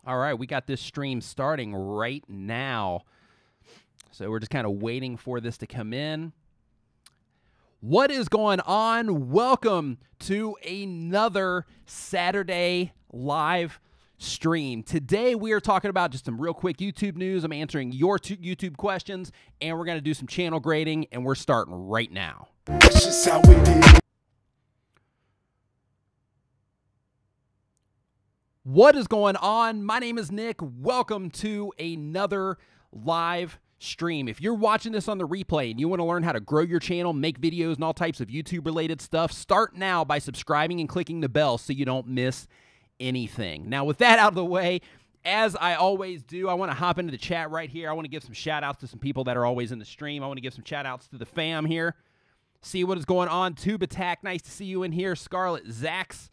All right, we got this stream starting right now. So we're just kind of waiting for this to come in. What is going on? Welcome to another Saturday live stream. Today we are talking about just some real quick YouTube news. I'm answering your YouTube questions, and we're going to do some channel grading, and we're starting right now. That's just how we do. What is going on? My name is Nick. Welcome to another live stream. If you're watching this on the replay and you want to learn how to grow your channel, make videos, and all types of YouTube-related stuff, start now by subscribing and clicking the bell so you don't miss anything. Now, with that out of the way, as I always do, I want to hop into the chat right here. I want to give some shout-outs to some people that are always in the stream. I want to give some shout-outs to the fam here. See what is going on. Tube Attack, nice to see you in here. Scarlet Zax.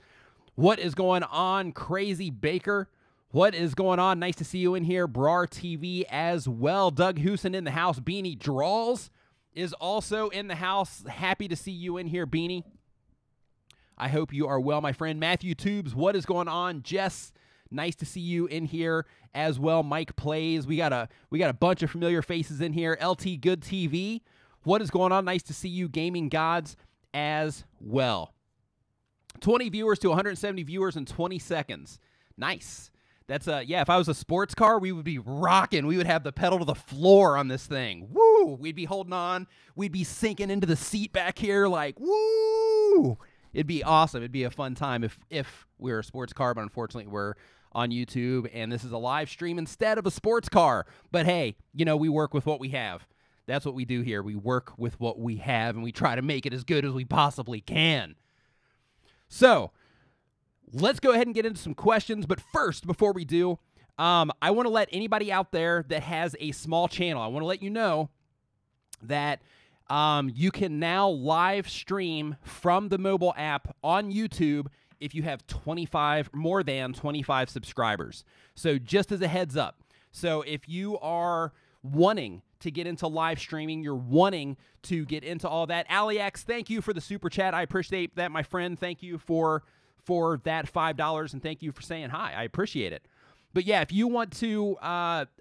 What is going on? Crazy Baker. What is going on? Nice to see you in here. Brar TV as well. Doug Hoosen in the house. Beanie Draws is also in the house. Happy to see you in here, Beanie. I hope you are well, my friend. Matthew Tubes, what is going on? Jess, nice to see you in here as well. Mike Plays. We got a bunch of familiar faces in here. LT Good TV. What is going on? Nice to see you, Gaming Gods, as well. 20 viewers to 170 viewers in 20 seconds. Nice. That's yeah, if I was a sports car, we would be rocking. We would have the pedal to the floor on this thing. Woo! We'd be holding on. We'd be sinking into the seat back here like, woo! It'd be awesome. It'd be a fun time if we were a sports car, but unfortunately we're on YouTube, and this is a live stream instead of a sports car. But hey, you know, we work with what we have. That's what we do here. We work with what we have, and we try to make it as good as we possibly can. So, let's go ahead and get into some questions. But first, before we do, I want to let anybody out there that has a small channel, I want to let you know that you can now live stream from the mobile app on YouTube if you have more than 25 subscribers. So, just as a heads up. So, if you are wanting to get into live streaming, you're wanting to get into all that. Aliax, thank you for the super chat. I appreciate that, my friend. Thank you for that $5, and thank you for saying hi. I appreciate it. But yeah, if you want to,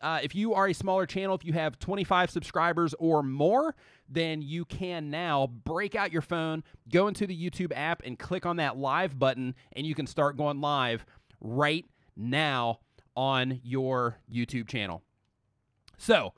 if you are a smaller channel, if you have 25 subscribers or more, then you can now break out your phone, go into the YouTube app, and click on that live button, and you can start going live right now on your YouTube channel. So,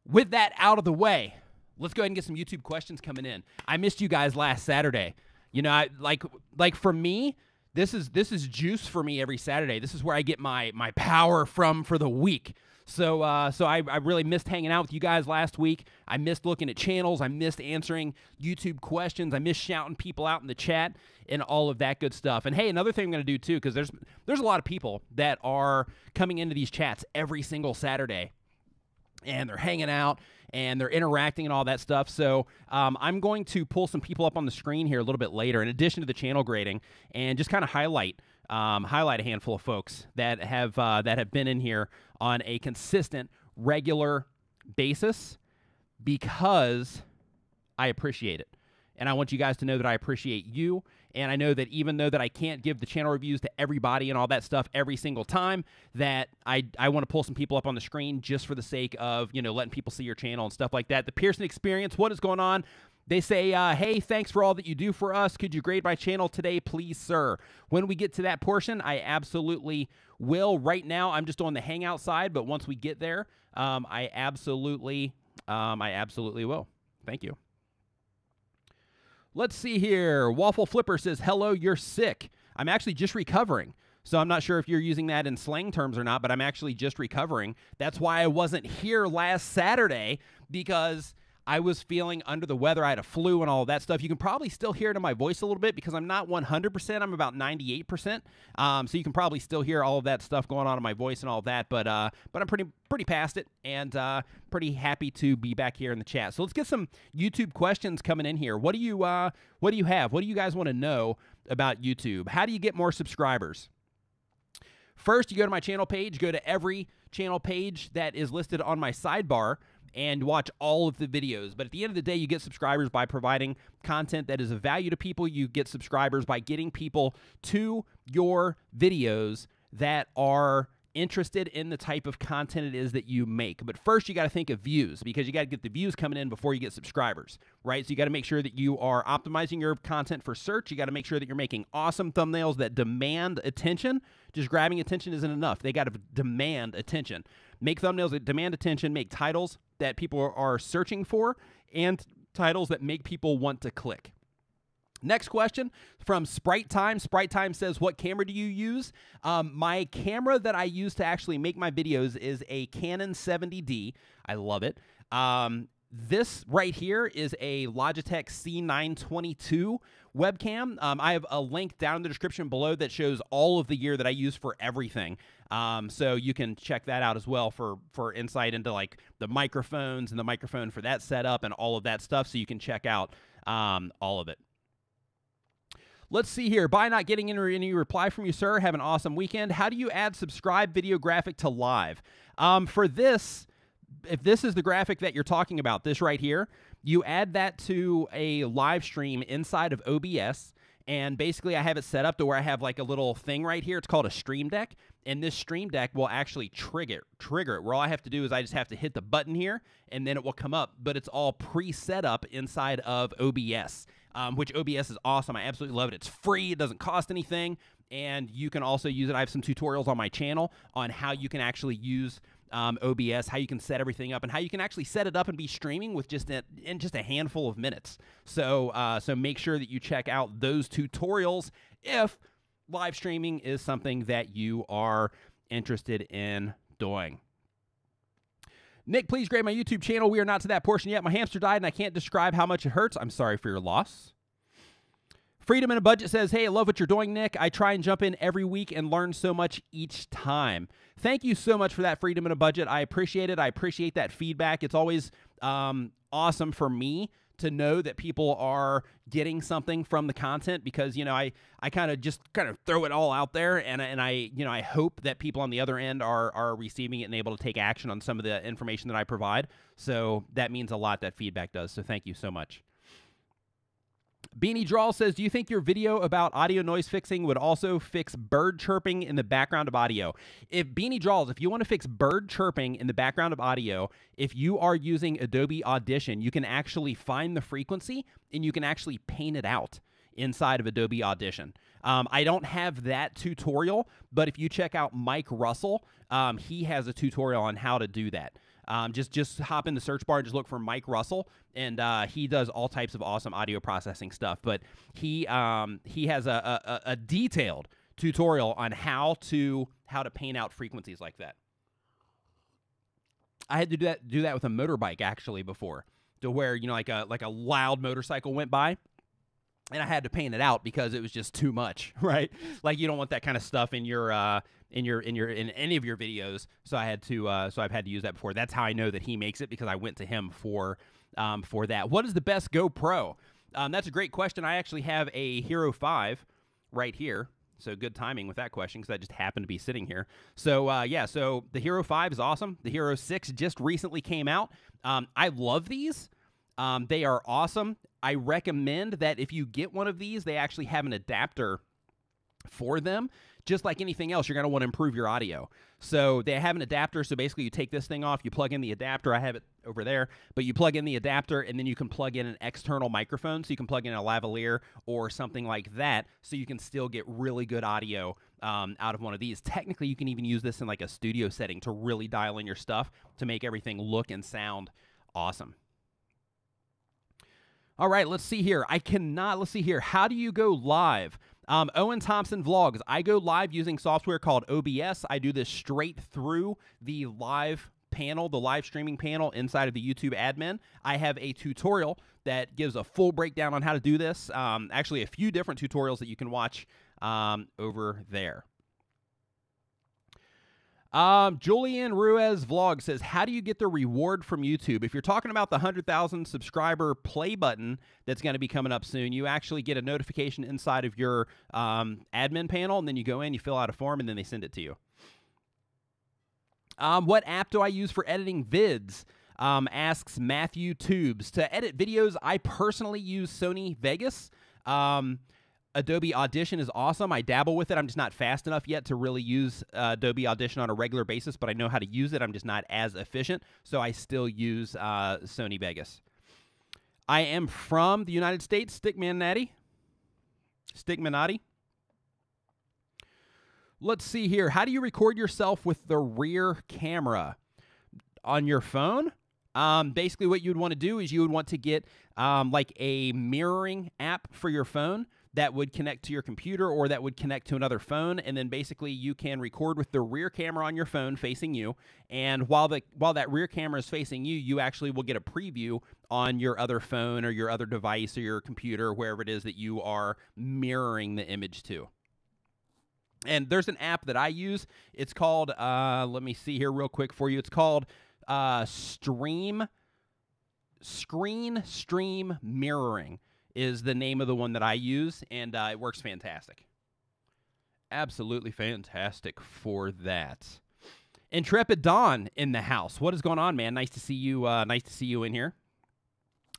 with that out of the way, let's go ahead and get some YouTube questions coming in. I missed you guys last Saturday. You know, like for me, this is juice for me every Saturday. This is where I get my power from for the week. So I really missed hanging out with you guys last week. I missed looking at channels. I missed answering YouTube questions. I missed shouting people out in the chat and all of that good stuff. And hey, another thing I'm going to do too, because there's a lot of people that are coming into these chats every single Saturday, and they're hanging out, and they're interacting and all that stuff. So I'm going to pull some people up on the screen here a little bit later, in addition to the channel grading, and just kind of highlight a handful of folks that have been in here on a consistent, regular basis, because I appreciate it. And I want you guys to know that I appreciate you. And I know that even though that I can't give the channel reviews to everybody and all that stuff every single time, that I want to pull some people up on the screen just for the sake of, you know, letting people see your channel and stuff like that. The Pearson Experience, what is going on? They say, hey, thanks for all that you do for us. Could you grade my channel today, please, sir? When we get to that portion, I absolutely will. Right now, I'm just on the Hangout side, but once we get there, I absolutely will. Thank you. Let's see here. Waffle Flipper says, hello, you're sick. I'm actually just recovering. So I'm not sure if you're using that in slang terms or not, but I'm actually just recovering. That's why I wasn't here last Saturday, because I was feeling under the weather. I had a flu and all of that stuff. You can probably still hear it in my voice a little bit because I'm not 100%. I'm about 98%. So you can probably still hear all of that stuff going on in my voice and all of that. But I'm pretty past it, and pretty happy to be back here in the chat. So let's get some YouTube questions coming in here. What do you have? What do you guys want to know about YouTube? How do you get more subscribers? First, you go to my channel page. Go to every channel page that is listed on my sidebar and watch all of the videos. But at the end of the day, you get subscribers by providing content that is of value to people. You get subscribers by getting people to your videos that are interested in the type of content it is that you make. But first, you got to think of views, because you got to get the views coming in before you get subscribers, right? So you got to make sure that you are optimizing your content for search. You got to make sure that you're making awesome thumbnails that demand attention. Just grabbing attention isn't enough. They got to demand attention. Make thumbnails that demand attention, make titles that people are searching for, and titles that make people want to click. Next question from Sprite Time. Sprite Time says, what camera do you use? My camera that I use to actually make my videos is a Canon 70D. I love it. This right here is a Logitech C922 webcam. I have a link down in the description below that shows all of the gear that I use for everything. So you can check that out as well for insight into like the microphones and the microphone for that setup and all of that stuff. So you can check out all of it. Let's see here. By not getting any reply from you, sir, have an awesome weekend. How do you add subscribe video graphic to live? For this, if this is the graphic that you're talking about, this right here, you add that to a live stream inside of OBS. And basically, I have it set up to where I have like a little thing right here. It's called a stream deck. And this stream deck will actually trigger it. Where all I have to do is I just have to hit the button here, and then it will come up. But it's all pre-set up inside of OBS, which OBS is awesome. I absolutely love it. It's free. It doesn't cost anything. And you can also use it. I have some tutorials on my channel on how you can actually use OBS, how you can set everything up, and how you can actually set it up and be streaming with in just a handful of minutes. So make sure that you check out those tutorials if live streaming is something that you are interested in doing. Nick, please grade my YouTube channel. We are not to that portion yet. My hamster died, and I can't describe how much it hurts. I'm sorry for your loss. Freedom in a Budget says, hey, I love what you're doing, Nick. I try and jump in every week and learn so much each time. Thank you so much for that, Freedom in a Budget. I appreciate it. I appreciate that feedback. It's always awesome for me to know that people are getting something from the content, because, I kind of throw it all out there, and I hope that people on the other end are receiving it and able to take action on some of the information that I provide. So that means a lot, that feedback does. So thank you so much. Beanie Drawl says, do you think your video about audio noise fixing would also fix bird chirping in the background of audio? Beanie Drawls, if you want to fix bird chirping in the background of audio, if you are using Adobe Audition, you can actually find the frequency and you can actually paint it out inside of Adobe Audition. I don't have that tutorial, but if you check out Mike Russell, he has a tutorial on how to do that. Just hop in the search bar and just look for Mike Russell, and he does all types of awesome audio processing stuff. But he has a detailed tutorial on how to paint out frequencies like that. I had to do that with a motorbike actually before, to where like a loud motorcycle went by, and I had to paint it out because it was just too much, right? Like, you don't want that kind of stuff in your in any of your videos. So I've had to use that before. That's how I know that he makes it, because I went to him for that. What is the best GoPro? That's a great question. I actually have a Hero 5 right here. So good timing with that question, because I just happened to be sitting here. So so the Hero 5 is awesome. The Hero 6 just recently came out. I love these. They are awesome. I recommend that if you get one of these, they actually have an adapter for them. Just like anything else, you're going to want to improve your audio. So they have an adapter. So basically, you take this thing off, you plug in the adapter. I have it over there. But you plug in the adapter, and then you can plug in an external microphone. So you can plug in a lavalier or something like that, so you can still get really good audio out of one of these. Technically, you can even use this in like a studio setting to really dial in your stuff to make everything look and sound awesome. All right, let's see here. Let's see here. How do you go live? Owen Thompson Vlogs. I go live using software called OBS. I do this straight through the live panel, the live streaming panel inside of the YouTube admin. I have a tutorial that gives a full breakdown on how to do this. Actually, a few different tutorials that you can watch over there. Julian Ruiz Vlog says, how do you get the reward from YouTube? If you're talking about the 100,000 subscriber play button that's going to be coming up soon, you actually get a notification inside of your admin panel, and then you go in, you fill out a form, and then they send it to you. What app do I use for editing vids? Asks Matthew Tubes. To edit videos, I personally use Sony Vegas. Adobe Audition is awesome. I dabble with it. I'm just not fast enough yet to really use Adobe Audition on a regular basis, but I know how to use it. I'm just not as efficient, so I still use Sony Vegas. I am from the United States, Stickmanati. Let's see here. How do you record yourself with the rear camera? On your phone? Basically, what you would want to do is you would want to get like a mirroring app for your phone that would connect to your computer or that would connect to another phone, and then basically you can record with the rear camera on your phone facing you, and while that rear camera is facing you, you actually will get a preview on your other phone or your other device or your computer, wherever it is that you are mirroring the image to. And there's an app that I use. It's called, let me see here real quick for you. It's called Screen Stream Mirroring is the name of the one that I use, and it works fantastic. Absolutely fantastic for that. Intrepid Dawn in the house. What is going on, man? Nice to see you. Nice to see you in here.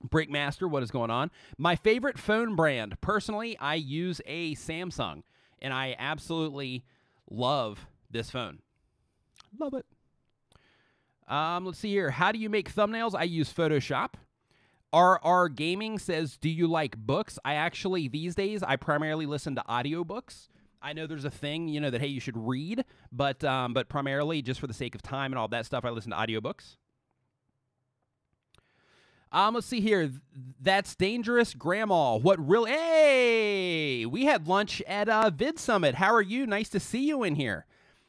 Breakmaster, what is going on? My favorite phone brand. Personally, I use a Samsung, and I absolutely love this phone. Love it. Let's see here. How do you make thumbnails? I use Photoshop. RR Gaming says, do you like books? I actually, these days, I primarily listen to audiobooks. I know there's a thing, you know, that, hey, you should read, but primarily, just for the sake of time and all that stuff, I listen to audiobooks. Let's see here. That's dangerous, Grandma. What really? Hey, we had lunch at Vid Summit. How are you? Nice to see you in here.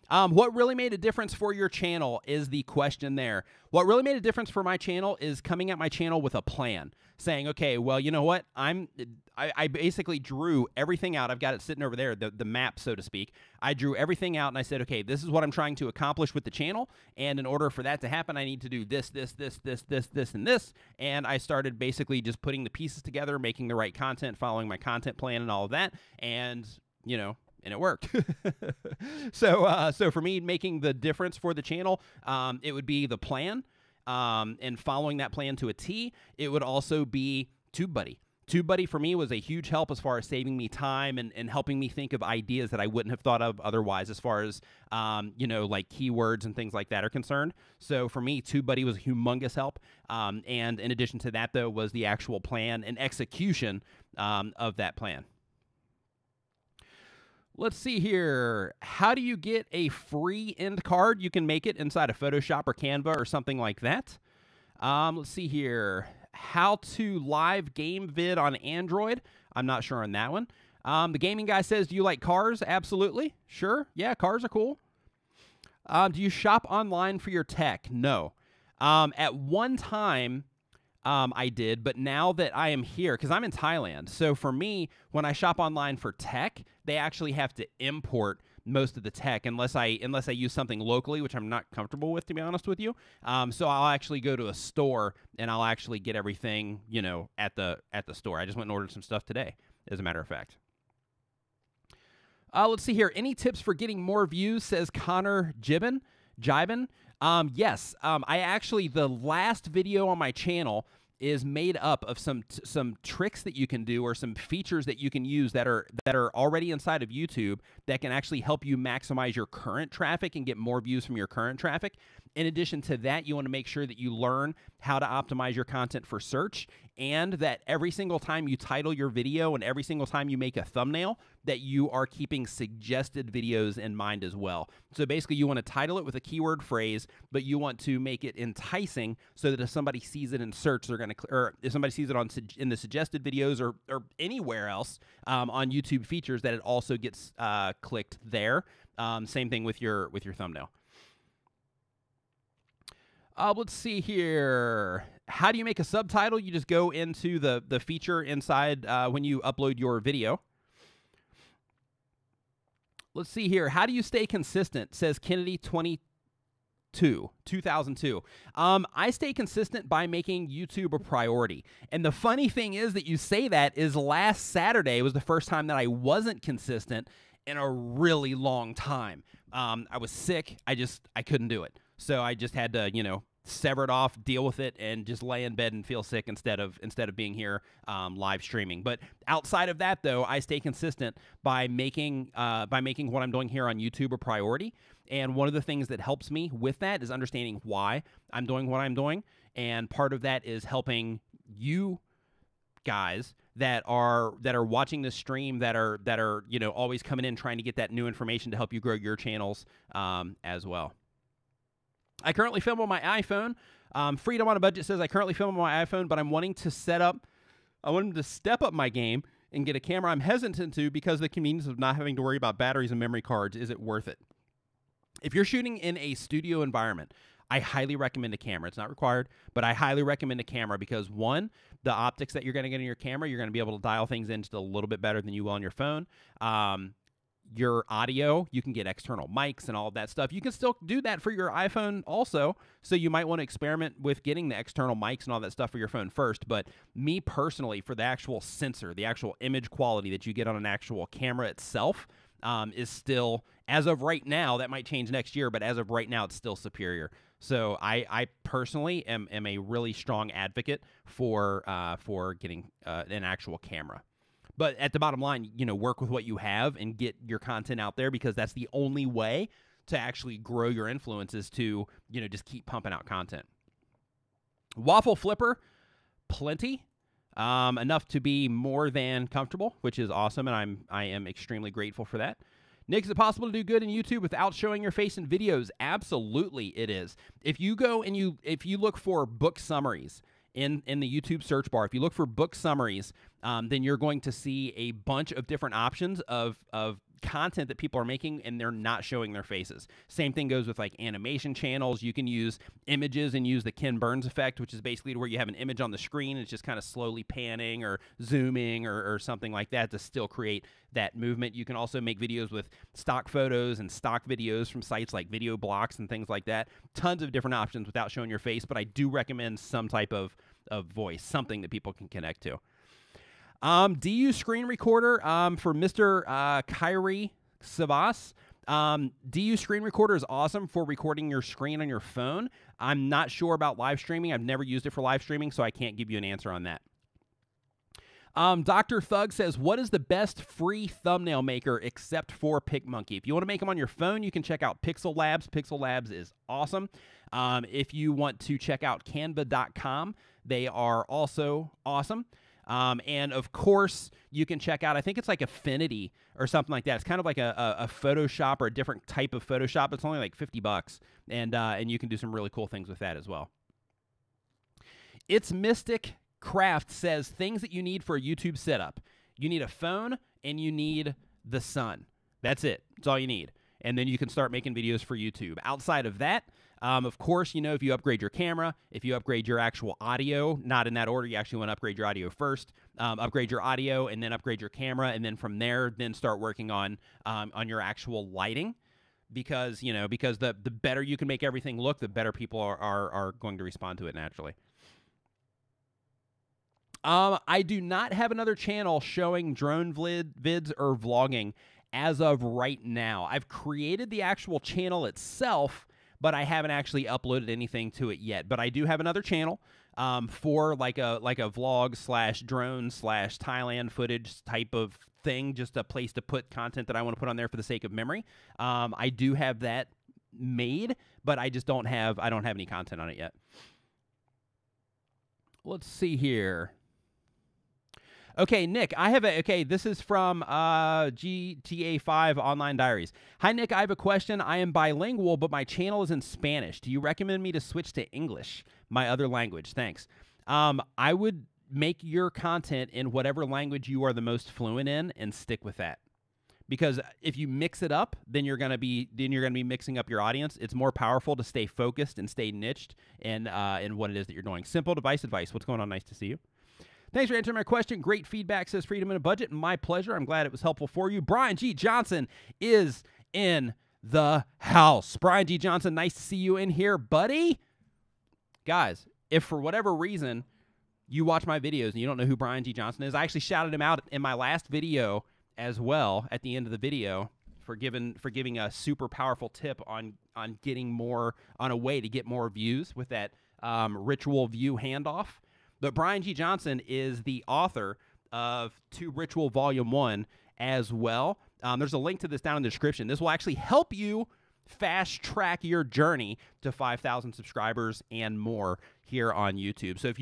What really made a difference for your channel is the question there. What really made a difference for my channel is coming at my channel with a plan, saying, okay, well, you know what? I basically drew everything out. I've got it sitting over there, the map, so to speak. I drew everything out, and I said, okay, this is what I'm trying to accomplish with the channel, and in order for that to happen, I need to do this, and this, and I started basically just putting the pieces together, making the right content, following my content plan and all of that, and, you know, and it worked. So for me, making the difference for the channel, it would be the plan, and following that plan to a T. It would also be TubeBuddy. TubeBuddy for me was a huge help as far as saving me time and helping me think of ideas that I wouldn't have thought of otherwise, as far as, you know, like keywords and things like that are concerned. So for me, TubeBuddy was a humongous help. And in addition to that, though, was the actual plan and execution of that plan. Let's see here. How do you get a free end card? You can make it inside of Photoshop or Canva or something like that. Let's see here. How to live game vid on Android. I'm not sure on that one. The gaming guy says, do you like cars? Absolutely. Sure. Yeah, cars are cool. Do you shop online for your tech? No. At one time, I did, but now that I am here, because I'm in Thailand, so for me, when I shop online for tech, they actually have to import most of the tech unless I use something locally, which I'm not comfortable with, to be honest with you. So I'll actually go to a store and I'll actually get everything, you know, at the store. I just went and ordered some stuff today, as a matter of fact. Let's see here. Any tips for getting more views, says Connor Jibin. Yes. I actually, the last video on my channel is made up of some tricks that you can do, or some features that you can use that are already inside of YouTube that can actually help you maximize your current traffic and get more views from your current traffic. In addition to that, you want to make sure that you learn how to optimize your content for search, and that every single time you title your video and every single time you make a thumbnail, that you are keeping suggested videos in mind as well. So basically, you want to title it with a keyword phrase, but you want to make it enticing so that if somebody sees it in search, they're going to, or if somebody sees it in the suggested videos or anywhere else on YouTube features, that it also gets clicked there. Same thing with your thumbnail. Let's see here. How do you make a subtitle? You just go into the feature inside when you upload your video. Let's see here. How do you stay consistent? Says Kennedy 2002. I stay consistent by making YouTube a priority. And the funny thing is that you say that is last Saturday was the first time that I wasn't consistent in a really long time. I was sick. I couldn't do it. So I just had to, you know, sever it off, deal with it, and just lay in bed and feel sick instead of being here live streaming. But outside of that, though, I stay consistent by making what I'm doing here on YouTube a priority. And one of the things that helps me with that is understanding why I'm doing what I'm doing. And part of that is helping you guys that are watching this stream, that are always coming in trying to get that new information to help you grow your channels as well. I currently film on my iPhone. Freedom on a Budget says I currently film on my iPhone, but I'm wanting to step up my game and get a camera. I'm hesitant to because of the convenience of not having to worry about batteries and memory cards. Is it worth it? If you're shooting in a studio environment, I highly recommend a camera. It's not required, but I highly recommend a camera because, one, the optics that you're going to get in your camera, you're going to be able to dial things in just a little bit better than you will on your phone. Your audio, you can get external mics and all of that stuff. You can still do that for your iPhone also, so you might want to experiment with getting the external mics and all that stuff for your phone first. But me personally, for the actual sensor, the actual image quality that you get on an actual camera itself is still, as of right now, that might change next year, but as of right now, it's still superior. So I personally am a really strong advocate for getting an actual camera. But at the bottom line, work with what you have and get your content out there because that's the only way to actually grow your influences to, just keep pumping out content. Waffle Flipper, plenty. Enough to be more than comfortable, which is awesome, and I am extremely grateful for that. Nick, is it possible to do good in YouTube without showing your face in videos? Absolutely, it is. If you go and if you look for book summaries in the YouTube search bar, if you look for book summaries, then you're going to see a bunch of different options of content that people are making, and they're not showing their faces. Same thing goes with like animation channels. You can use images and use the Ken Burns effect, which is basically where you have an image on the screen. It's just kind of slowly panning or zooming or something like that to still create that movement. You can also make videos with stock photos and stock videos from sites like Video Blocks and things like that. Tons of different options without showing your face, but I do recommend some type of voice, something that people can connect to. DU screen recorder for Mr. Kyrie Savas. DU screen recorder is awesome for recording your screen on your phone. I'm not sure about live streaming. I've never used it for live streaming, so I can't give you an answer on that. Dr. Thug says, what is the best free thumbnail maker except for PicMonkey? If you want to make them on your phone, you can check out Pixel Labs. Pixel Labs is awesome. If you want to check out Canva.com, they are also awesome. And of course, you can check out, I think it's like Affinity or something like that. It's kind of like a Photoshop or a different type of Photoshop. It's only like $50, and you can do some really cool things with that as well. It's Mystic Craft says things that you need for a YouTube setup. You need a phone and you need the sun. That's it. That's all you need. And then you can start making videos for YouTube. Outside of that, of course, if you upgrade your camera, if you upgrade your actual audio, not in that order, you actually want to upgrade your audio first, upgrade your audio and then upgrade your camera. And then from there, then start working on your actual lighting because the better you can make everything look, the better people are going to respond to it naturally. I do not have another channel showing drone vids or vlogging as of right now. I've created the actual channel itself, but I haven't actually uploaded anything to it yet. But I do have another channel for like a vlog / drone / Thailand footage type of thing, just a place to put content that I want to put on there for the sake of memory. I do have that made, but I just don't have any content on it yet. Let's see here. Okay, Nick, this is from GTA 5 Online Diaries. Hi, Nick, I have a question. I am bilingual, but my channel is in Spanish. Do you recommend me to switch to English, my other language? Thanks. I would make your content in whatever language you are the most fluent in and stick with that. Because if you mix it up, then you're gonna be mixing up your audience. It's more powerful to stay focused and stay niched in what it is that you're doing. Simple device advice. What's going on? Nice to see you. Thanks for answering my question. Great feedback, says Freedom in a Budget. My pleasure. I'm glad it was helpful for you. Brian G. Johnson is in the house. Brian G. Johnson, nice to see you in here, buddy. Guys, if for whatever reason you watch my videos and you don't know who Brian G. Johnson is, I actually shouted him out in my last video as well at the end of the video for giving a super powerful tip on getting more, on a way to get more views with that ritual view handoff. But Brian G. Johnson is the author of To Ritual Volume 1 as well. There's a link to this down in the description. This will actually help you fast track your journey to 5,000 subscribers and more here on YouTube. So if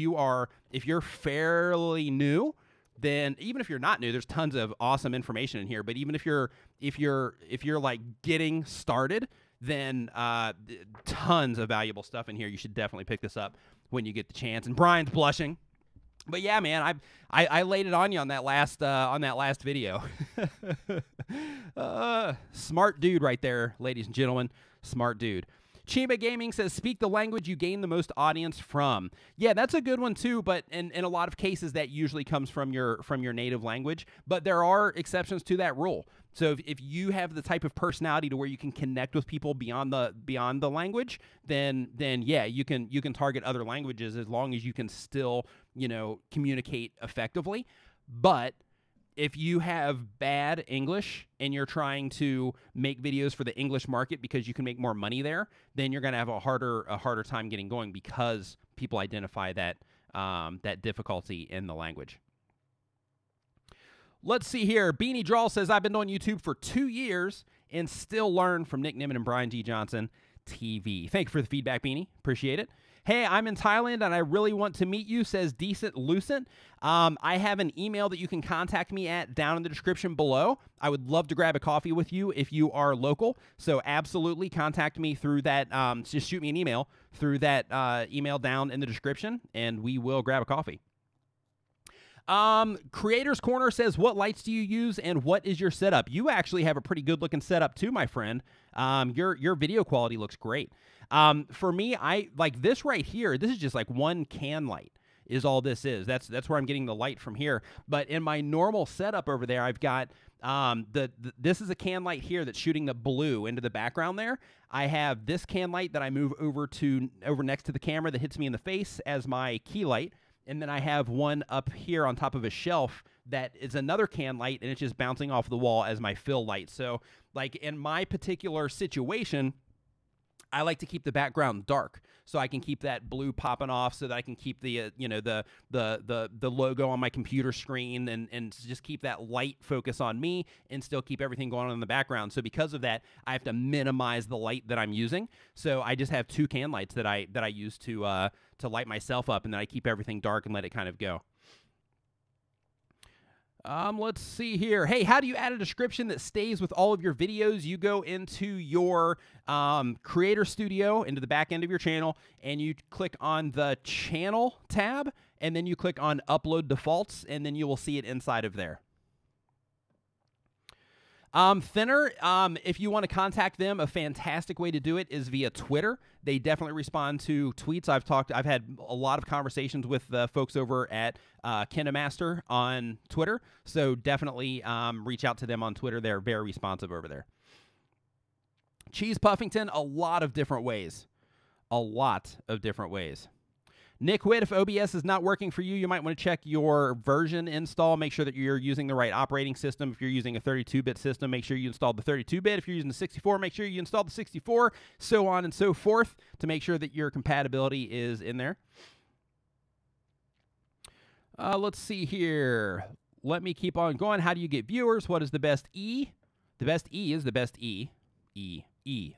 you're fairly new, then even if you're not new, there's tons of awesome information in here. But even if you're like getting started, then tons of valuable stuff in here. You should definitely pick this up when you get the chance. And Brian's blushing. But yeah, man, I laid it on you on that last video. Smart dude right there, ladies and gentlemen. Smart dude. Chima Gaming says, speak the language you gain the most audience from. Yeah, that's a good one too, but in a lot of cases that usually comes from your native language, but there are exceptions to that rule. So if you have the type of personality to where you can connect with people beyond the language, then yeah, you can target other languages as long as you can still, communicate effectively. But if you have bad English and you're trying to make videos for the English market because you can make more money there, then you're going to have a harder time getting going because people identify that difficulty in the language. Let's see here. Beanie Drawl says, I've been on YouTube for 2 years and still learn from Nick Nimmin and Brian G. Johnson TV. Thank you for the feedback, Beanie. Appreciate it. Hey, I'm in Thailand and I really want to meet you, says Decent Lucent. I have an email that you can contact me at down in the description below. I would love to grab a coffee with you if you are local. So absolutely contact me through that. Just shoot me an email through that email down in the description and we will grab a coffee. Creators Corner says, what lights do you use and what is your setup? You actually have a pretty good looking setup too, my friend. Your video quality looks great. For me, I like this right here. This is just like one can light is all this is. That's where I'm getting the light from here. But in my normal setup over there, I've got, this is a can light here that's shooting the blue into the background there. I have this can light that I move over next to the camera that hits me in the face as my key light. And then I have one up here on top of a shelf that is another can light, and it's just bouncing off the wall as my fill light. So, like, in my particular situation, I like to keep the background dark so I can keep that blue popping off so that I can keep the, the logo on my computer screen and just keep that light focus on me and still keep everything going on in the background. So because of that, I have to minimize the light that I'm using. So I just have 2 can lights that I use to light myself up, and then I keep everything dark and let it kind of go. Let's see here. Hey, how do you add a description that stays with all of your videos? You go into your Creator Studio, into the back end of your channel, and you click on the Channel tab, and then you click on Upload Defaults, and then you will see it inside of there. Thinner, if you want to contact them, a fantastic way to do it is via Twitter. They definitely respond to tweets. I've had a lot of conversations with the folks over at KineMaster on Twitter, so definitely reach out to them on Twitter. They're very responsive over there. Cheese Puffington, a lot of different ways. A lot of different ways. Nick Witt, if OBS is not working for you, you might want to check your version install. Make sure that you're using the right operating system. If you're using a 32-bit system, make sure you install the 32-bit. If you're using the 64, make sure you install the 64, so on and so forth, to make sure that your compatibility is in there. Let's see here. Let me keep on going. How do you get viewers? What is the best E? The best E is the best E.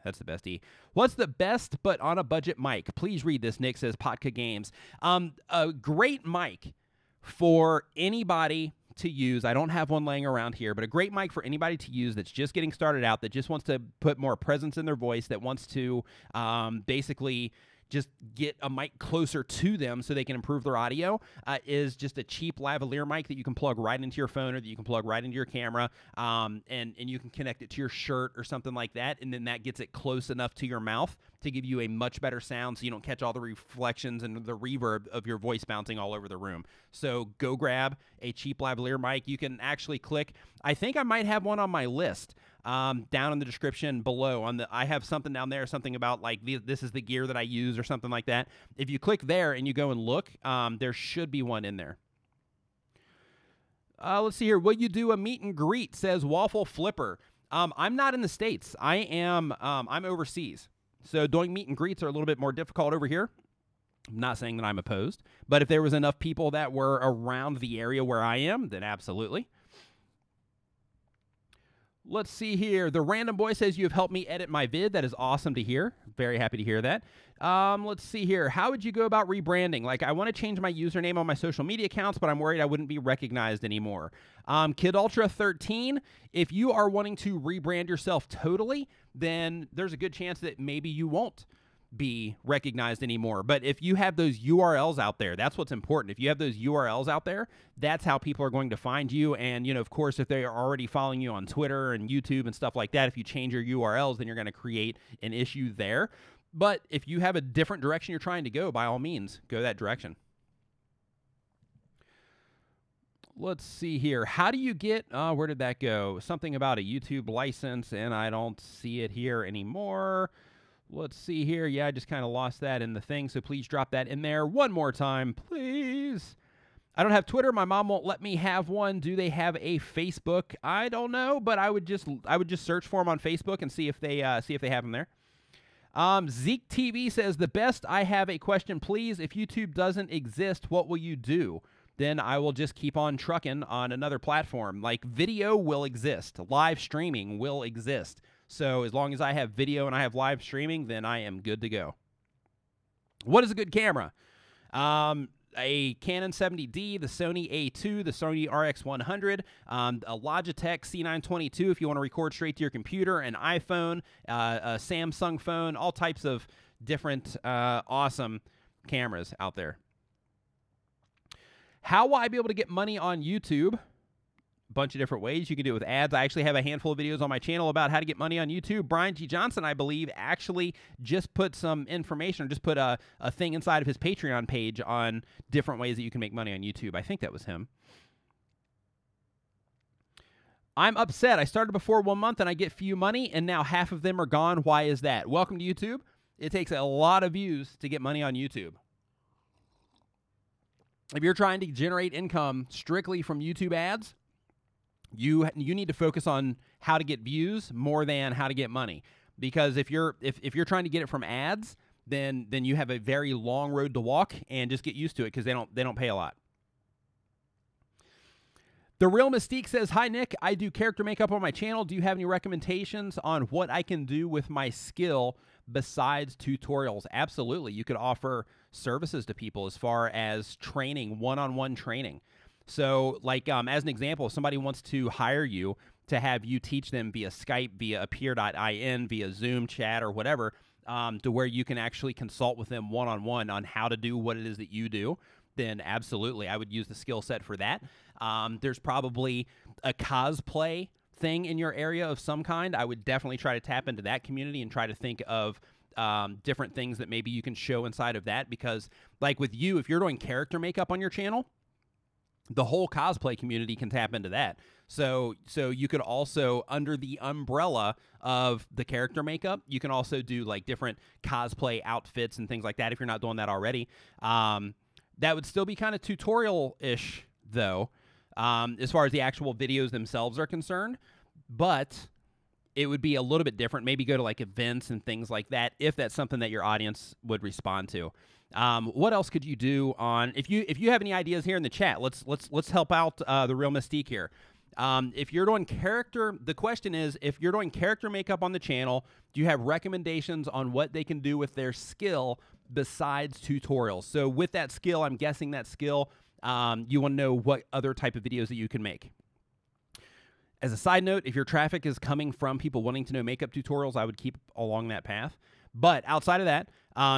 That's the best E. What's the best but on a budget mic? Please read this. Nick says Potka Games. A great mic for anybody to use. I don't have one laying around here, but a great mic for anybody to use that's just getting started out, that just wants to put more presence in their voice, that wants to basically just get a mic closer to them so they can improve their audio, is just a cheap lavalier mic that you can plug right into your phone or that you can plug right into your camera, and you can connect it to your shirt or something like that, and then that gets it close enough to your mouth to give you a much better sound so you don't catch all the reflections and the reverb of your voice bouncing all over the room. So go grab a cheap lavalier mic. You can actually click, I think I might have one on my list, down in the description below. I have something down there, something about like this is the gear that I use or something like that. If you click there and you go and look, there should be one in there. Let's see here. Will you do a meet and greet, says Waffle Flipper. I'm not in the States. I'm overseas. So doing meet and greets are a little bit more difficult over here. I'm not saying that I'm opposed, but if there was enough people that were around the area where I am, then absolutely. Let's see here. The Random Boy says you have helped me edit my vid. That is awesome to hear. Very happy to hear that. Let's see here. How would you go about rebranding? Like, I want to change my username on my social media accounts, but I'm worried I wouldn't be recognized anymore. Kid Ultra 13, if you are wanting to rebrand yourself totally, then there's a good chance that maybe you won't be recognized anymore. But if you have those URLs out there, that's what's important. If you have those URLs out there, that's how people are going to find you. And, you know, of course, if they are already following you on Twitter and YouTube and stuff like that, if you change your URLs, then you're going to create an issue there. But if you have a different direction you're trying to go, by all means, go that direction. Let's see here. How do you get, where did that go? Something about a YouTube license, and I don't see it here anymore. Let's see here. Yeah, I just kind of lost that in the thing, so please drop that in there one more time, please. I don't have Twitter. My mom won't let me have one. Do they have a Facebook? I don't know, but I would just search for them on Facebook and see if they have them there. Zeke TV says, the best. I have a question, please. If YouTube doesn't exist, what will you do? Then I will just keep on trucking on another platform. Like, video will exist. Live streaming will exist. So as long as I have video and I have live streaming, then I am good to go. What is a good camera? A Canon 70D, the Sony A2, the Sony RX100, a Logitech C922 if you want to record straight to your computer, an iPhone, a Samsung phone, all types of different awesome cameras out there. How will I be able to get money on YouTube? Bunch of different ways. You can do it with ads. I actually have a handful of videos on my channel about how to get money on YouTube. Brian G. Johnson, I believe, actually just put some information, or just put a thing inside of his Patreon page on different ways that you can make money on YouTube. I think that was him. I'm upset. I started before 1 month and I get few money, and now half of them are gone. Why is that? Welcome to YouTube. It takes a lot of views to get money on YouTube. If you're trying to generate income strictly from YouTube ads, you need to focus on how to get views more than how to get money. Because if you're trying to get it from ads, then you have a very long road to walk, and just get used to it because they don't pay a lot. The Real Mystique says, hi, Nick. I do character makeup on my channel. Do you have any recommendations on what I can do with my skill besides tutorials? Absolutely. You could offer services to people as far as training, one-on-one training. So, like, as an example, if somebody wants to hire you to have you teach them via Skype, via appear.in, via Zoom chat, or whatever, to where you can actually consult with them one-on-one on how to do what it is that you do, then absolutely, I would use the skill set for that. There's probably a cosplay thing in your area of some kind. I would definitely try to tap into that community and try to think of different things that maybe you can show inside of that. Because, like with you, if you're doing character makeup on your channel, the whole cosplay community can tap into that. So you could also, under the umbrella of the character makeup, you can also do like different cosplay outfits and things like that if you're not doing that already. That would still be kind of tutorial-ish, though, as far as the actual videos themselves are concerned. But it would be a little bit different. Maybe go to like events and things like that if that's something that your audience would respond to. What else could you do on, if you have any ideas here in the chat, let's help out the Real Mystique here. If you're doing character, the question is, if you're doing character makeup on the channel, do you have recommendations on what they can do with their skill besides tutorials? So with that skill, I'm guessing that skill, you want to know what other type of videos that you can make. As a side note, if your traffic is coming from people wanting to know makeup tutorials, I would keep along that path. But outside of that,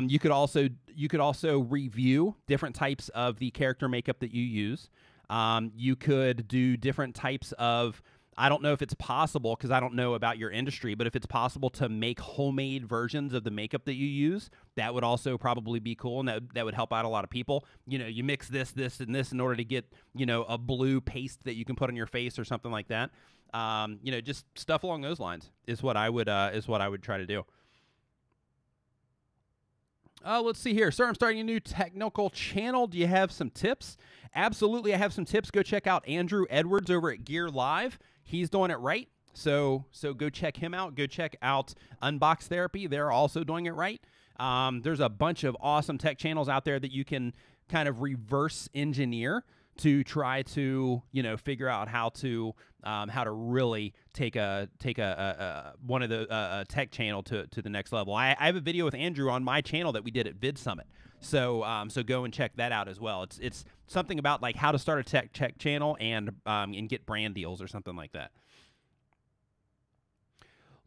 you could also review different types of the character makeup that you use. You could do different types of, I don't know if it's possible because I don't know about your industry, but if it's possible to make homemade versions of the makeup that you use, that would also probably be cool, and that would help out a lot of people. You know, you mix this, and this in order to get, you know, a blue paste that you can put on your face or something like that. You know, just stuff along those lines is what I would try to do. Let's see here. Sir, I'm starting a new technical channel. Do you have some tips? Absolutely, I have some tips. Go check out Andrew Edwards over at Gear Live. He's doing it right. So go check him out. Go check out Unbox Therapy. They're also doing it right. There's a bunch of awesome tech channels out there that you can kind of reverse engineer to try to, figure out how to really take one of the tech channel to the next level. I have a video with Andrew on my channel that we did at Vid Summit. So go and check that out as well. It's something about like how to start a tech channel and get brand deals or something like that.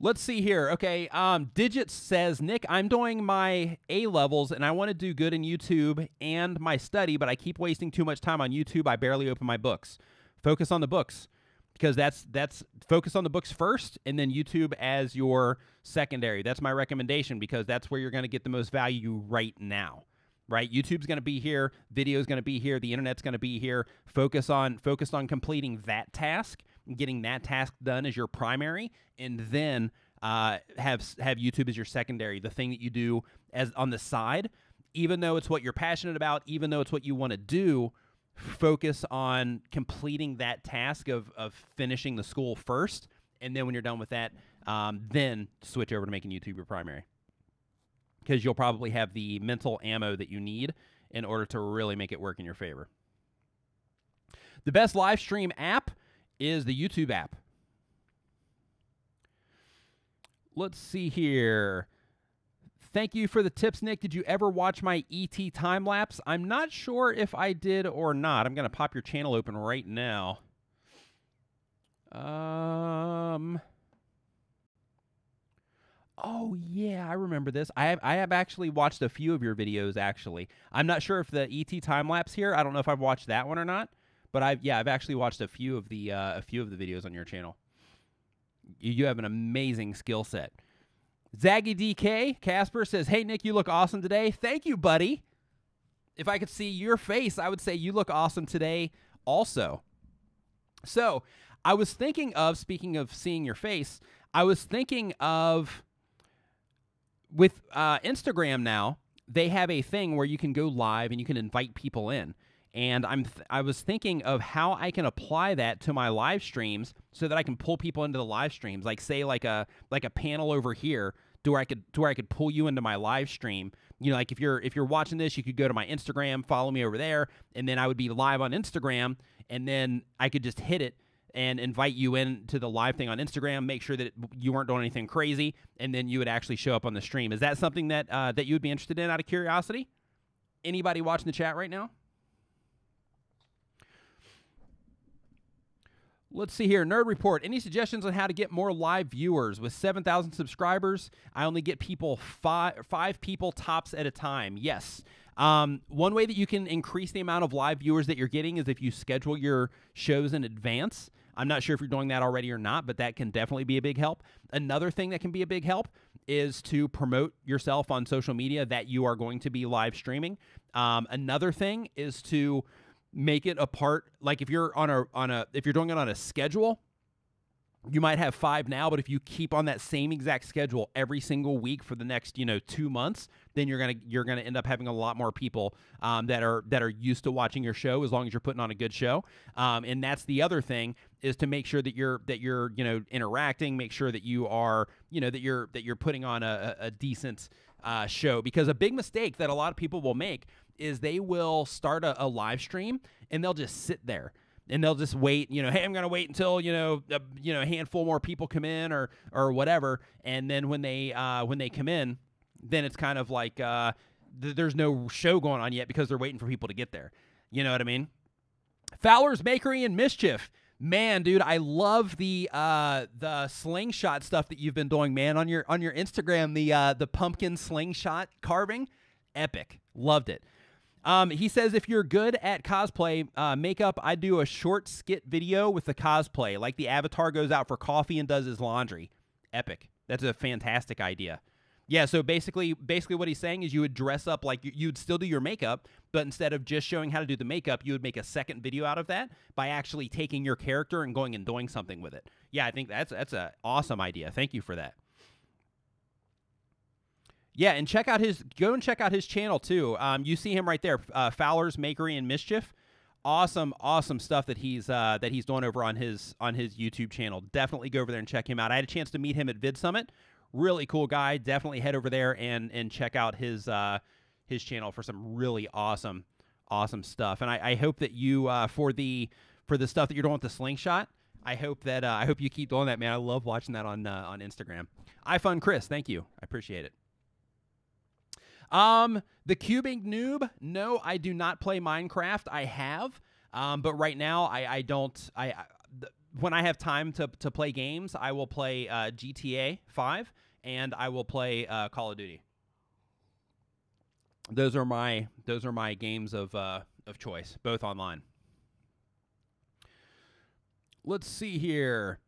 Let's see here. Okay, Digits says, Nick, I'm doing my A-levels, and I want to do good in YouTube and my study, but I keep wasting too much time on YouTube. I barely open my books. Focus on the books, because that's focus on the books first, and then YouTube as your secondary. That's my recommendation, because that's where you're going to get the most value right now. Right? YouTube's going to be here. Video's going to be here. The internet's going to be here. Focus on completing that task, getting that task done as your primary, and then have YouTube as your secondary, the thing that you do as on the side. Even though it's what you're passionate about, even though it's what you want to do, focus on completing that task of finishing the school first, and then when you're done with that, then switch over to making YouTube your primary. Because you'll probably have the mental ammo that you need in order to really make it work in your favor. The best live stream app is the YouTube app. Let's see here. Thank you for the tips, Nick. Did you ever watch my ET time lapse? I'm not sure if I did or not. I'm going to pop your channel open right now. Oh, yeah, I remember this. I have actually watched a few of your videos, actually. I'm not sure if the ET time-lapse here, I don't know if I've watched that one or not, but I've actually watched a few of the videos on your channel. You have an amazing skill set. Zaggy DK, Casper says, hey, Nick, you look awesome today. Thank you, buddy. If I could see your face, I would say you look awesome today also. So I was thinking of, speaking of seeing your face, I was thinking of, with Instagram now, they have a thing where you can go live and you can invite people in. And I was thinking of how I can apply that to my live streams so that I can pull people into the live streams. Like say like a panel over here to where I could pull you into my live stream. Like if you're watching this, you could go to my Instagram, follow me over there, and then I would be live on Instagram, and then I could just hit it and invite you into the live thing on Instagram, make sure that you weren't doing anything crazy, and then you would actually show up on the stream. Is that something that that you would be interested in out of curiosity? Anybody watching the chat right now? Let's see here. Nerd Report. Any suggestions on how to get more live viewers? With 7,000 subscribers, I only get people five people tops at a time. Yes. One way that you can increase the amount of live viewers that you're getting is if you schedule your shows in advance. I'm not sure if you're doing that already or not, but that can definitely be a big help. Another thing that can be a big help is to promote yourself on social media that you are going to be live streaming. Another thing is to make it a part, like if you're if you're doing it on a schedule, you might have 5 now, but if you keep on that same exact schedule every single week for the next 2 months, then you're gonna end up having a lot more people that are used to watching your show, as long as you're putting on a good show. And that's the other thing, is to make sure that you're interacting, make sure that you are that you're putting on a decent show. Because a big mistake that a lot of people will make is they will start a live stream and they'll just sit there. And they'll just wait, hey, I'm going to wait until, a handful more people come in or whatever. And then when they come in, then it's kind of like there's no show going on yet because they're waiting for people to get there. You know what I mean? Fowler's Bakery and Mischief. Man, dude, I love the slingshot stuff that you've been doing, man, on your Instagram, the pumpkin slingshot carving. Epic. Loved it. He says, if you're good at cosplay makeup, I do a short skit video with the cosplay, like the avatar goes out for coffee and does his laundry. Epic. That's a fantastic idea. Yeah, so basically what he's saying is you would dress up like you'd still do your makeup, but instead of just showing how to do the makeup, you would make a second video out of that by actually taking your character and going and doing something with it. Yeah, I think that's an awesome idea. Thank you for that. Yeah, and go and check out his channel too. You see him right there, Fowler's Bakery and Mischief. awesome stuff that he's doing over on his YouTube channel. Definitely go over there and check him out. I had a chance to meet him at Vid Summit. Really cool guy. Definitely head over there and check out his channel for some really awesome stuff. And I hope that you for the stuff that you're doing with the slingshot, I hope you keep doing that, man. I love watching that on Instagram. iFun Chris, thank you. I appreciate it. The Cubing Noob. No, I do not play Minecraft. I have, but right now I don't. When I have time to play games, I will play GTA 5 and I will play Call of Duty. Those are my games of choice, both online. Let's see here.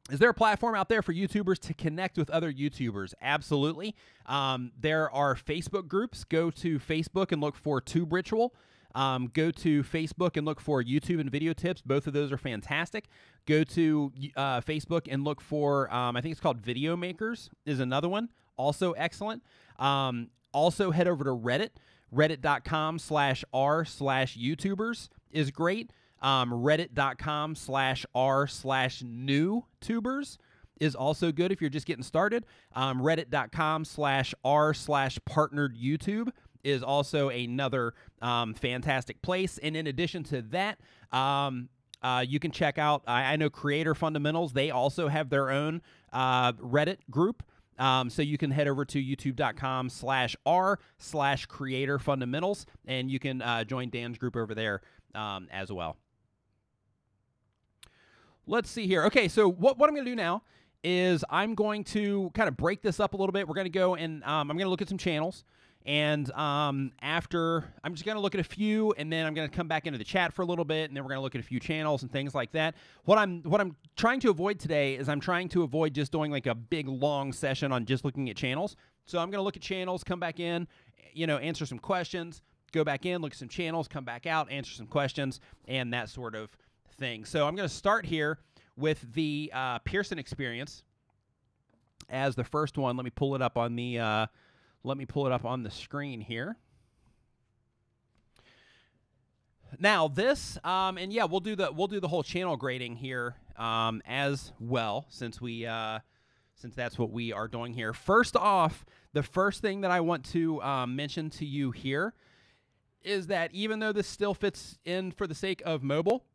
Is there a platform out there for YouTubers to connect with other YouTubers? Absolutely. There are Facebook groups. Go to Facebook and look for Tube Ritual. Go to Facebook and look for YouTube and Video Tips. Both of those are fantastic. Go to Facebook and look for, I think it's called Video Makers is another one. Also excellent. Also head over to Reddit. Reddit.com/r/YouTubers is great. Reddit.com/r/newtubers is also good if you're just getting started. Reddit.com/r/partnered YouTube is also another fantastic place. And in addition to that, you can check out, I know Creator Fundamentals, they also have their own Reddit group. So you can head over to youtube.com/r/creator fundamentals, and you can join Dan's group over there as well. Let's see here. Okay, so what I'm going to do now is I'm going to kind of break this up a little bit. We're going to go and I'm going to look at some channels. And after, I'm just going to look at a few, and then I'm going to come back into the chat for a little bit, and then we're going to look at a few channels and things like that. What I'm trying to avoid today is I'm trying to avoid just doing like a big, long session on just looking at channels. So I'm going to look at channels, come back in, answer some questions, go back in, look at some channels, come back out, answer some questions, and that sort of thing. So I'm going to start here with the Pearson experience as the first one. Let me pull it up on the screen here. Now this, and yeah, we'll do the whole channel grading here as well, since that's what we are doing here. First off, the first thing that I want to mention to you here is that even though this still fits in for the sake of mobile,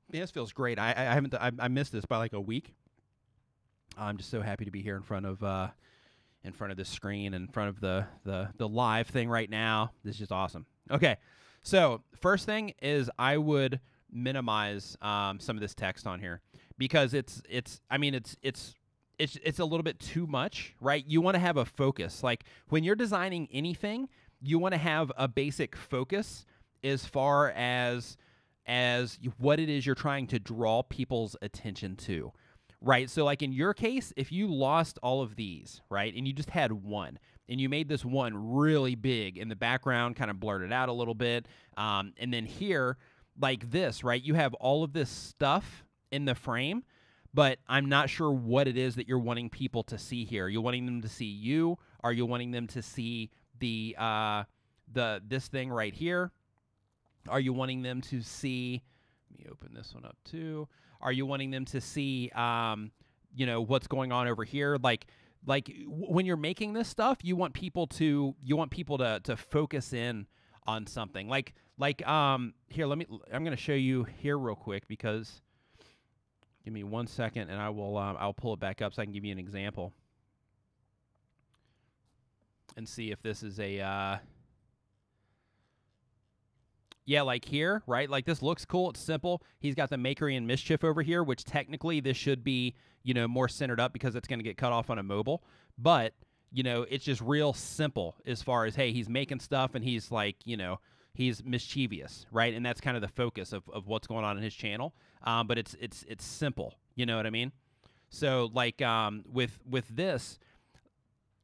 this feels great. I missed this by like a week. I'm just so happy to be here in front of this screen, in front of the live thing right now. This is just awesome. Okay, so first thing is I would minimize some of this text on here because it's a little bit too much, right? You want to have a focus. Like when you're designing anything, you want to have a basic focus as far as what it is you're trying to draw people's attention to. Right, so like in your case, if you lost all of these, right, and you just had one, and you made this one really big in the background, kind of blurred it out a little bit, and then here, like this, right, you have all of this stuff in the frame, but I'm not sure what it is that you're wanting people to see here. Are you wanting them to see you? Are you wanting them to see this thing right here? Are you wanting them to see? Let me open this one up too. Are you wanting them to see, what's going on over here? Like when you're making this stuff, you want people to focus in on something. Like here, I'm going to show you here real quick because give me 1 second and I'll pull it back up so I can give you an example and see if this is a, yeah, like here, right? Like this looks cool. It's simple. He's got the Makery and Mischief over here, which technically this should be, more centered up because it's going to get cut off on a mobile. But, it's just real simple as far as, hey, he's making stuff and he's like, he's mischievous, right? And that's kind of the focus of what's going on in his channel. But it's simple. You know what I mean? So like with this,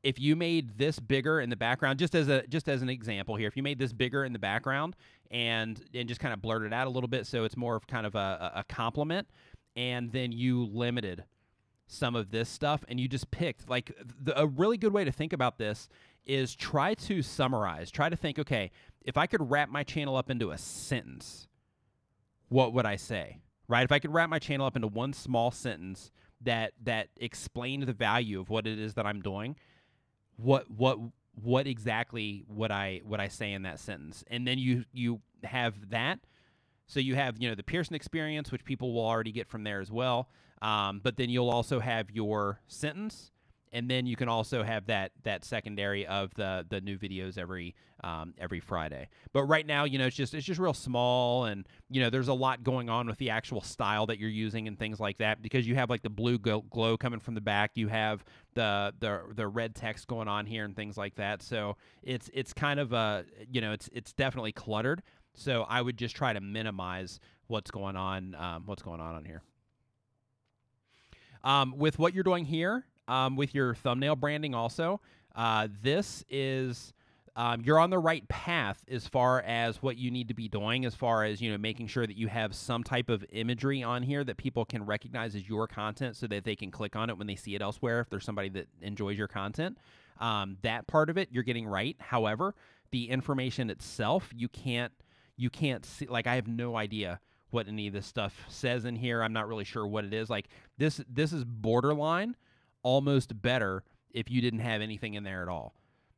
if you made this bigger in the background, just as an example here, if you made this bigger in the background and just kind of blurted it out a little bit so it's more of kind of a compliment, and then you limited some of this stuff and you just picked, like a really good way to think about this is try to summarize. Try to think, okay, if I could wrap my channel up into a sentence, what would I say? Right? If I could wrap my channel up into one small sentence that explained the value of what it is that I'm doing, what exactly would I say in that sentence? And then you have that. So you have, the Pearson experience, which people will already get from there as well. But then you'll also have your sentence, and then you can also have that secondary of the new videos every Friday. But right now, it's just real small, and there's a lot going on with the actual style that you're using and things like that, because you have like the blue glow coming from the back, you have the red text going on here and things like that. So it's kind of it's definitely cluttered. So I would just try to minimize what's going on here. With what you're doing here, with your thumbnail branding also, this is, you're on the right path as far as what you need to be doing, as far as, making sure that you have some type of imagery on here that people can recognize as your content so that they can click on it when they see it elsewhere if there's somebody that enjoys your content. That part of it, you're getting right. However, the information itself, you can't see, like, I have no idea what any of this stuff says in here. I'm not really sure what it is. Like, this is borderline almost better if you didn't have anything in there at all.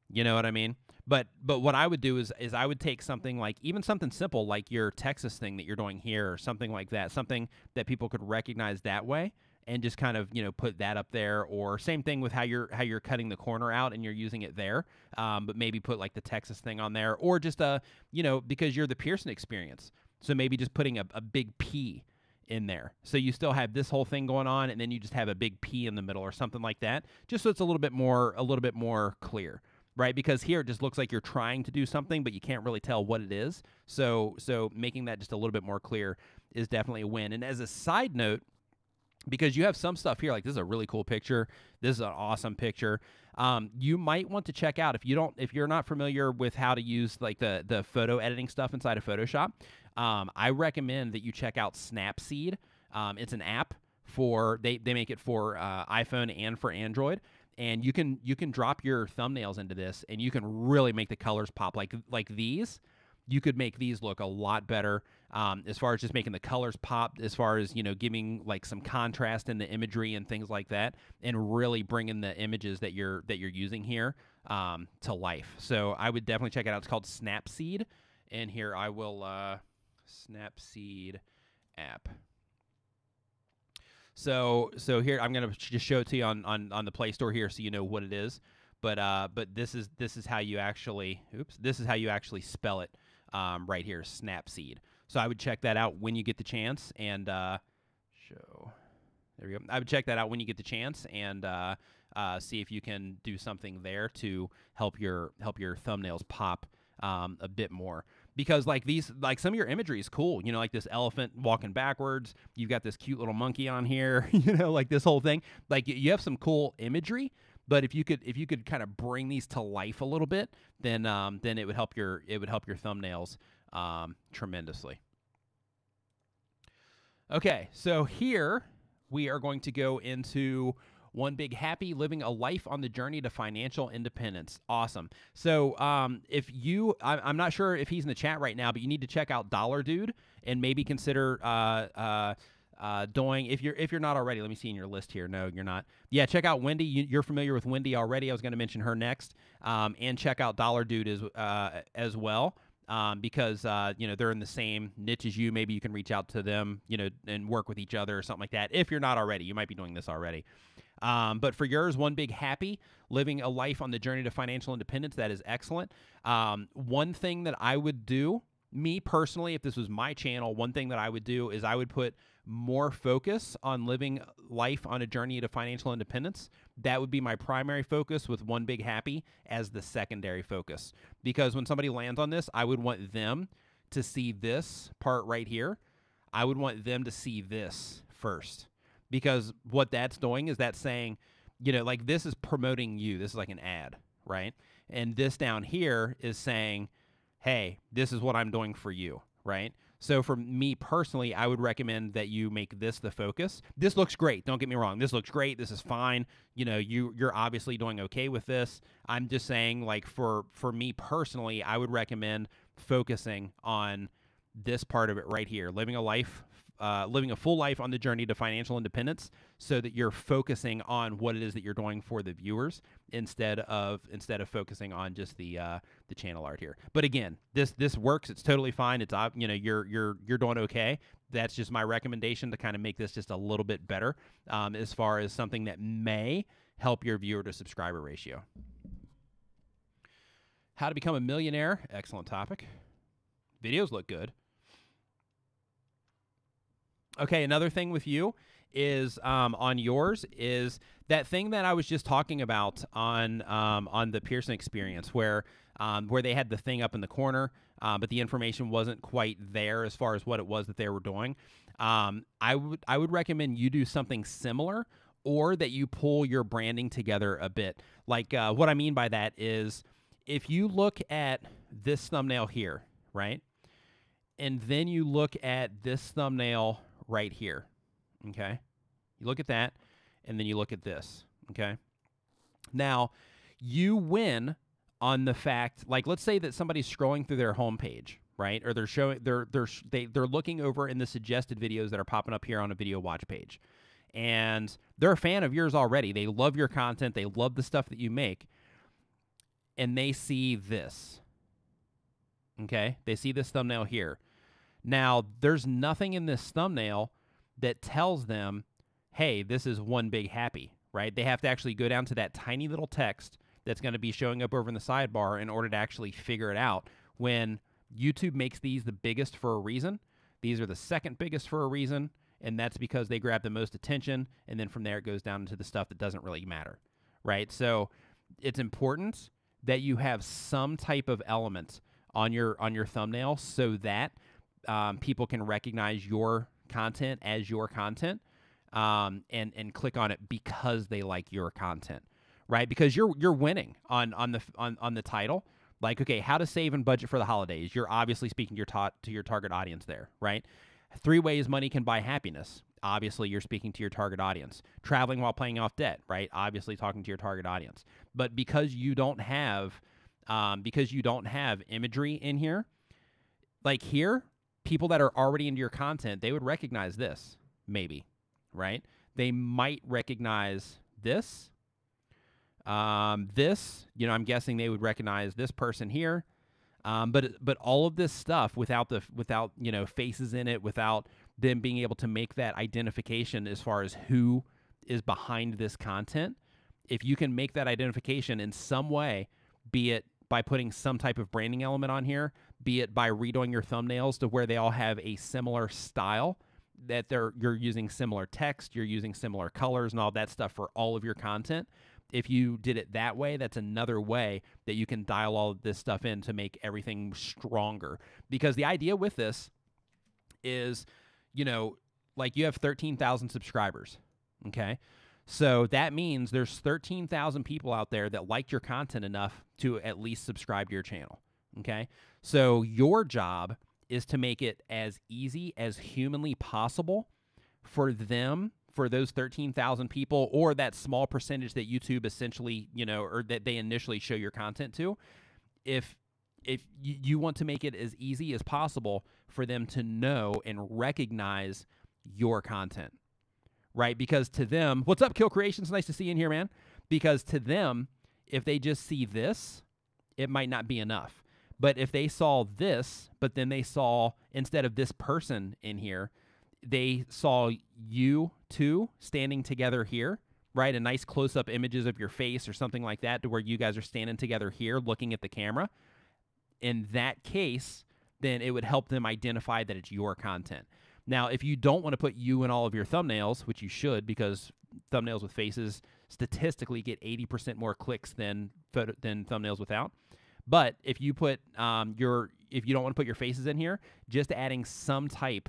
You know what I mean? But what I would do is I would take something like, even something simple like your Texas thing that you're doing here, or something like that, something that people could recognize that way, and just kind of, put that up there. Or same thing with how you're cutting the corner out and you're using it there, but maybe put like the Texas thing on there, or just because you're the Pearson experience, so maybe just putting a big P in there, so you still have this whole thing going on, and then you just have a big P in the middle or something like that, just so it's a little bit more clear, right? Because here it just looks like you're trying to do something, but you can't really tell what it is. So making that just a little bit more clear is definitely a win. And as a side note, because you have some stuff here, like this is a really cool picture, this is an awesome picture, you might want to check out, if you're not familiar with how to use like the photo editing stuff inside of Photoshop, I recommend that you check out Snapseed. It's an app they make it for iPhone and for Android, and you can drop your thumbnails into this, and you can really make the colors pop. Like these, you could make these look a lot better, as far as just making the colors pop, as far as, giving like some contrast in the imagery and things like that, and really bringing the images that you're using here to life. So I would definitely check it out. It's called Snapseed, and here I will Snapseed app. So here I'm gonna just show it to you on the Play Store here, so you know what it is. But this is how you actually spell it right here, Snapseed. So I would check that out when you get the chance, and there we go. I would check that out when you get the chance, and see if you can do something there to help your thumbnails pop a bit more. Because like some of your imagery is cool, like this elephant walking backwards. You've got this cute little monkey on here, like this whole thing. Like you have some cool imagery, but if you could kind of bring these to life a little bit, then it would help your thumbnails tremendously. Okay, so here we are going to go into One Big Happy, living a life on the journey to financial independence. Awesome. So if I'm not sure if he's in the chat right now, but you need to check out Dollar Dude and maybe consider doing, if you're not already. Let me see in your list here. No, you're not. Yeah, check out Wendy. You're familiar with Wendy already. I was going to mention her next. And check out Dollar Dude as well. Because they're in the same niche as you. Maybe you can reach out to them, and work with each other or something like that. If you're not already, you might be doing this already. But for yours, One Big Happy, living a life on the journey to financial independence, that is excellent. One thing that I would do, me personally, if this was my channel, one thing that I would do is I would put more focus on living life on a journey to financial independence. That would be my primary focus, with One Big Happy as the secondary focus. Because when somebody lands on this, I would want them to see this part right here. I would want them to see this first. Because what that's doing is that's saying, like this is promoting you. This is like an ad, right? And this down here is saying, hey, this is what I'm doing for you, right? So for me personally, I would recommend that you make this the focus. This looks great. Don't get me wrong. This looks great. This is fine. You know, you're obviously doing okay with this. I'm just saying, like, for me personally, I would recommend focusing on this part of it right here, living a full life on the journey to financial independence, so that you're focusing on what it is that you're doing for the viewers instead of focusing on just the channel art here. But again, this works. It's totally fine. It's you know, you're doing okay. That's just my recommendation to kind of make this just a little bit better as far as something that may help your viewer to subscriber ratio. How to become a millionaire. Excellent topic. Videos look good. Okay, another thing with you is on yours is that thing that I was just talking about on the Pearson experience, where they had the thing up in the corner, but the information wasn't quite there as far as what it was that they were doing. I would recommend you do something similar, or that you pull your branding together a bit. Like what I mean by that is, if you look at this thumbnail here, right, and then you look at this thumbnail right here, okay? You look at that, and then you look at this, okay? Now, you win on the fact, like, let's say that somebody's scrolling through their homepage, right? Or they're looking over in the suggested videos that are popping up here on a video watch page, and they're a fan of yours already. They love your content. They love the stuff that you make, and they see this, okay? They see this thumbnail here. Now, there's nothing in this thumbnail that tells them, hey, this is one big happy, right? They have to actually go down to that tiny little text that's going to be showing up over in the sidebar in order to actually figure it out. When YouTube makes these the biggest for a reason, these are the second biggest for a reason, and that's because they grab the most attention, and then from there it goes down into the stuff that doesn't really matter, right? So it's important that you have some type of element on your thumbnail, so that people can recognize your content as your content, and click on it because they like your content, right? Because you're winning on the title. Like, okay, how to save and budget for the holidays. You're obviously speaking to your target audience there, right? 3 ways money can buy happiness. Obviously, you're speaking to your target audience. Traveling while paying off debt, right? Obviously, talking to your target audience. But because you don't have imagery in here, like here, people that are already into your content, they would recognize this, maybe, right? They might recognize this. This, you know, I'm guessing they would recognize this person here. But all of this stuff without you know, faces in it, without them being able to make that identification as far as who is behind this content, if you can make that identification in some way, be it by putting some type of branding element on here, be it by redoing your thumbnails to where they all have a similar style, that you're using similar text, you're using similar colors and all that stuff for all of your content. If you did it that way, that's another way that you can dial all of this stuff in to make everything stronger. Because the idea with this is, you know, like, you have 13,000 subscribers, okay? So that means there's 13,000 people out there that liked your content enough to at least subscribe to your channel, okay? So your job is to make it as easy as humanly possible for them, for those 13,000 people, or that small percentage that YouTube essentially, you know, or that they initially show your content to. If you want to make it as easy as possible for them to know and recognize your content, right? Because to them, what's up, Kill Creations? Nice to see you in here, man. Because to them, if they just see this, it might not be enough. But if they saw this, but then they saw, instead of this person in here, they saw you two standing together here, right? A nice close-up images of your face or something like that, to where you guys are standing together here looking at the camera. In that case, then it would help them identify that it's your content. Now, if you don't want to put you in all of your thumbnails, which you should, because thumbnails with faces statistically get 80% more clicks than thumbnails without. But if you put if you don't want to put your faces in here, just adding some type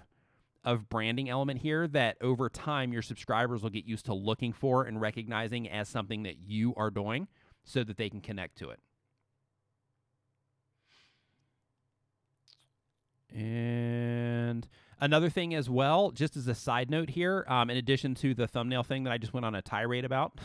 of branding element here that over time your subscribers will get used to looking for and recognizing as something that you are doing, so that they can connect to it. And another thing as well, just as a side note here, in addition to the thumbnail thing that I just went on a tirade about,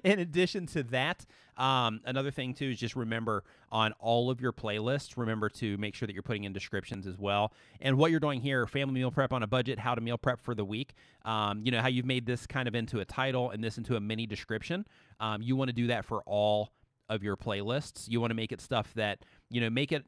in addition to that, another thing too is just remember on all of your playlists, remember to make sure that you're putting in descriptions as well. And what you're doing here, family meal prep on a budget, how to meal prep for the week, you know, how you've made this kind of into a title and this into a mini description. You want to do that for all of your playlists. You want to make it stuff that, you know, make it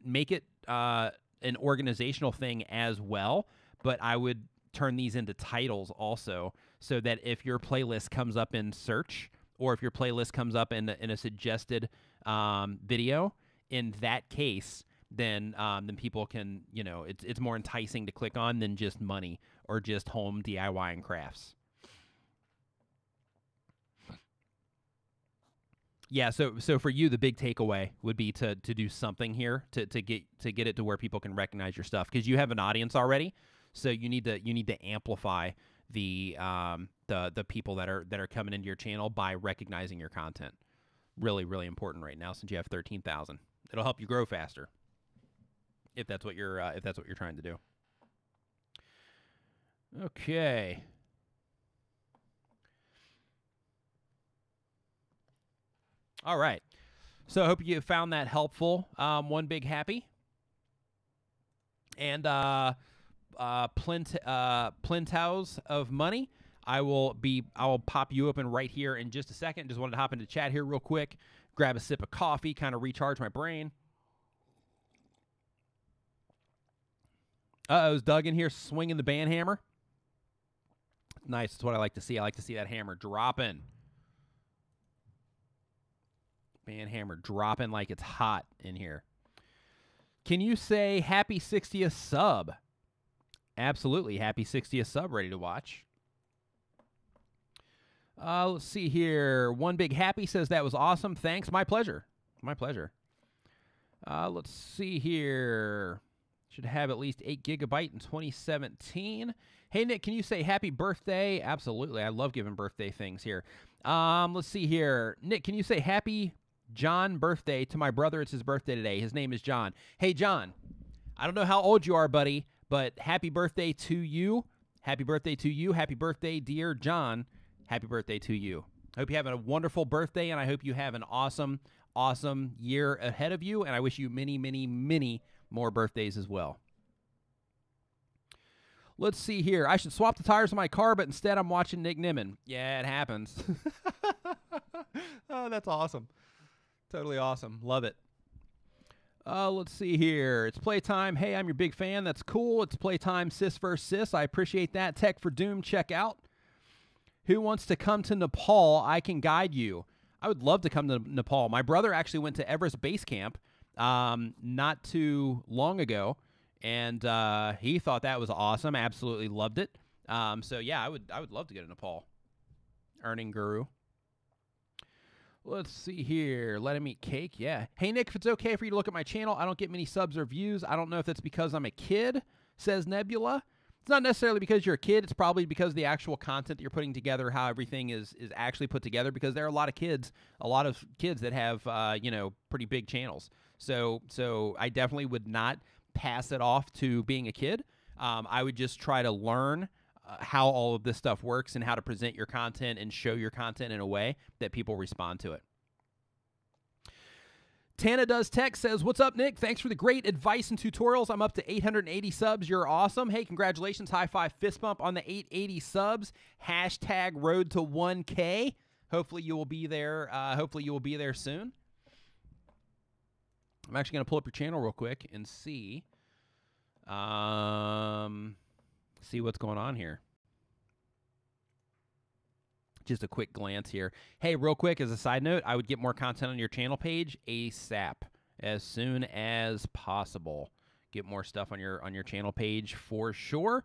an organizational thing as well, but I would turn these into titles also, so that if your playlist comes up in search, or if your playlist comes up in a suggested video, in that case, then people can, you know, it's more enticing to click on than just money or just home DIY and crafts. Yeah, so for you, the big takeaway would be to do something here to get it to where people can recognize your stuff, because you have an audience already. So you need to amplify the people that are coming into your channel by recognizing your content. Really, really important right now since you have 13,000. It'll help you grow faster if that's what you're trying to do. Okay. All right. So I hope you found that helpful. One big happy. And Plintows of money. I will pop you open right here in just a second. Just wanted to hop into chat here real quick, grab a sip of coffee, kind of recharge my brain. Is Doug in here swinging the band hammer? Nice. That's what I like to see. I like to see that hammer dropping. Band hammer dropping like it's hot in here. Can you say happy 60th sub? Absolutely. Happy 60th sub, ready to watch. Let's see here. One Big Happy says that was awesome. Thanks. My pleasure. My pleasure. Let's see here. Should have at least 8 gigabyte in 2017. Hey, Nick, can you say happy birthday? Absolutely. I love giving birthday things here. Let's see here. Nick, can you say happy John birthday to my brother? It's his birthday today. His name is John. Hey, John, I don't know how old you are, buddy, but happy birthday to you. Happy birthday to you. Happy birthday, dear John. Happy birthday to you. I hope you have a wonderful birthday, and I hope you have an awesome, awesome year ahead of you, and I wish you many, many, many more birthdays as well. Let's see here. I should swap the tires on my car, but instead I'm watching Nick Nimmin. Yeah, it happens. Oh, that's awesome. Totally awesome. Love it. Let's see here. It's playtime. Hey, I'm your big fan. That's cool. It's playtime, sis versus sis. I appreciate that. Tech for Doom, check out. Who wants to come to Nepal? I can guide you. I would love to come to Nepal. My brother actually went to Everest Base Camp not too long ago, and he thought that was awesome. Absolutely loved it. So yeah, I would love to go to Nepal. Earning Guru. Let's see here. Let him eat cake. Yeah. Hey, Nick, if it's okay for you to look at my channel, I don't get many subs or views. I don't know if that's because I'm a kid, says Nebula. It's not necessarily because you're a kid. It's probably because of the actual content that you're putting together, how everything is actually put together, because there are a lot of kids that have, pretty big channels. So I definitely would not pass it off to being a kid. I would just try to learn how all of this stuff works and how to present your content and show your content in a way that people respond to it. Tana Does Tech says, what's up, Nick? Thanks for the great advice and tutorials. I'm up to 880 subs. You're awesome. Hey, congratulations. High five, fist bump on the 880 subs. Hashtag road to 1K. Hopefully you will be there. Soon. I'm actually going to pull up your channel real quick and see what's going on here. Just a quick glance here. Hey, real quick, as a side note, I would get more content on your channel page ASAP, as soon as possible. Get more stuff on your channel page for sure.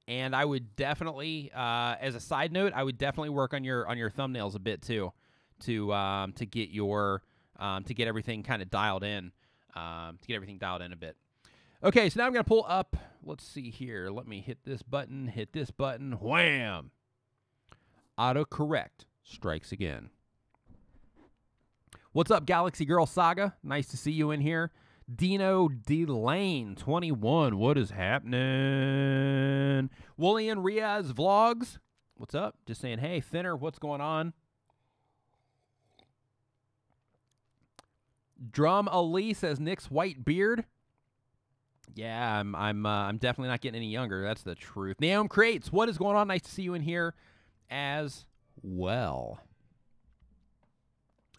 And I would definitely, as a side note, I would definitely work on your thumbnails a bit too, to get everything kind of dialed in, a bit. Okay, so now I'm gonna pull up. Let's see here. Let me hit this button. Wham! Autocorrect strikes again. What's up, Galaxy Girl Saga? Nice to see you in here. Dino Delane 21. What is happening? Wooly and Riaz Vlogs. What's up? Just saying, hey, Thinner, what's going on? Drum Ali says Nick's white beard. Yeah, I'm definitely not getting any younger. That's the truth. Naomi Creates, what is going on? Nice to see you in here as well.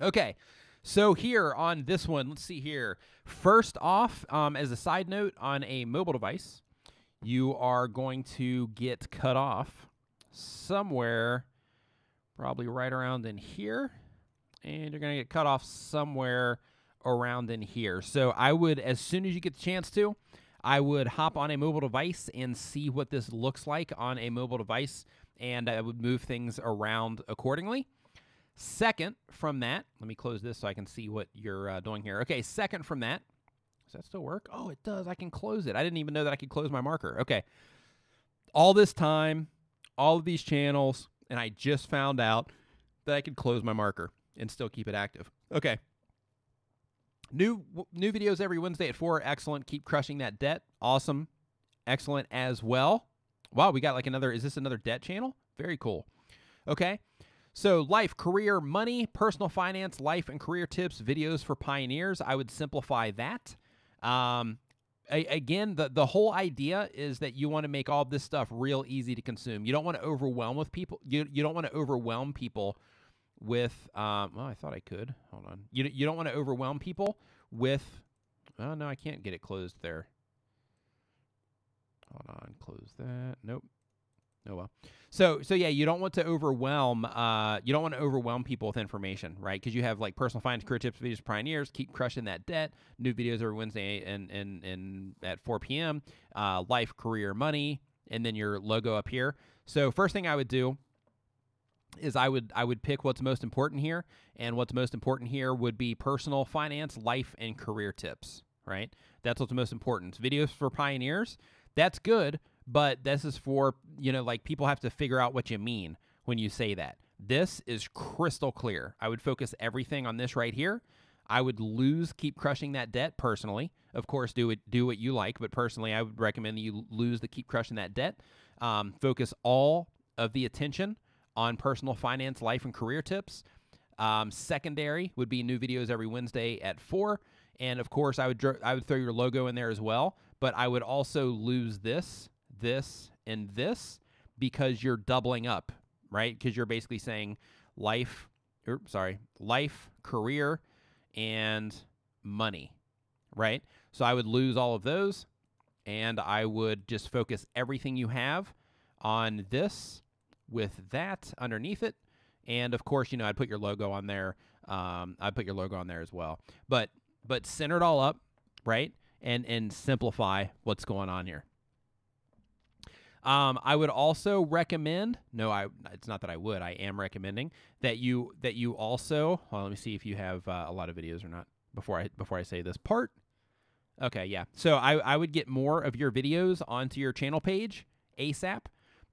Okay, so here on this one, let's see here. First off, as a side note, on a mobile device, you are going to get cut off somewhere, probably right around in here, and you're going to get cut off somewhere around in here. So I would, as soon as you get the chance to, I would hop on a mobile device and see what this looks like on a mobile device, and I would move things around accordingly. Second from that, let me close this so I can see what you're doing here. Okay, second from that, does that still work? Oh, it does. I can close it. I didn't even know that I could close my marker. Okay. All this time, all of these channels, and I just found out that I could close my marker and still keep it active. Okay. New videos every Wednesday at 4. Excellent. Keep crushing that debt. Awesome. Excellent as well. Wow, we got like another, is this another debt channel? Very cool. Okay. So life, career, money, personal finance, life and career tips, videos for pioneers. I would simplify that. Again, the whole idea is that you want to make all of this stuff real easy to consume. You don't want to overwhelm with people. You don't want to overwhelm people with, well, I thought I could. Hold on. You don't want to overwhelm people with, oh, no, I can't get it closed there. Hold on, close that. Nope. Oh, well. So yeah, you don't want to overwhelm, people with information, right? Because you have like personal finance, career tips, videos for pioneers, keep crushing that debt, new videos every Wednesday and at 4 p.m., life, career, money, and then your logo up here. So first thing I would do is I would pick what's most important here, and what's most important here would be personal finance, life, and career tips, right? That's what's most important. Videos for pioneers, that's good, but this is for, like people have to figure out what you mean when you say that. This is crystal clear. I would focus everything on this right here. I would keep crushing that debt personally. Of course, do what you like, but personally, I would recommend that you lose the keep crushing that debt. Focus all of the attention on personal finance, life, and career tips. Secondary would be new videos every Wednesday at 4. And of course, I would throw your logo in there as well. But I would also lose this, and this, because you're doubling up, right? Because you're basically saying life, career, and money, right? So I would lose all of those, and I would just focus everything you have on this with that underneath it. And of course, I'd put your logo on there. I'd put your logo on there as well. But center it all up, right? And simplify what's going on here. I would also recommend, it's not that I would, I am recommending that you also, well, let me see if you have a lot of videos or not before I say this part. Okay, yeah. So I would get more of your videos onto your channel page ASAP,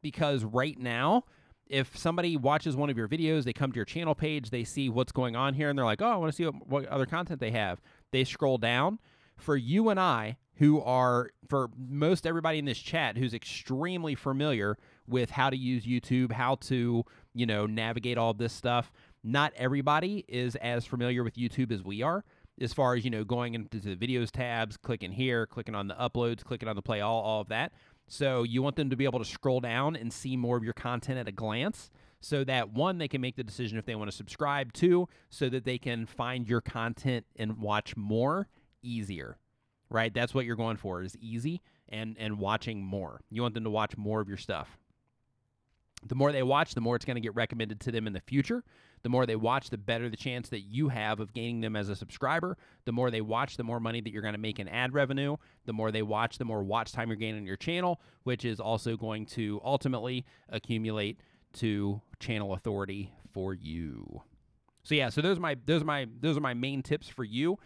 because right now, if somebody watches one of your videos, they come to your channel page, they see what's going on here, and they're like, oh, I want to see what other content they have. They scroll down. For you and I, for most everybody in this chat who's extremely familiar with how to use YouTube, how to, navigate all this stuff, not everybody is as familiar with YouTube as we are, as far as, going into the videos tabs, clicking here, clicking on the uploads, clicking on the play, all of that. So you want them to be able to scroll down and see more of your content at a glance, so that, one, they can make the decision if they want to subscribe, two, so that they can find your content and watch more easier, right? That's what you're going for, is easy and watching more. You want them to watch more of your stuff. The more they watch, the more it's going to get recommended to them in the future. The more they watch, the better the chance that you have of gaining them as a subscriber. The more they watch, the more money that you're going to make in ad revenue. The more they watch, the more watch time you're gaining on your channel, which is also going to ultimately accumulate to channel authority for you. So yeah, so those are my main tips for you.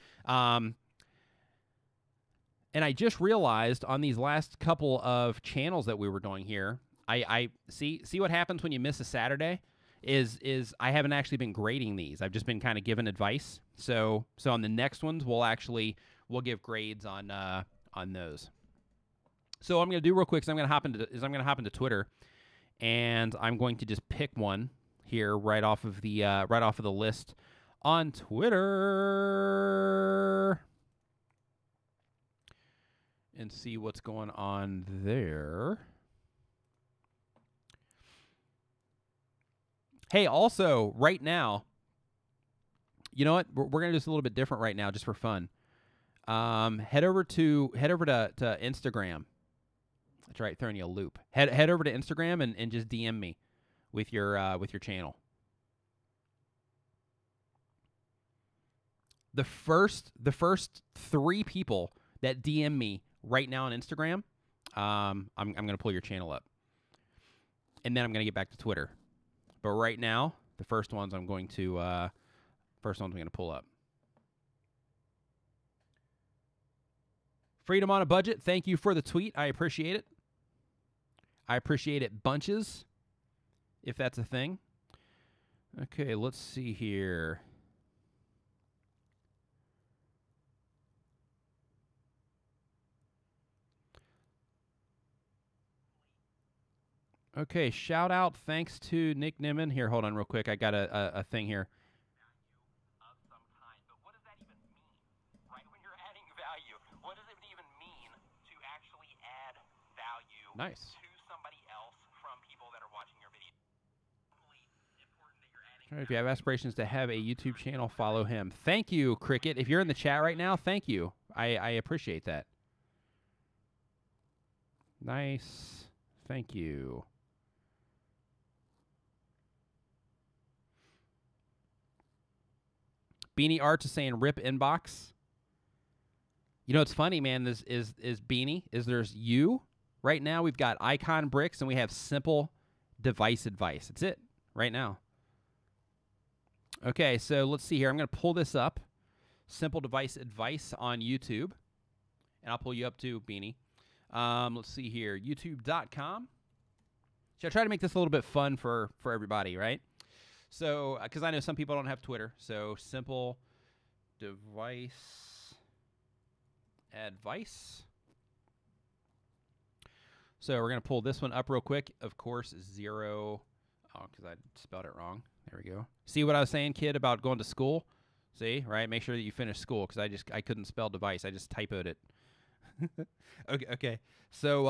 And I just realized on these last couple of channels that we were doing here, I see what happens when you miss a Saturday is I haven't actually been grading these. I've just been kind of giving advice. So on the next ones, we'll we'll give grades on those. So what I'm going to do real quick is I'm going to hop into Twitter, and I'm going to just pick one here right off of the list on Twitter and see what's going on there. Hey, also, right now, you know what? We're going to do this a little bit different right now, just for fun. Head over to Instagram. That's right, throwing you a loop. Head over to Instagram and just DM me with your channel. The first 3 people that DM me right now on Instagram, I'm going to pull your channel up, and then I'm going to get back to Twitter. But right now, the first ones I'm going to pull up. Freedom on a Budget, thank you for the tweet. I appreciate it. I appreciate it bunches, if that's a thing. Okay, let's see here. Okay, shout out, thanks to Nick Nimmin. Here, hold on real quick. I got a thing here. Of some kind, but what does that even mean? Right? When you're adding value, what does it even mean to actually add value Nice. to somebody else from people that are watching your video? Important that you're adding. All right, if you have aspirations to have a YouTube channel, follow him. Thank you, Cricket. If you're in the chat right now, thank you. I appreciate that. Nice. Thank you. Beanie Arts is saying rip inbox. You know what's funny, man, is Beanie, is there's you. Right now we've got Icon Bricks and we have Simple Device Advice. That's it right now. Okay, so let's see here. I'm going to pull this up. Simple Device Advice on YouTube. And I'll pull you up too, Beanie. Let's see here. YouTube.com. Should I try to make this a little bit fun for everybody, right? So, because I know some people don't have Twitter, so Simple Device Advice. So we're going to pull this one up real quick. Of course, 0. Oh, because I spelled it wrong. There we go. See what I was saying, kid, about going to school? See, right? Make sure that you finish school, because I couldn't spell device. I just typoed it. Okay. So,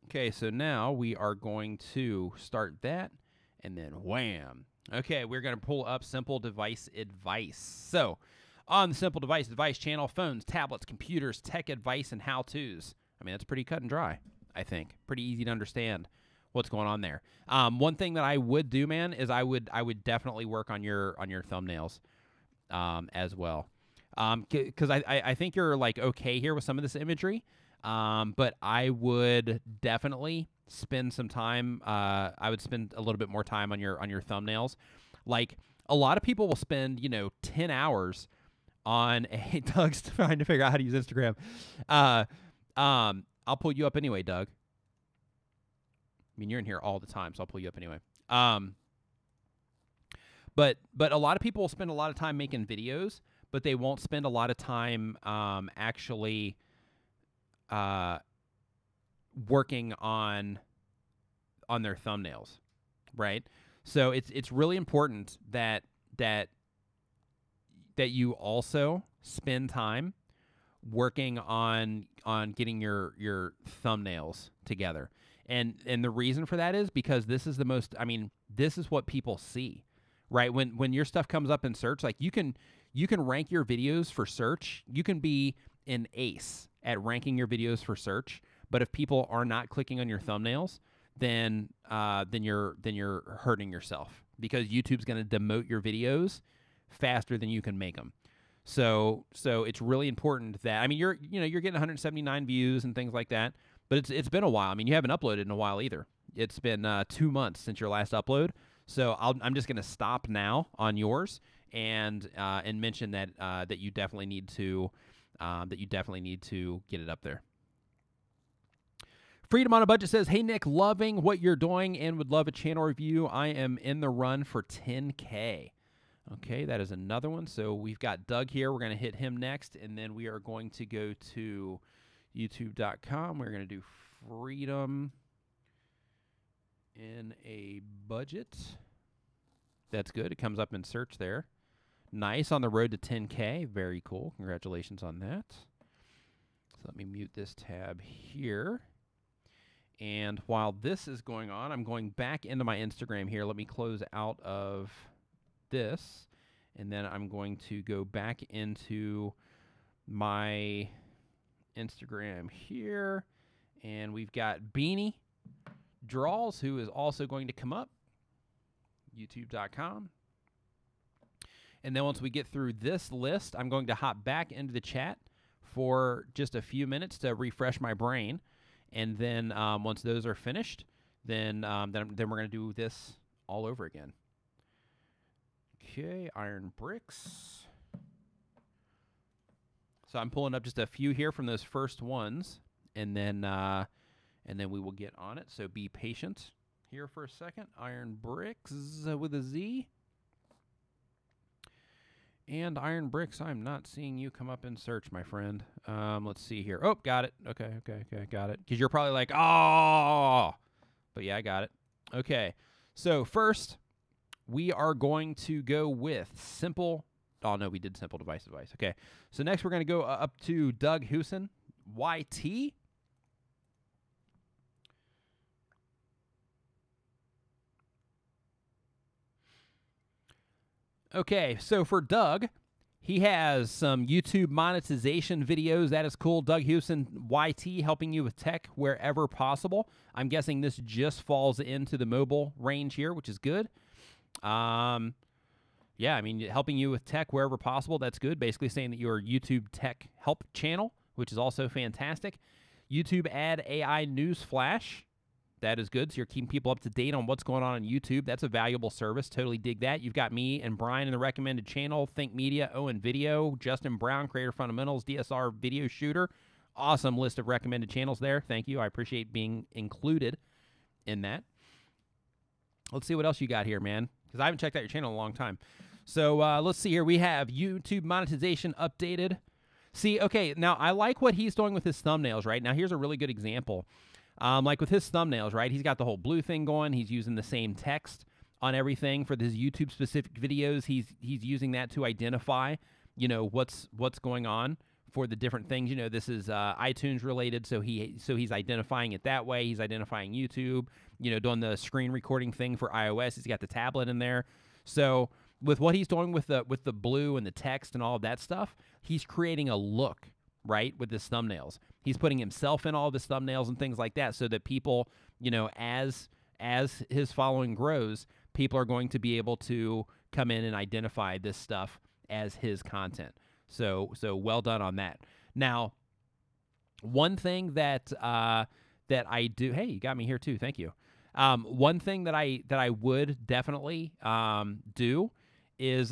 okay, so now we are going to start that. And then wham. Okay, we're going to pull up Simple Device Advice. So, on the Simple Device Advice channel, phones, tablets, computers, tech advice, and how-tos. I mean, that's pretty cut and dry, I think. Pretty easy to understand what's going on there. One thing that I would do, man, is I would definitely work on your thumbnails as well. Because I think you're, like, okay here with some of this imagery. But I would definitely spend some time. I would spend a little bit more time on your thumbnails. Like, a lot of people will spend 10 hours on a Doug's trying to figure out how to use Instagram. I'll pull you up anyway, Doug. I mean, you're in here all the time, so I'll pull you up anyway. But a lot of people will spend a lot of time making videos, but they won't spend a lot of time actually working on their thumbnails, right? So it's really important that you also spend time working on getting your thumbnails together. And the reason for that is because this is this is what people see, right? When your stuff comes up in search, like you can rank your videos for search. You can be an ace at ranking your videos for search, but if people are not clicking on your thumbnails, then you're hurting yourself, because YouTube's going to demote your videos faster than you can make them. So it's really important that, I mean, you're getting 179 views and things like that, but it's been a while. I mean, you haven't uploaded in a while either. It's been 2 months since your last upload. So I'm just going to stop now on yours and mention that you definitely need to get it up there. Freedom on a Budget says, "Hey Nick, loving what you're doing and would love a channel review. I am in the run for 10K. Okay, that is another one. So we've got Doug here. We're going to hit him next, and then we are going to go to youtube.com. We're going to do freedom in a budget. That's good. It comes up in search there. Nice. On the road to 10K. Very cool. Congratulations on that. So let me mute this tab here. And while this is going on, I'm going back into my Instagram here. Let me close out of this, and then I'm going to go back into my Instagram here, and we've got Beanie Draws, who is also going to come up, youtube.com. And then once we get through this list, I'm going to hop back into the chat for just a few minutes to refresh my brain, and then once those are finished, then we're going to do this all over again. Okay, iron bricks. So I'm pulling up just a few here from those first ones, and then we will get on it. So be patient here for a second. Iron bricks with a Z. And iron bricks, I'm not seeing you come up in search, my friend. Let's see here. Oh, got it. Okay, got it. Because you're probably like, oh, but yeah, I got it. Okay, so first, we are going to go with simple. Oh, no, we did simple device. Okay. So next we're going to go up to Doug Huson, YT. Okay. So for Doug, he has some YouTube monetization videos. That is cool. Doug Huson, YT, helping you with tech wherever possible. I'm guessing this just falls into the mobile range here, which is good. Yeah, I mean, helping you with tech wherever possible, that's good. Basically saying that you're a YouTube tech help channel, which is also fantastic. YouTube ad AI news flash, that is good. So you're keeping people up to date on what's going on YouTube. That's a valuable service. Totally dig that. You've got me and Brian in the recommended channel, Think Media, Owen Video, Justin Brown, Creator Fundamentals, DSR Video Shooter. Awesome list of recommended channels there. Thank you. I appreciate being included in that. Let's see what else you got here, man, because I haven't checked out your channel in a long time. So let's see here. We have YouTube monetization updated. See, okay, now I like what he's doing with his thumbnails, right? Now here's a really good example. Like with his thumbnails, right? He's got the whole blue thing going. He's using the same text on everything for his YouTube-specific videos. He's using that to identify, you know, what's going on for the different things. You know, this is iTunes related, so he's identifying it that way. He's identifying YouTube, you know, doing the screen recording thing for iOS. He's got the tablet in there. So with what he's doing with the blue and the text and all of that stuff, he's creating a look, right, with his thumbnails. He's putting himself in all of his thumbnails and things like that so that people, you know, as his following grows, people are going to be able to come in and identify this stuff as his content. So well done on that. Now, one thing that I do, hey, you got me here too. Thank you. One thing that I would definitely do is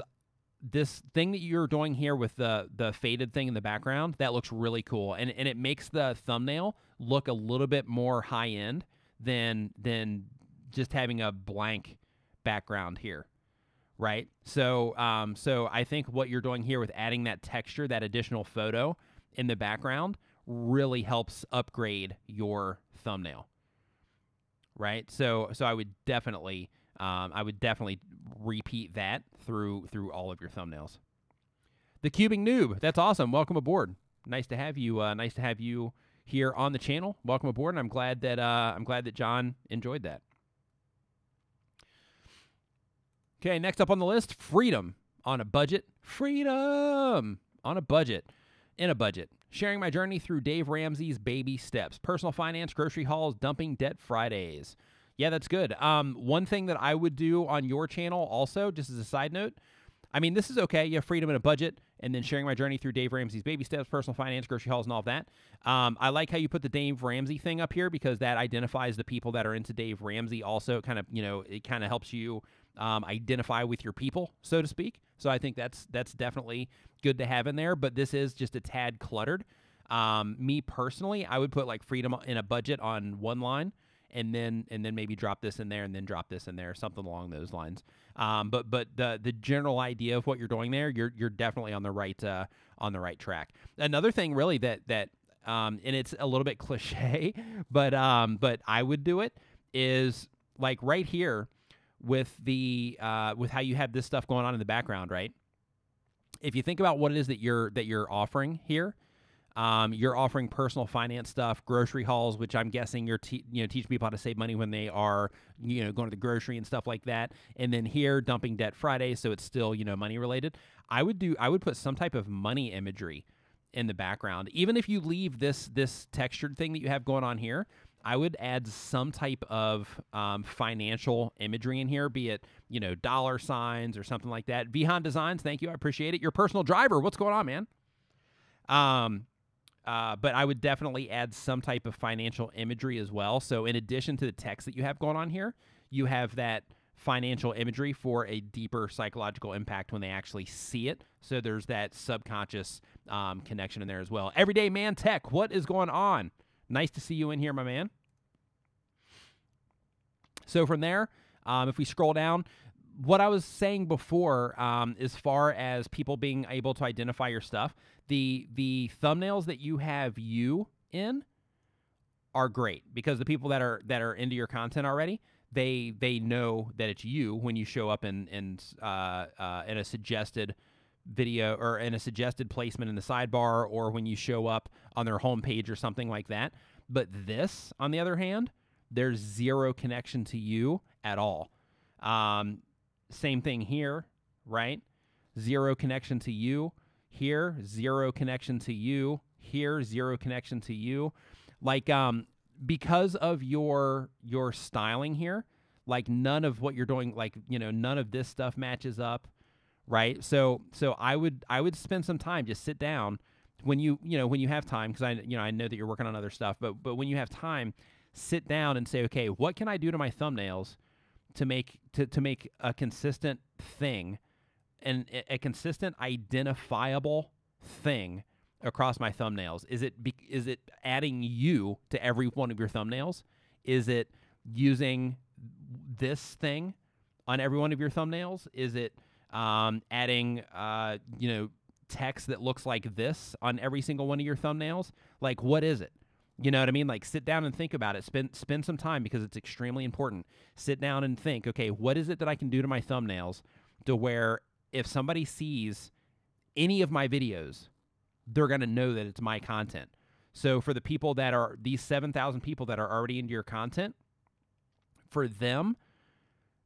this thing that you're doing here with the faded thing in the background. That looks really cool, and it makes the thumbnail look a little bit more high end than just having a blank background here, right? So I think what you're doing here with adding that texture, that additional photo in the background, really helps upgrade your thumbnail, right? So I would definitely repeat that through all of your thumbnails. The Cubing Noob, that's awesome. Welcome aboard. Nice to have you. Nice to have you here on the channel. Welcome aboard, and I'm glad that John enjoyed that. Okay, next up on the list, freedom on a budget. Freedom on a budget. In a budget. Sharing my journey through Dave Ramsey's baby steps. Personal finance, grocery hauls, dumping debt Fridays. Yeah, that's good. One thing that I would do on your channel also, just as a side note, I mean, this is okay. You have freedom in a budget, and then sharing my journey through Dave Ramsey's baby steps, personal finance, grocery hauls, and all of that. I like how you put the Dave Ramsey thing up here because that identifies the people that are into Dave Ramsey also. Kind of, you know, it kind of helps you identify with your people, so to speak. So I think that's definitely good to have in there, but this is just a tad cluttered. Me personally, I would put like freedom in a budget on one line, and then maybe drop this in there, and then drop this in there, something along those lines. But the general idea of what you're doing there, you're definitely on the right track. Another thing, really, that and it's a little bit cliche, but I would do it, is like right here with the with how you have this stuff going on in the background, right? If you think about what it is that you're offering here, you're offering personal finance stuff, grocery hauls, which I'm guessing you're teaching people how to save money when they are going to the grocery and stuff like that. And then here, dumping debt Friday, so it's still money related. I would put some type of money imagery in the background, even if you leave this textured thing that you have going on here. I would add some type of financial imagery in here, be it, dollar signs or something like that. Vihan Designs, thank you. I appreciate it. Your personal driver, what's going on, man? But I would definitely add some type of financial imagery as well. So in addition to the text that you have going on here, you have that financial imagery for a deeper psychological impact when they actually see it. So there's that subconscious connection in there as well. Everyday Man Tech, what is going on? Nice to see you in here, my man. So from there, if we scroll down, what I was saying before, as far as people being able to identify your stuff, the thumbnails that you have you in are great, because the people that are into your content already, they know that it's you when you show up in a suggested video or in a suggested placement in the sidebar, or when you show up on their homepage or something like that. But this, on the other hand, there's zero connection to you at all. Same thing here, right? Zero connection to you. Here, zero connection to you. Here, zero connection to you. Like, because of your styling here, like none of what you're doing, like, none of this stuff matches up, right? So I would spend some time, just sit down when you have time, because I know that you're working on other stuff, but when you have time, sit down and say, okay, what can I do to my thumbnails to make a consistent thing and a consistent identifiable thing across my thumbnails? Is it adding you to every one of your thumbnails? Is it using this thing on every one of your thumbnails? Is it adding text that looks like this on every single one of your thumbnails? Like, what is it? You know what I mean? Like, sit down and think about it. Spend some time, because it's extremely important. Sit down and think, okay, what is it that I can do to my thumbnails to where if somebody sees any of my videos, they're going to know that it's my content. So for the people that are, these 7,000 people that are already into your content, for them,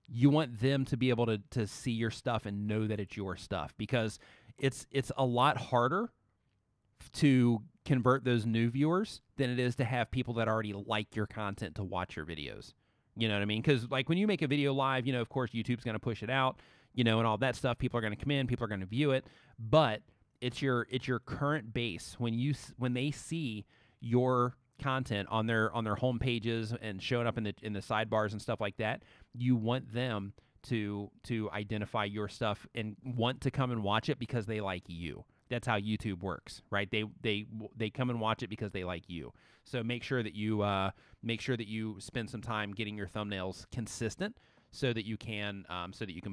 you want them to be able to see your stuff and know that it's your stuff, because it's a lot harder to convert those new viewers than it is to have people that already like your content to watch your videos. You know what I mean? Because like when you make a video live, of course YouTube's going to push it out, and all that stuff. People are going to come in, people are going to view it, but it's your current base. When they see your content on their home pages and showing up in the sidebars and stuff like that, you want them to identify your stuff and want to come and watch it because they like you. That's how YouTube works, right? They come and watch it because they like you. So make sure that you spend some time getting your thumbnails consistent, so that you can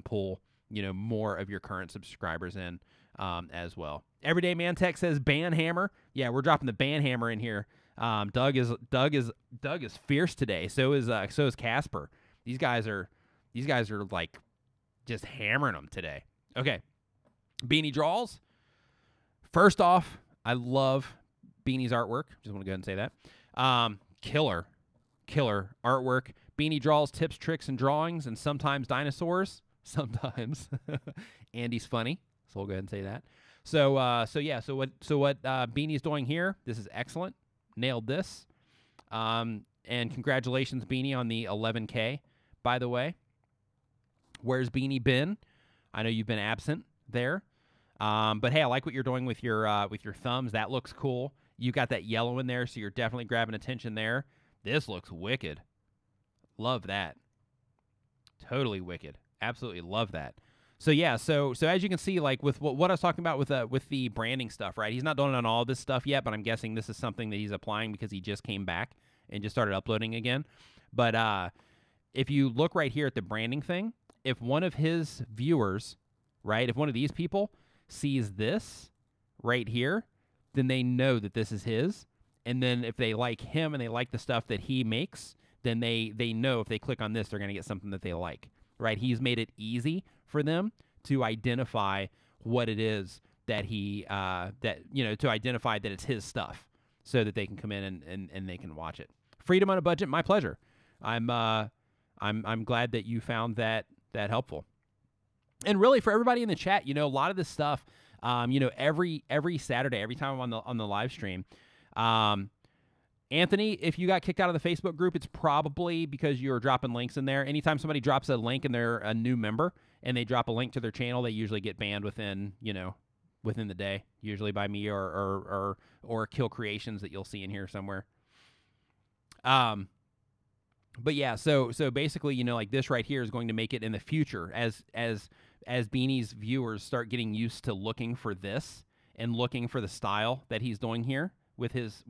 pull more of your current subscribers in as well. Everyday Man Tech says ban hammer. Yeah, we're dropping the ban hammer in here. Doug is fierce today. So is Casper. These guys are like just hammering them today. Okay, Beanie Draws. First off, I love Beanie's artwork. Just want to go ahead and say that. Killer artwork. Beanie draws tips, tricks, and drawings, and sometimes dinosaurs. Sometimes. Andy's funny, so we'll go ahead and say that. So what Beanie's doing here, this is excellent. Nailed this. And congratulations, Beanie, on the 11K, by the way. Where's Beanie been? I know you've been absent there. But hey, I like what you're doing with your thumbs. That looks cool. You got that yellow in there, so you're definitely grabbing attention there. This looks wicked. Love that. Totally wicked. Absolutely love that. So yeah, so as you can see, like with what I was talking about with the branding stuff, right? He's not done on all this stuff yet, but I'm guessing this is something that he's applying because he just came back and just started uploading again. But if you look right here at the branding thing, if one of his viewers, right, if one of these people sees this right here, then they know that this is his. And then if they like him and they like the stuff that he makes, then they know if they click on this, they're going to get something that they like, right? He's made it easy for them to identify what it is that to identify that it's his stuff so that they can come in and they can watch it. Freedom on a budget, my pleasure. I'm glad that you found that helpful. And really for everybody in the chat, a lot of this stuff, every Saturday, every time I'm on the live stream, Anthony, if you got kicked out of the Facebook group, it's probably because you're dropping links in there. Anytime somebody drops a link and they're a new member and they drop a link to their channel, they usually get banned within the day, usually by me or Kill Creations that you'll see in here somewhere. But yeah, so basically, like this right here is going to make it in the future as Beanie's viewers start getting used to looking for this and looking for the style that he's doing here with his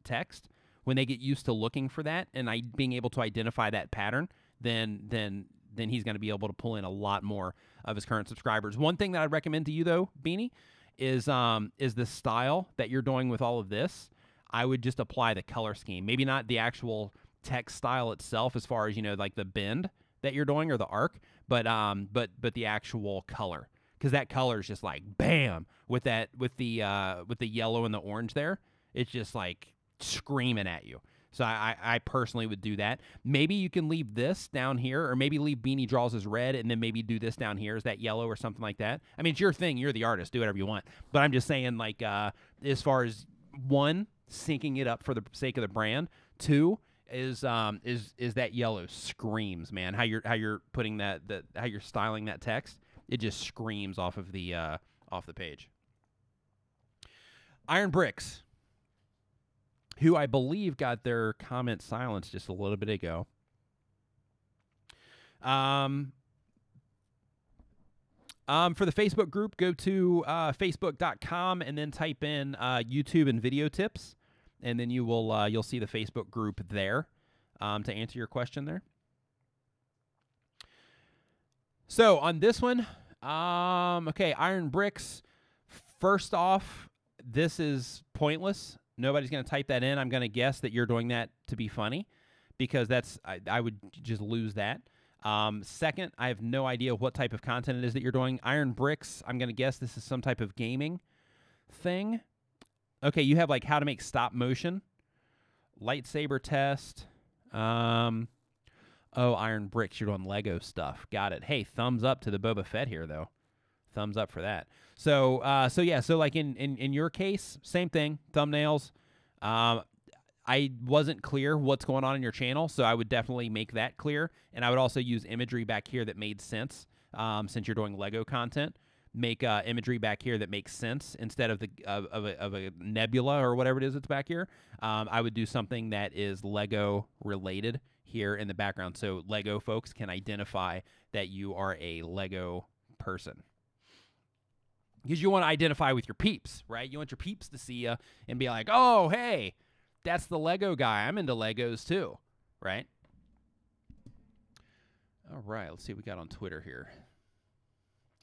text. When they get used to looking for that and being able to identify that pattern, then he's going to be able to pull in a lot more of his current subscribers. One thing that I'd recommend to you though, Beanie, is the style that you're doing with all of this. I would just apply the color scheme. Maybe not the actual text style itself as far as, like the bend that you're doing or the arc, but the actual color. Because that color is just like bam with the yellow and the orange there. It's just like screaming at you. So I personally would do that. Maybe you can leave this down here, or maybe leave Beanie Draws as red, and then maybe do this down here as that yellow or something like that. I mean, it's your thing. You're the artist. Do whatever you want. But I'm just saying, like, as far as one, syncing it up for the sake of the brand. Two is that yellow screams, man. How you're putting how you're styling that text. It just screams off of the page. Iron Bricks, who I believe got their comment silenced just a little bit ago. For the Facebook group, go to facebook.com and then type in YouTube and video tips, and then you'll see the Facebook group there to answer your question there. So on this one, okay, Iron Bricks. First off, this is pointless. Nobody's going to type that in. I'm going to guess that you're doing that to be funny, because I would just lose that. Second, I have no idea what type of content it is that you're doing. Iron Bricks, I'm going to guess this is some type of gaming thing. Okay, you have like how to make stop motion, lightsaber test. Oh, Iron Bricks, you're doing Lego stuff. Got it. Hey, thumbs up to the Boba Fett here, though. Thumbs up for that. So yeah, so like in your case, same thing, thumbnails. I wasn't clear what's going on in your channel, so I would definitely make that clear, and I would also use imagery back here that made sense. Since you're doing Lego content, make imagery back here that makes sense instead of a nebula or whatever it is that's back here. I would do something that is Lego related here in the background, so Lego folks can identify that you are a Lego person. Because you want to identify with your peeps, right? You want your peeps to see you and be like, oh, hey, that's the Lego guy. I'm into Legos too, right? All right, let's see what we got on Twitter here.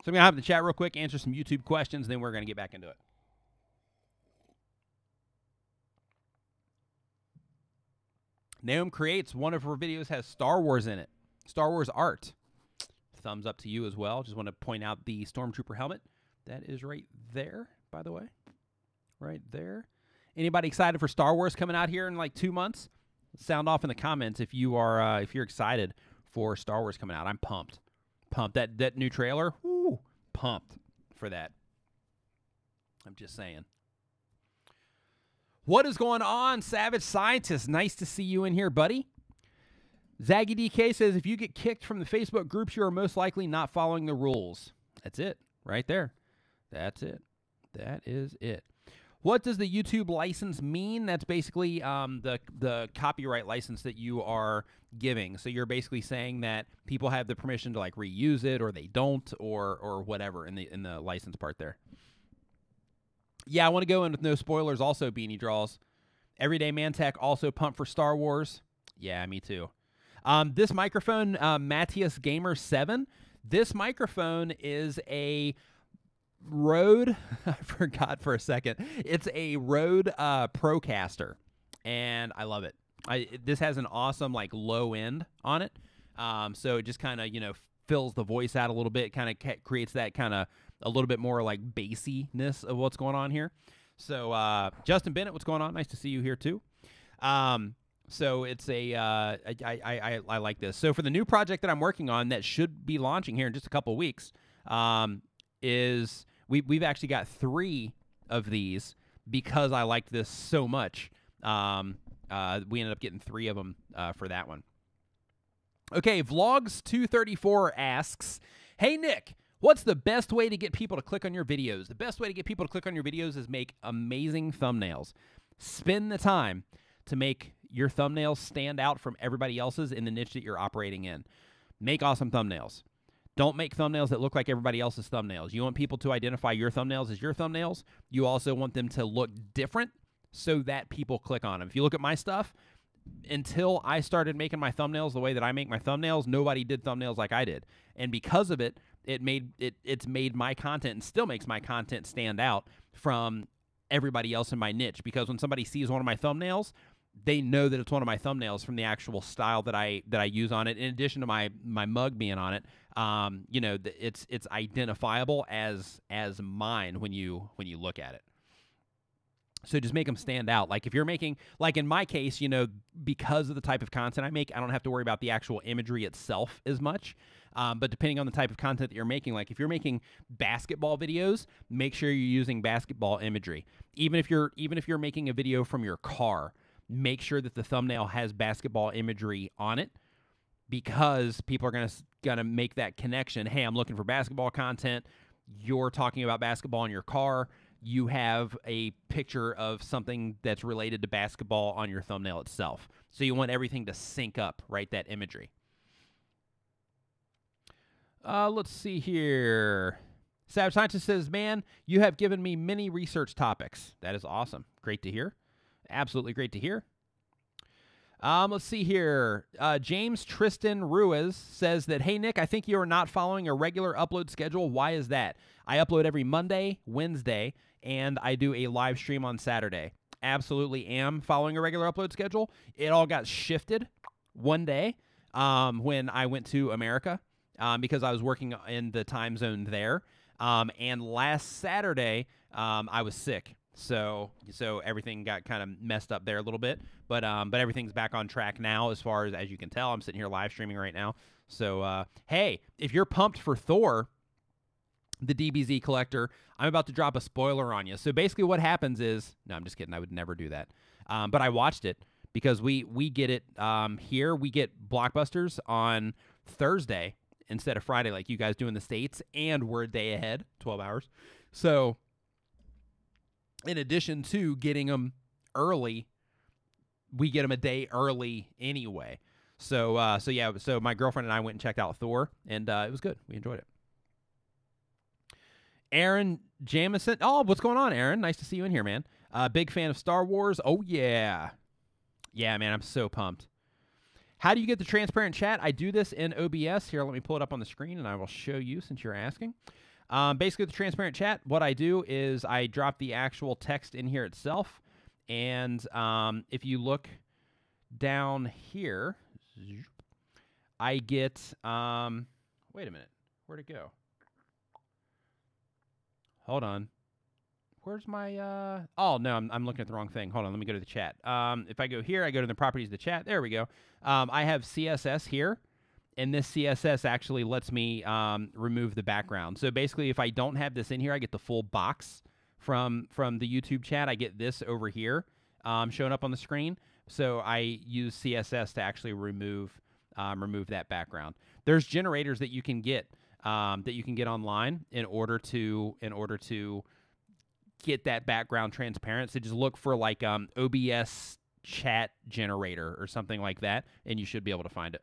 So I'm going to hop in the chat real quick, answer some YouTube questions, then we're going to get back into it. Naomi Creates, one of her videos has Star Wars in it. Star Wars art. Thumbs up to you as well. Just want to point out the Stormtrooper helmet. That is right there, by the way. Right there. Anybody excited for Star Wars coming out here in like 2 months? Sound off in the comments if you are if you're excited for Star Wars coming out. I'm pumped. Pumped. That new trailer, woo, pumped for that. I'm just saying. What is going on, Savage Scientist? Nice to see you in here, buddy. Zaggy DK says, if you get kicked from the Facebook groups, you are most likely not following the rules. That's it. Right there. That's it. That is it. What does the YouTube license mean? That's basically the copyright license that you are giving. So you're basically saying that people have the permission to like reuse it, or they don't, or whatever in the license part there. Yeah, I want to go in with no spoilers. Also, Beanie Draws. Everyday Man Tech also pumped for Star Wars. Yeah, me too. This microphone, Matthias Gamer 7, this microphone is a Rode, I forgot for a second. It's a Rode Procaster, and I love it. This has an awesome like low end on it, so it just kind of fills the voice out a little bit, kind of creates that kind of a little bit more like bassiness of what's going on here. So Justin Bennett, what's going on? Nice to see you here too. So it's I like this. So for the new project that I'm working on that should be launching here in just a couple of weeks, is we've actually got 3 of these because I liked this so much. We ended up getting 3 of them for that one. Okay, Vlogs234 asks, "Hey Nick, what's the best way to get people to click on your videos?" The best way to get people to click on your videos is make amazing thumbnails. Spend the time to make your thumbnails stand out from everybody else's in the niche that you're operating in. Make awesome thumbnails. Don't make thumbnails that look like everybody else's thumbnails. You want people to identify your thumbnails as your thumbnails. You also want them to look different so that people click on them. If you look at my stuff, until I started making my thumbnails the way that I make my thumbnails, nobody did thumbnails like I did. And because of it, it's made my content and still makes my content stand out from everybody else in my niche. Because when somebody sees one of my thumbnails, they know that it's one of my thumbnails from the actual style that I use on it. In addition to my mug being on it, it's identifiable as mine when you look at it. So just make them stand out. Like if you're making, like in my case, because of the type of content I make, I don't have to worry about the actual imagery itself as much. But depending on the type of content that you're making, like if you're making basketball videos, make sure you're using basketball imagery. Even if you're making a video from your car, make sure that the thumbnail has basketball imagery on it, because people are gonna make that connection. Hey, I'm looking for basketball content. You're talking about basketball in your car. You have a picture of something that's related to basketball on your thumbnail itself. So you want everything to sync up, right? That imagery. Let's see here. Savage Scientist says, "Man, you have given me many research topics." That is awesome. Great to hear. Absolutely great to hear. Let's see here. James Tristan Ruiz says that, "Hey, Nick, I think you are not following a regular upload schedule. Why is that? I upload every Monday, Wednesday, and I do a live stream on Saturday." Absolutely am following a regular upload schedule. It all got shifted one day when I went to America because I was working in the time zone there. And last Saturday, I was sick. So everything got kind of messed up there a little bit, but everything's back on track now. As far as you can tell, I'm sitting here live streaming right now. So hey, if you're pumped for Thor, the DBZ collector, I'm about to drop a spoiler on you. So basically, what happens is, no, I'm just kidding. I would never do that. But I watched it because we get it here. We get Blockbusters on Thursday instead of Friday, like you guys do in the States, and we're a day ahead, 12 hours. So in addition to getting them early, we get them a day early anyway. So my girlfriend and I went and checked out Thor, and it was good. We enjoyed it. Aaron Jamison. Oh, what's going on, Aaron? Nice to see you in here, man. Big fan of Star Wars. Oh, yeah. Yeah, man, I'm so pumped. How do you get the transparent chat? I do this in OBS. Here, let me pull it up on the screen, and I will show you since you're asking. Basically, the transparent chat, what I do is I drop the actual text in here itself. And if you look down here, I get, wait a minute, where'd it go? Hold on. Where's my, oh, no, I'm looking at the wrong thing. Hold on, let me go to the chat. If I go here, I go to the properties of the chat. There we go. I have CSS here. And this CSS actually lets me remove the background. So basically, if I don't have this in here, I get the full box from the YouTube chat. I get this over here showing up on the screen. So I use CSS to actually remove that background. There's generators that you can get online in order to get that background transparent. So just look for like OBS chat generator or something like that, and you should be able to find it.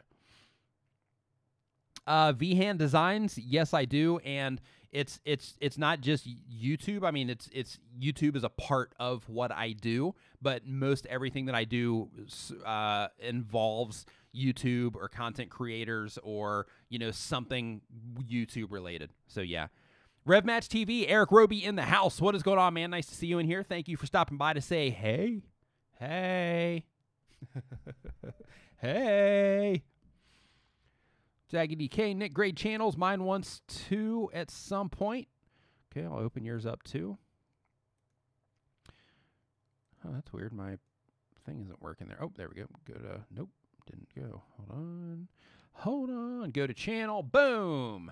VHand Designs, yes, I do, and it's not just YouTube. I mean, it's YouTube is a part of what I do, but most everything that I do involves YouTube or content creators or, you know, something YouTube related. So, yeah. RevMatch TV, Eric Roby in the house. What is going on, man? Nice to see you in here. Thank you for stopping by to say hey. Hey. Hey. Zaggy DK, Nick, great channels. Mine wants to at some point. Okay, I'll open yours up too. Oh, that's weird. My thing isn't working there. Oh, there we go. Go to, nope, didn't go. Hold on. Hold on. Go to channel. Boom.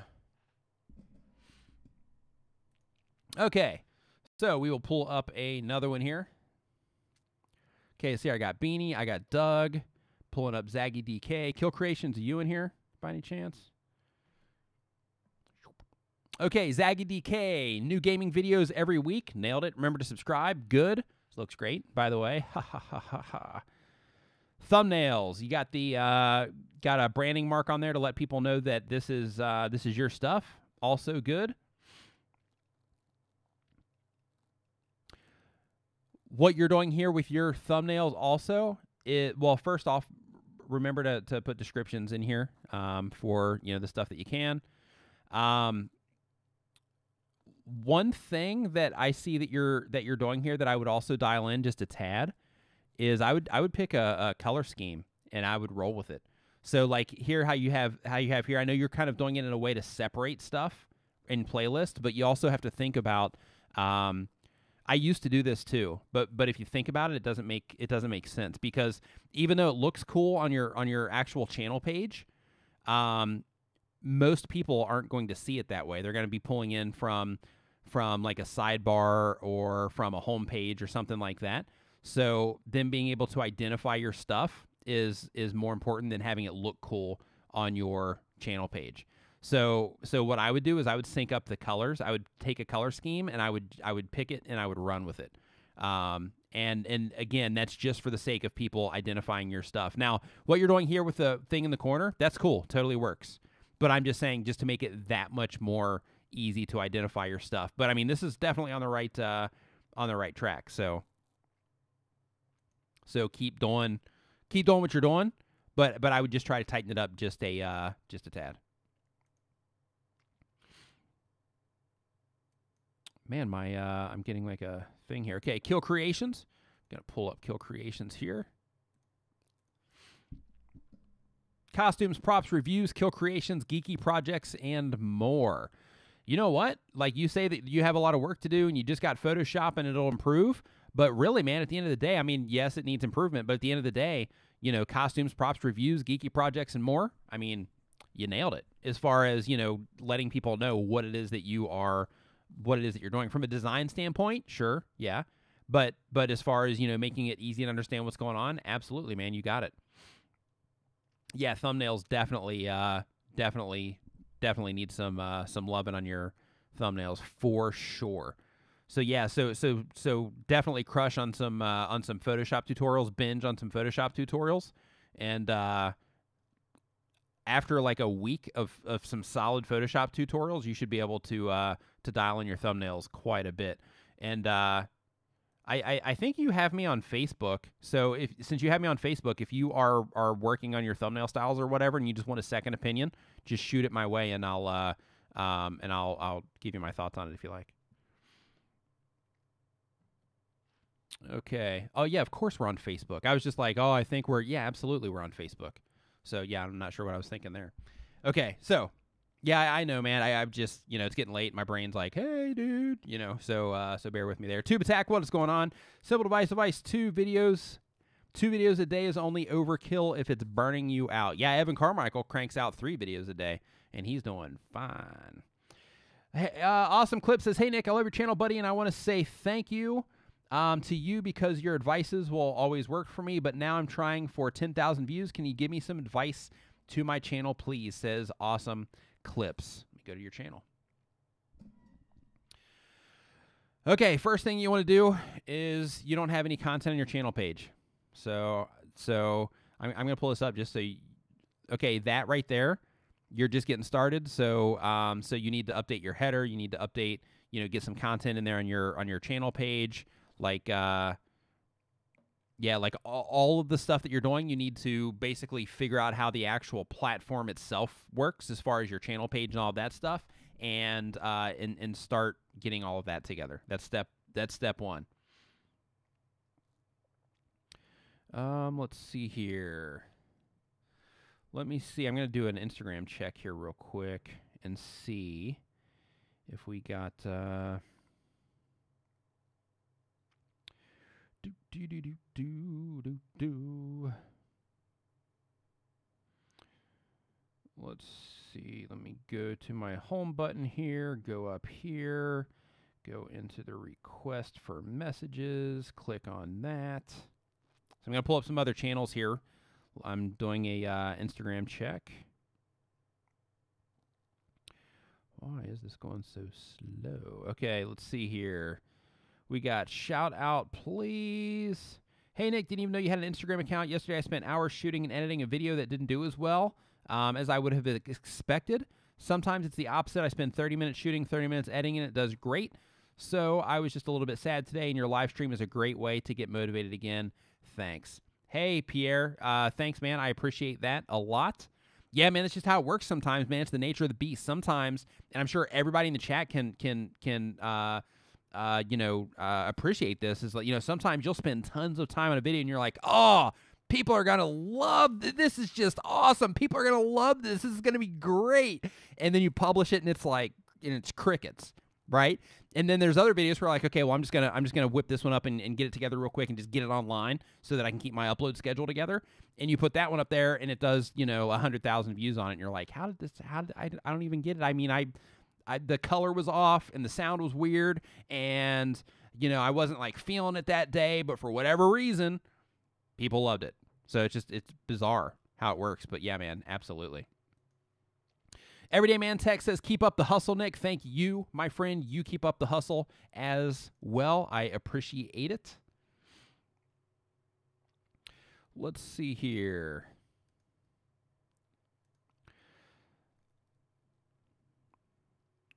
Okay, so we will pull up another one here. Okay, so here I got Beanie. I got Doug. Pulling up Zaggy DK. Kill Creations, are you in here by any chance? Okay, Zaggy DK. New gaming videos every week. Nailed it. Remember to subscribe. Good. This looks great, by the way. Ha ha ha ha ha. Thumbnails. You got the got a branding mark on there to let people know that this is your stuff. Also good. What you're doing here with your thumbnails also, well, first off, remember to put descriptions in here for, you know, the stuff that you can. One thing that I see that you're doing here that I would also dial in just a tad is I would pick a color scheme and I would roll with it. So like here, how you have here, I know you're kind of doing it in a way to separate stuff in playlist, but you also have to think about, I used to do this too, but if you think about it, it doesn't make sense, because even though it looks cool on your actual channel page, most people aren't going to see it that way. They're going to be pulling in from like a sidebar or from a home page or something like that. So them being able to identify your stuff is more important than having it look cool on your channel page. So what I would do is I would sync up the colors. I would take a color scheme and I would pick it and I would run with it. And again, that's just for the sake of people identifying your stuff. Now, what you're doing here with the thing in the corner, that's cool. Totally works. But I'm just saying, just to make it that much more easy to identify your stuff. But I mean, this is definitely on the right track. So keep doing what you're doing. But I would just try to tighten it up just a tad. Man, I'm getting like a thing here. Okay, Kill Creations. Gonna pull up Kill Creations here. Costumes, props, reviews, Kill Creations, geeky projects, and more. You know what? Like, you say that you have a lot of work to do and you just got Photoshop and it'll improve. But really, man, at the end of the day, I mean, yes, it needs improvement. But at the end of the day, you know, costumes, props, reviews, geeky projects, and more. I mean, you nailed it as far as, you know, letting people know what it is that you're doing from a design standpoint. Sure, yeah, but as far as, you know, making it easy to understand what's going on, absolutely, man, you got it. Yeah, thumbnails definitely need some loving on your thumbnails for sure. So yeah, so definitely crush on some Photoshop tutorials, binge on some Photoshop tutorials, and after like a week of some solid Photoshop tutorials, you should be able to dial in your thumbnails quite a bit. And I think you have me on Facebook. So since you have me on Facebook, if you are working on your thumbnail styles or whatever, and you just want a second opinion, just shoot it my way, and I'll give you my thoughts on it if you like. Okay. Oh yeah, of course we're on Facebook. I was just like, oh, I think absolutely we're on Facebook. So yeah, I'm not sure what I was thinking there. Okay, so yeah, I know, man. I'm just, you know, it's getting late. My brain's like, hey, dude, you know. So bear with me there. Tube Attack, what is going on? Simple device. 2 videos a day is only overkill if it's burning you out. Yeah, Evan Carmichael cranks out 3 videos a day, and he's doing fine. Hey, Awesome Clip says, hey, Nick, I love your channel, buddy, and I want to say thank you to you because your advices will always work for me, but now I'm trying for 10,000 views. Can you give me some advice to my channel, please? Says Awesome Clips. Let me go to your channel. Okay, first thing you want to do is you don't have any content on your channel page. So I'm going to pull this up just so okay, that right there, you're just getting started. So you need to update your header. You need to update, you know, get some content in there on your channel page. Like Yeah, like all of the stuff that you're doing, you need to basically figure out how the actual platform itself works as far as your channel page and all of that stuff, and start getting all of that together. That's step one. Let's see here. Let me see. I'm going to do an Instagram check here real quick and see if we got Let's see. Let me go to my home button here, go up here, go into the request for messages, click on that. So I'm going to pull up some other channels here. I'm doing a Instagram check. Why is this going so slow? Okay, let's see here. We got shout out, please. Hey, Nick, didn't even know you had an Instagram account. Yesterday, I spent hours shooting and editing a video that didn't do as well as I would have expected. Sometimes it's the opposite. I spend 30 minutes shooting, 30 minutes editing, and it does great. So I was just a little bit sad today, and your live stream is a great way to get motivated again. Thanks. Hey, Pierre. Thanks, man. I appreciate that a lot. Yeah, man, that's just how it works sometimes, man. It's the nature of the beast. Sometimes, and I'm sure everybody in the chat can appreciate this, is like, sometimes you'll spend tons of time on a video and you're like, oh, people are going to love this. This is just awesome. People are going to love this. This is going to be great. And then you publish it and it's like, and it's crickets, right? And then there's other videos where like, okay, well, I'm just gonna whip this one up and get it together real quick and just get it online so that I can keep my upload schedule together. And you put that one up there and it does, 100,000 views on it. And you're like, I don't even get it. I mean, the color was off and the sound was weird, and I wasn't like feeling it that day, but for whatever reason, people loved it. So it's bizarre how it works. But yeah, man, absolutely. Everyday Man Tech says, keep up the hustle, Nick. Thank you, my friend. You keep up the hustle as well. I appreciate it. Let's see here.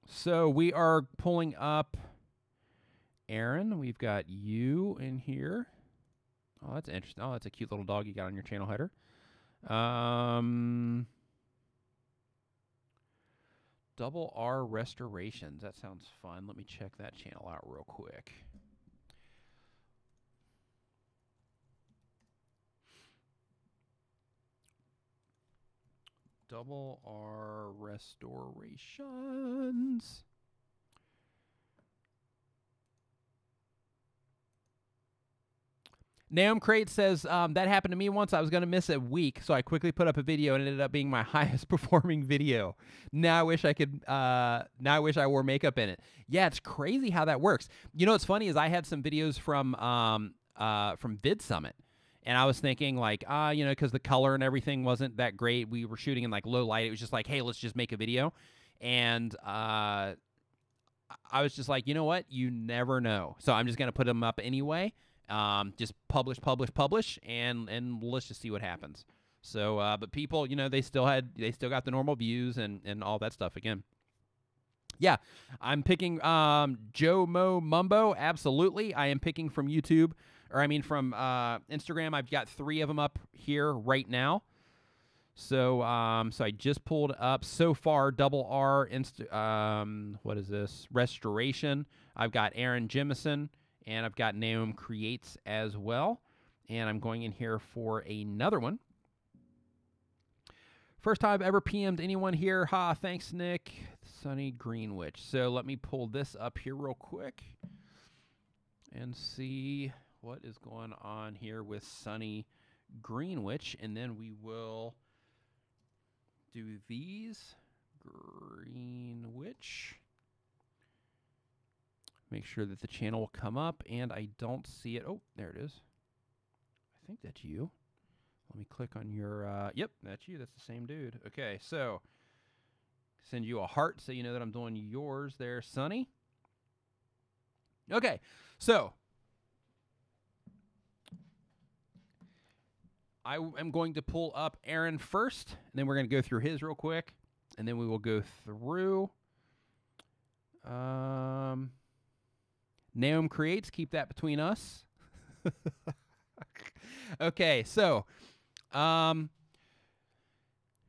So we are pulling up Aaron. We've got you in here. Oh, that's interesting. Oh, that's a cute little dog you got on your channel header. Double R Restorations. That sounds fun. Let me check that channel out real quick. Double R Restorations. Naum Crate says, that happened to me once. I was going to miss a week, so I quickly put up a video and it ended up being my highest performing video. Now I wish I could, now I wish I wore makeup in it. Yeah, it's crazy how that works. What's funny is I had some videos from Vid Summit, and I was thinking like, because the color and everything wasn't that great. We were shooting in like low light. It was just like, hey, let's just make a video. And I was just like, you know what? You never know. So I'm just going to put them up anyway. Just publish, and let's just see what happens. So, but people, they still got the normal views and all that stuff again. Yeah, I'm picking Joe Mo Mumbo. Absolutely, I am picking from YouTube, from Instagram. I've got 3 of them up here right now. So, so I just pulled up so far double R. What is this? Restoration. I've got Aaron Jemison. And I've got Naum Creates as well. And I'm going in here for another one. First time I've ever PM'd anyone here. Ha, thanks, Nick. Sunny Greenwich. So let me pull this up here real quick and see what is going on here with Sunny Greenwich. And then we will do these. Greenwich. Make sure that the channel will come up, and I don't see it. Oh, there it is. I think that's you. Let me click on your, yep, that's you. That's the same dude. Okay, so send you a heart so you know that I'm doing yours there, Sonny. Okay, so I am going to pull up Aaron first, and then we're going to go through his real quick, and then we will go through Naum Creates, keep that between us. Okay, so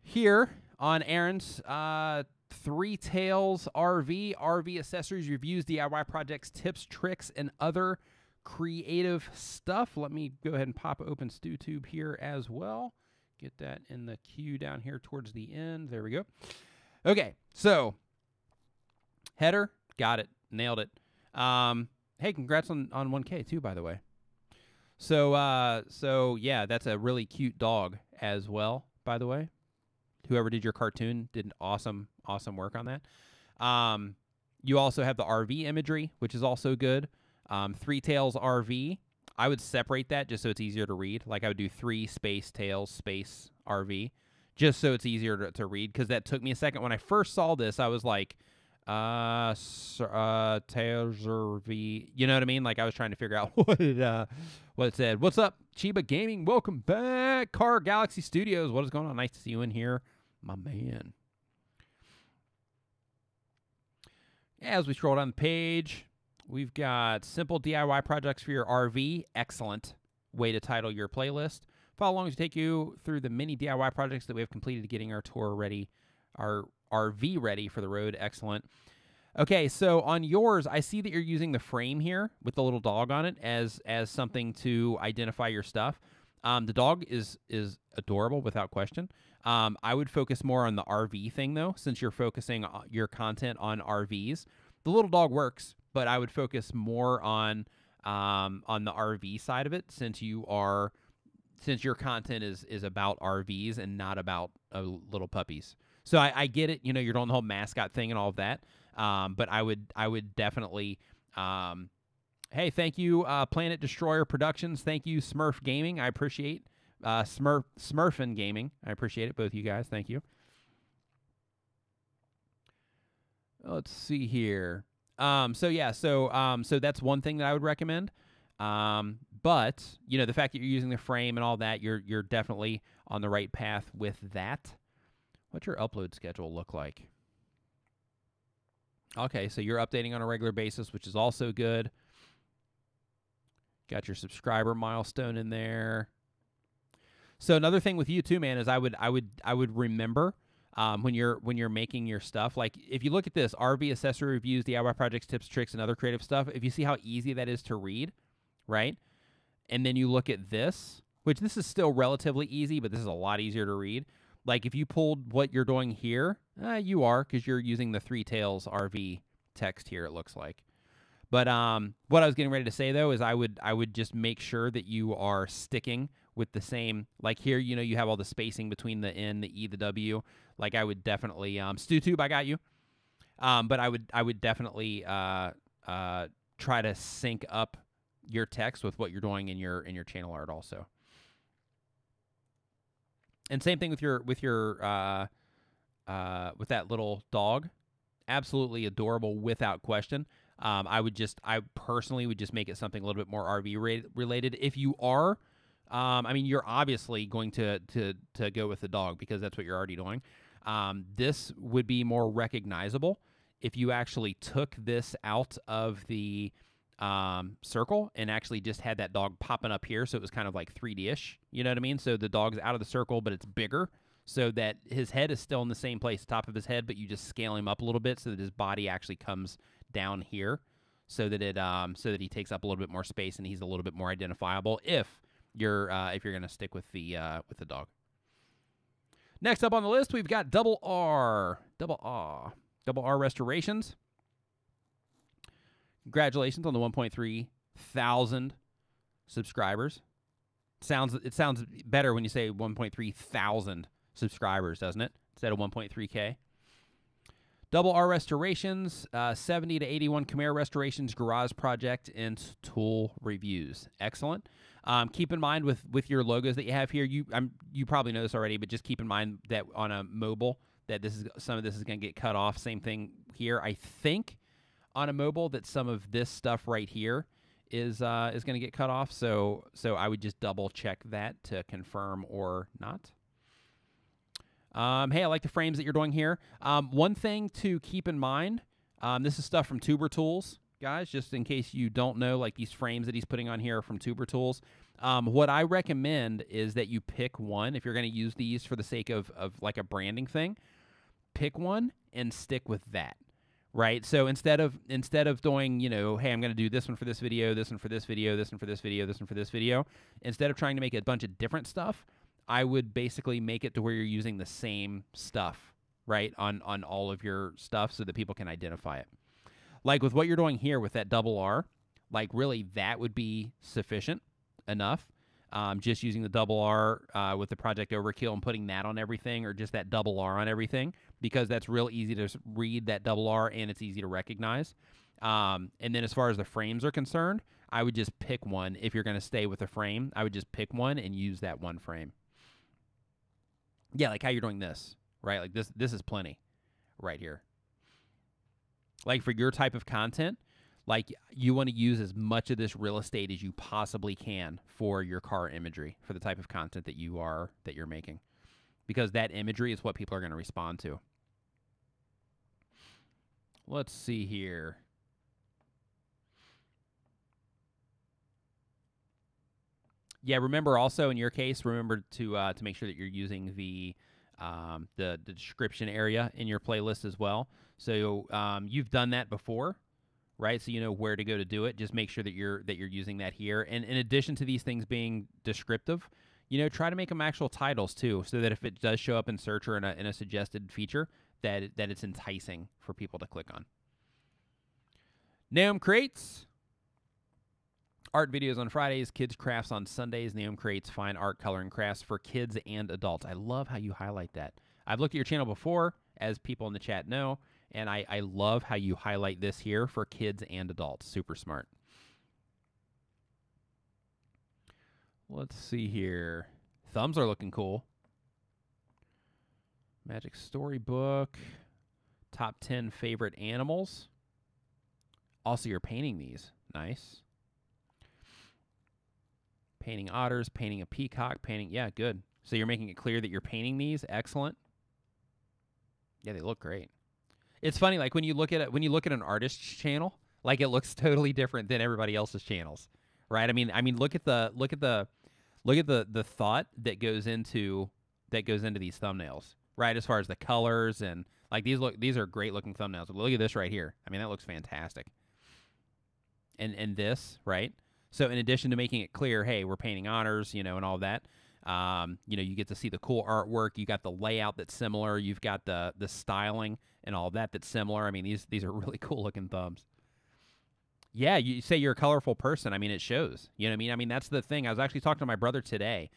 here on Aaron's Three Tails RV accessories, reviews, DIY projects, tips, tricks, and other creative stuff. Let me go ahead and pop open StewTube here as well. Get that in the queue down here towards the end. There we go. Okay, so header, got it, nailed it. Hey, congrats on 1K too, by the way. So yeah, that's a really cute dog as well, by the way. Whoever did your cartoon did an awesome work on that. You also have the RV imagery, which is also good. Three Tails RV. I would separate that just so it's easier to read. Like I would do 3 space Tails space RV, just so it's easier to read. Because that took me a second. When I first saw this, I was like, Tails RV. You know what I mean? Like I was trying to figure out what it said. What's up, Chiba Gaming? Welcome back, Car Galaxy Studios. What is going on? Nice to see you in here, my man. As we scroll down the page, we've got simple DIY projects for your RV. Excellent way to title your playlist. Follow along as we take you through the many DIY projects that we have completed getting our tour ready, our RV ready for the road. Excellent. Okay, so on yours, I see that you're using the frame here with the little dog on it as something to identify your stuff. The dog is adorable without question. I would focus more on the RV thing though, since you're focusing your content on RVs. The little dog works, but I would focus more on the RV side of it, since your content is about RVs and not about little puppies. So I get it, you're doing the whole mascot thing and all of that. But I would definitely, hey, thank you, Planet Destroyer Productions. Thank you, Smurf Gaming. I appreciate, Smurfin Gaming. I appreciate it, both you guys. Thank you. Let's see here. So that's one thing that I would recommend. But the fact that you're using the frame and all that, you're definitely on the right path with that. What's your upload schedule look like? Okay, so you're updating on a regular basis, which is also good. Got your subscriber milestone in there. So another thing with you too, man, is I would remember when you're making your stuff. Like if you look at this RV accessory reviews, DIY projects, tips, tricks, and other creative stuff. If you see how easy that is to read, right? And then you look at this, which this is still relatively easy, but this is a lot easier to read. Like if you pulled what you're doing here, you are, because you're using the Three Tails RV text here, it looks like. But what I was getting ready to say though is I would just make sure that you are sticking with the same. Like here, you have all the spacing between the N, the E, the W. Like I would definitely StewTube, I got you. But I would definitely try to sync up your text with what you're doing in your channel art also. And same thing with with that little dog. Absolutely adorable without question. I personally would just make it something a little bit more RV related. If you are, you're obviously going to go with the dog because that's what you're already doing. This would be more recognizable if you actually took this out of the circle and actually just had that dog popping up here, so it was kind of like 3D-ish, you know what I mean? So the dog's out of the circle, but it's bigger, so that his head is still in the same place, top of his head, but you just scale him up a little bit so that his body actually comes down here, so that he takes up a little bit more space and he's a little bit more identifiable if you're gonna stick with the dog. Next up on the list, we've got Double R Restorations. Congratulations on the 1.3 thousand subscribers. It sounds better when you say 1.3 thousand subscribers, doesn't it? Instead of 1.3K. Double R Restorations, 70 to 81 Camaro restorations, garage project, and tool reviews. Excellent. Keep in mind with your logos that you have here, you probably know this already, but just keep in mind that on a mobile, that some of this is going to get cut off. Same thing here. I think on a mobile that some of this stuff right here is going to get cut off. So I would just double check that to confirm or not. Hey, I like the frames that you're doing here. One thing to keep in mind, this is stuff from Tuber Tools, guys, just in case you don't know, like these frames that he's putting on here are from Tuber Tools. What I recommend is that you pick one. If you're going to use these for the sake of like a branding thing, pick one and stick with that, right? So instead of doing, hey, I'm going to do this one for this video, this one for this video, this one for this video, this one for this video, instead of trying to make a bunch of different stuff, I would basically make it to where you're using the same stuff, right, on all of your stuff so that people can identify it. Like with what you're doing here with that double R, like really that would be sufficient enough. Just using the double R with the Project Overkill and putting that on everything, or just that double R on everything, because that's real easy to read, that double R, and it's easy to recognize. And then as far as the frames are concerned, I would just pick one. If you're going to stay with a frame, I would just pick one and use that one frame. Yeah, like how you're doing this, right? Like this is plenty right here. Like for your type of content, like you want to use as much of this real estate as you possibly can for your car imagery, for the type of content that you're making, because that imagery is what people are going to respond to. Let's see here. Yeah, remember also in your case, remember to make sure that you're using the description area in your playlist as well. So you've done that before, right? So you know where to go to do it. Just make sure that you're using that here. And in addition to these things being descriptive, try to make them actual titles too, so that if it does show up in search or in a suggested feature, that it's enticing for people to click on. Naum Creates. Art videos on Fridays, kids crafts on Sundays. Naum creates fine art, color, and crafts for kids and adults. I love how you highlight that. I've looked at your channel before, as people in the chat know, and I love how you highlight this here for kids and adults. Super smart. Let's see here. Thumbs are looking cool. Magic Storybook. Top 10 favorite animals. Also, you're painting these. Nice. Painting otters, painting a peacock, painting... Yeah, good. So you're making it clear that you're painting these. Excellent. Yeah, they look great. It's funny, like when you look at an artist's channel, like it looks totally different than everybody else's channels, right? I mean, look at the thought that goes into these thumbnails, right? As far as the colors and like these are great looking thumbnails. Look at this right here. I mean, that looks fantastic. And this, right? So in addition to making it clear, hey, we're painting otters, and all that, you get to see the cool artwork. You got the layout that's similar. You've got the styling and all of that's similar. I mean, these are really cool looking thumbs. Yeah, you say you're a colorful person. I mean, it shows. You know what I mean? I mean, that's the thing. I was actually talking to my brother today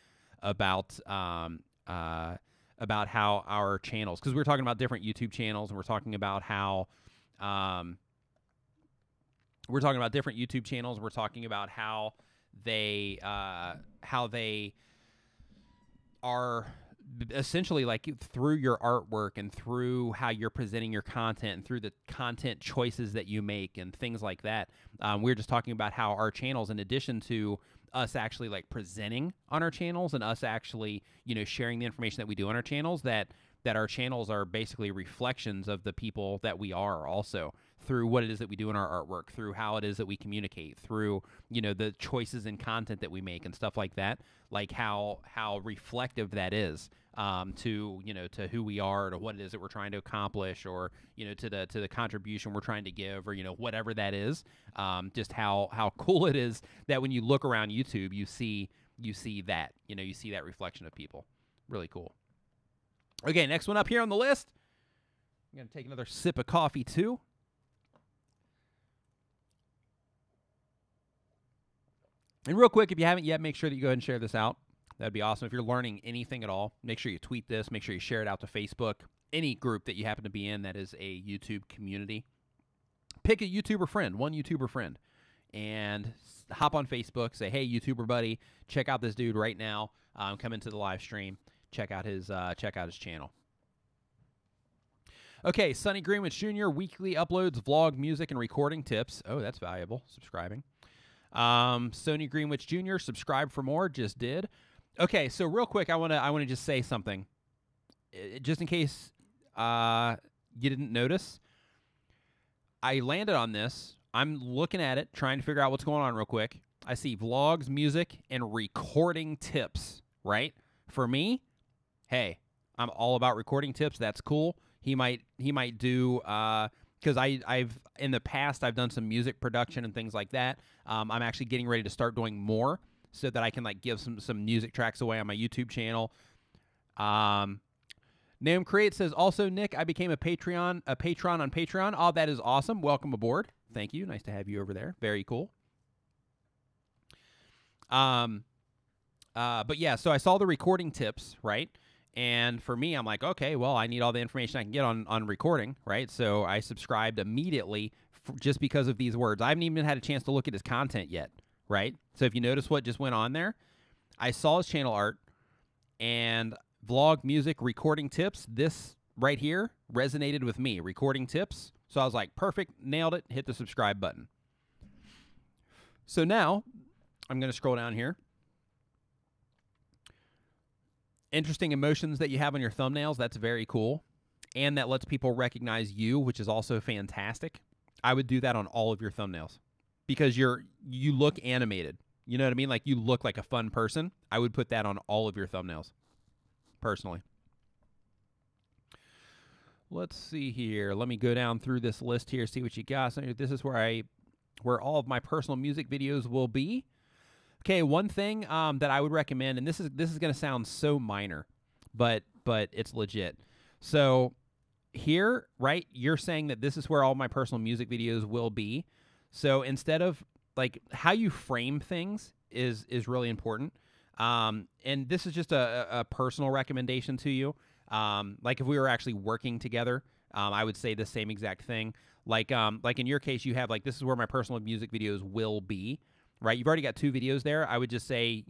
about how our channels, because we were talking about different YouTube channels, and we're talking about how we're talking about different YouTube channels. We're talking about how they are essentially like through your artwork and through how you're presenting your content and through the content choices that you make and things like that. We're just talking about how our channels, in addition to us actually like presenting on our channels and us actually, sharing the information that we do on our channels, that our channels are basically reflections of the people that we are also, through what it is that we do in our artwork, through how it is that we communicate, through, the choices in content that we make and stuff like that, like how reflective that is to who we are, to what it is that we're trying to accomplish, or, to the contribution we're trying to give, or, whatever that is. Just how cool it is that when you look around YouTube, you see that, you see that reflection of people. Really cool. Okay, next one up here on the list. I'm going to take another sip of coffee too. And real quick, if you haven't yet, make sure that you go ahead and share this out. That'd be awesome. If you're learning anything at all, make sure you tweet this. Make sure you share it out to Facebook, any group that you happen to be in that is a YouTube community. Pick a YouTuber friend, one YouTuber friend, and hop on Facebook. Say, hey, YouTuber buddy, check out this dude right now. Come into the live stream. Check out his channel. Okay, Sonny Greenwich Jr. weekly uploads, vlog, music, and recording tips. Oh, that's valuable. Subscribing. Sonny Greenwich Jr. subscribe for more. Just did. Okay, so real quick, I wanna just say something, just in case you didn't notice. I landed on this. I'm looking at it, trying to figure out what's going on real quick, I see vlogs, music, and recording tips, right? For me, hey, I'm all about recording tips. That's cool. He might do because I've in the past I've done some music production and things like that. I'm actually getting ready to start doing more so that I can like give some music tracks away on my YouTube channel. Name Create says also, Nick, I became a patron on Patreon. Oh, that is awesome. Welcome aboard. Thank you. Nice to have you over there. Very cool. But yeah, so I saw the recording tips, right? And for me, I'm like, okay, well, I need all the information I can get on recording, right? So I subscribed immediately just because of these words. I haven't even had a chance to look at his content yet, right? So if you notice what just went on there, I saw his channel art and vlog, music, recording tips. This right here resonated with me, recording tips. So I was like, perfect, nailed it, hit the subscribe button. So now I'm going to scroll down here. Interesting emotions that you have on your thumbnails. That's very cool. And that lets people recognize you, which is also fantastic. I would do that on all of your thumbnails because you look animated. You know what I mean? Like you look like a fun person. I would put that on all of your thumbnails, personally. Let's see here. Let me go down through this list here, see what you got. So this is where all of my personal music videos will be. Okay, one thing that I would recommend, and this is going to sound so minor, but it's legit. So here, right, you're saying that this is where all my personal music videos will be. So instead of like how you frame things is really important. And this is just a personal recommendation to you. Like if we were actually working together, I would say the same exact thing. Like in your case, you have like, this is where my personal music videos will be, right? You've already got 2 videos there. I would just say,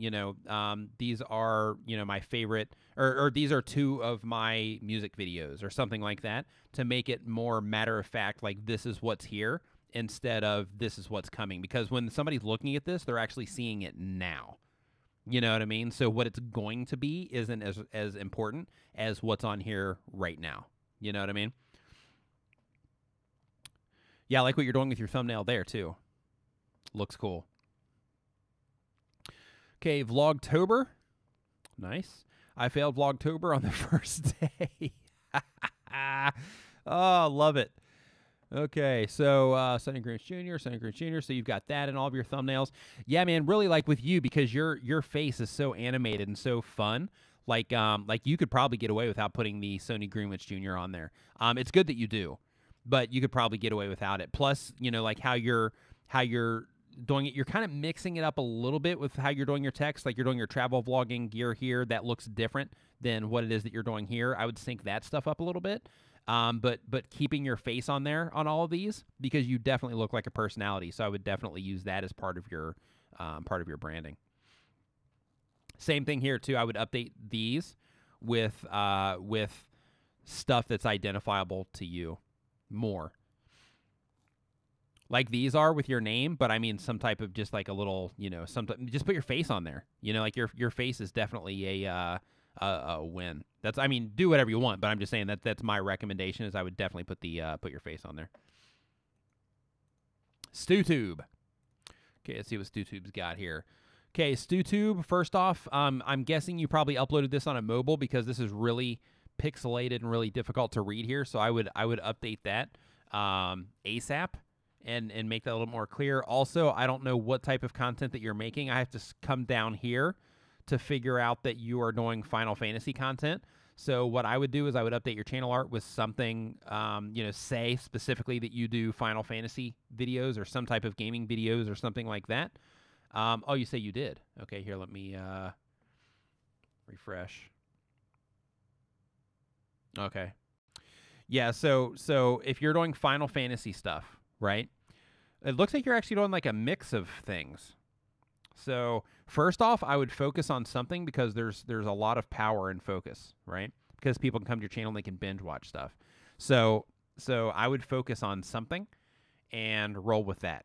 these are, my favorite, or these are 2 of my music videos or something like that to make it more matter of fact, like this is what's here instead of this is what's coming. Because when somebody's looking at this, they're actually seeing it now. You know what I mean? So what it's going to be isn't as important as what's on here right now. You know what I mean? Yeah, I like what you're doing with your thumbnail there, too. Looks cool. Okay, Vlogtober. Nice. I failed Vlogtober on the first day. Oh, love it. Okay, so Sonny Grinch Jr., so you've got that in all of your thumbnails. Yeah, man, really like with you because your face is so animated and so fun. Like you could probably get away without putting the Sonny Greenwich Jr. on there. It's good that you do, but you could probably get away without it. Plus, like how you're doing it, you're kind of mixing it up a little bit with how you're doing your text. Like you're doing your travel vlogging gear here. That looks different than what it is that you're doing here. I would sync that stuff up a little bit. But keeping your face on there on all of these because you definitely look like a personality. So I would definitely use that as part of your branding. Same thing here too. I would update these with stuff that's identifiable to you more. Like these are with your name, but I mean some type of just like a little, just put your face on there. Like your face is definitely a win. Do whatever you want, but I'm just saying that's my recommendation is I would definitely put your face on there. StuTube. Okay, let's see what StuTube's got here. Okay, StuTube, first off, I'm guessing you probably uploaded this on a mobile because this is really pixelated and really difficult to read here, so I would update that ASAP and make that a little more clear. Also, I don't know what type of content that you're making. I have to come down here to figure out that you are doing Final Fantasy content. So what I would do is I would update your channel art with something, say specifically that you do Final Fantasy videos or some type of gaming videos or something like that. Oh, you say you did. Okay, here, let me refresh. Okay. Yeah, so if you're doing Final Fantasy stuff, right, it looks like you're actually doing like a mix of things. So first off, I would focus on something because there's a lot of power in focus, right? Because people can come to your channel and they can binge watch stuff. So I would focus on something and roll with that.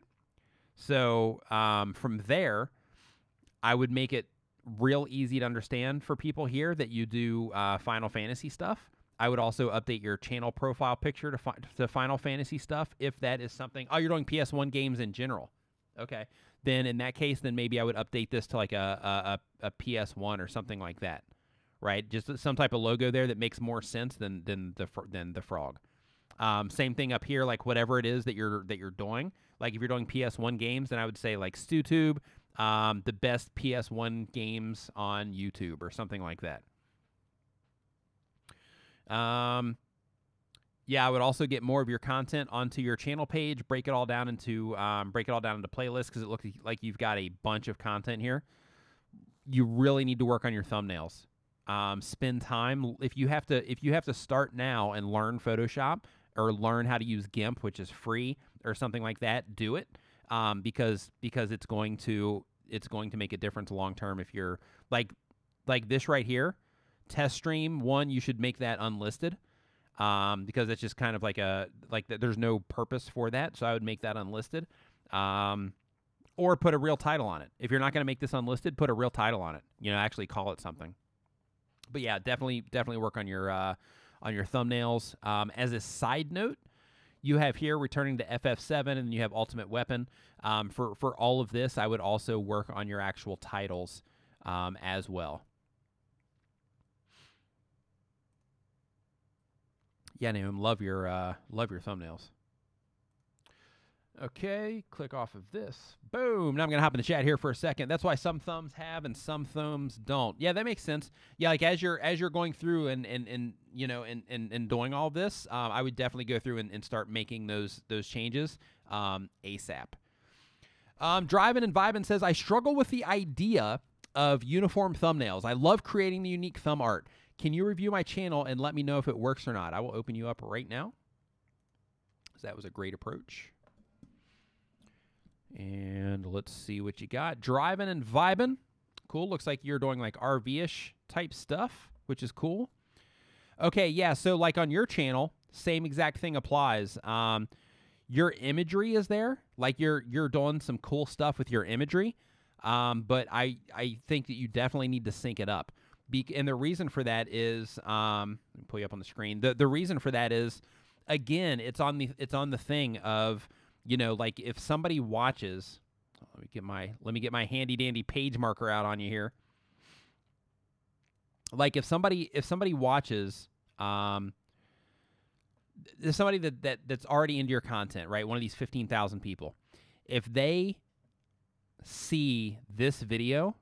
So from there, I would make it real easy to understand for people here that you do Final Fantasy stuff. I would also update your channel profile picture to Final Fantasy stuff if that is something. Oh, you're doing PS1 games in general. Okay. Then in that case, then maybe I would update this to like a PS1 or something like that, right? Just some type of logo there that makes more sense than the frog. Same thing up here, like whatever it is that you're doing. Like if you're doing PS1 games, then I would say like StuTube, the best PS1 games on YouTube or something like that. Yeah, I would also get more of your content onto your channel page. Break it all down into playlists because it looks like you've got a bunch of content here. You really need to work on your thumbnails. Spend time if you have to start now and learn Photoshop or learn how to use GIMP, which is free or something like that. Do it because it's going to make a difference long term. If you're like this right here, test stream 1, you should make that unlisted. Because it's just kind of like there's no purpose for that, so I would make that unlisted, or put a real title on it. If you're not going to make this unlisted, put a real title on it. Actually call it something. But yeah, definitely work on your thumbnails. As a side note, you have here returning to FF7, and you have Ultimate Weapon. For all of this, I would also work on your actual titles as well. Yeah, Nimmin, love your thumbnails. Okay, click off of this. Boom. Now I'm gonna hop in the chat here for a second. That's why some thumbs have and some thumbs don't. Yeah, that makes sense. Yeah, like as you're going through and doing all of this, I would definitely go through and start making those changes ASAP. Driving and Vibin says, I struggle with the idea of uniform thumbnails. I love creating the unique thumb art. Can you review my channel and let me know if it works or not? I will open you up right now. That was a great approach. And let's see what you got. Driving and Vibin. Cool. Looks like you're doing like RV-ish type stuff, which is cool. Okay, yeah, so like on your channel, same exact thing applies. Your imagery is there. Like you're doing some cool stuff with your imagery. But I think that you definitely need to sync it up. And the reason for that is, let me pull you up on the screen. The reason for that is, again, it's on the thing of, like if somebody watches, let me get my handy dandy page marker out on you here. Like if somebody watches, there's somebody that's already into your content, right? One of these 15,000 people. If they see this video,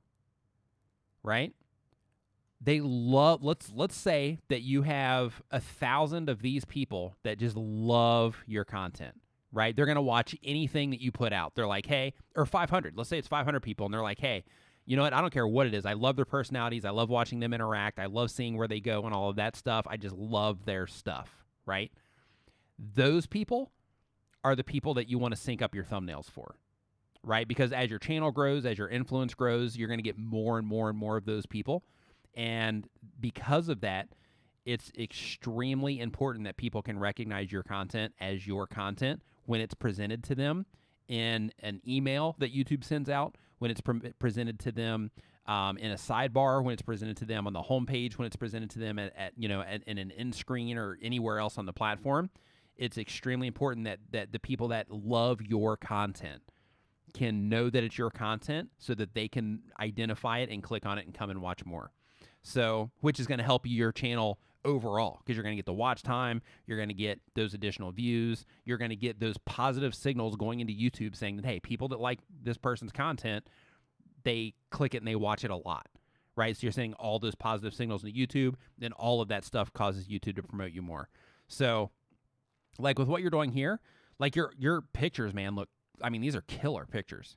right? They love, let's say that you have 1,000 of these people that just love your content, right? They're going to watch anything that you put out. They're like, hey, or 500. Let's say it's 500 people, and they're like, hey, you know what? I don't care what it is. I love their personalities. I love watching them interact. I love seeing where they go and all of that stuff. I just love their stuff, right? Those people are the people that you want to sync up your thumbnails for, right? Because as your channel grows, as your influence grows, you're going to get more and more and more of those people. And because of that, it's extremely important that people can recognize your content as your content when it's presented to them in an email that YouTube sends out, when it's presented to them in a sidebar, when it's presented to them on the homepage, when it's presented to them in an end screen or anywhere else on the platform. It's extremely important that the people that love your content can know that it's your content so that they can identify it and click on it and come and watch more. So, which is going to help your channel overall because you're going to get the watch time, you're going to get those additional views, you're going to get those positive signals going into YouTube saying that, hey, people that like this person's content, they click it and they watch it a lot, right? So you're saying all those positive signals into YouTube, then all of that stuff causes YouTube to promote you more. So, like with what you're doing here, like your pictures, man, look, I mean, these are killer pictures,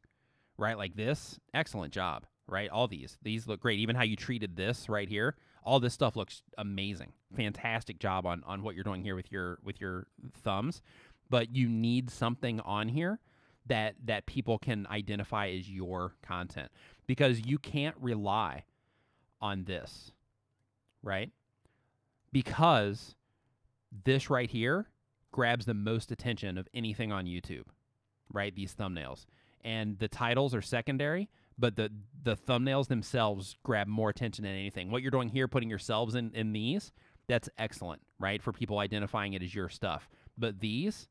right? Like this, excellent job. Right? All these look great. Even how you treated this right here, all this stuff looks amazing. Fantastic job on what you're doing here with your thumbs. But you need something on here that people can identify as your content because you can't rely on this, right? Because this right here grabs the most attention of anything on YouTube, right? These thumbnails. And the titles are secondary, but the thumbnails themselves grab more attention than anything. What you're doing here, putting yourselves in these, that's excellent, right? For people identifying it as your stuff. But these,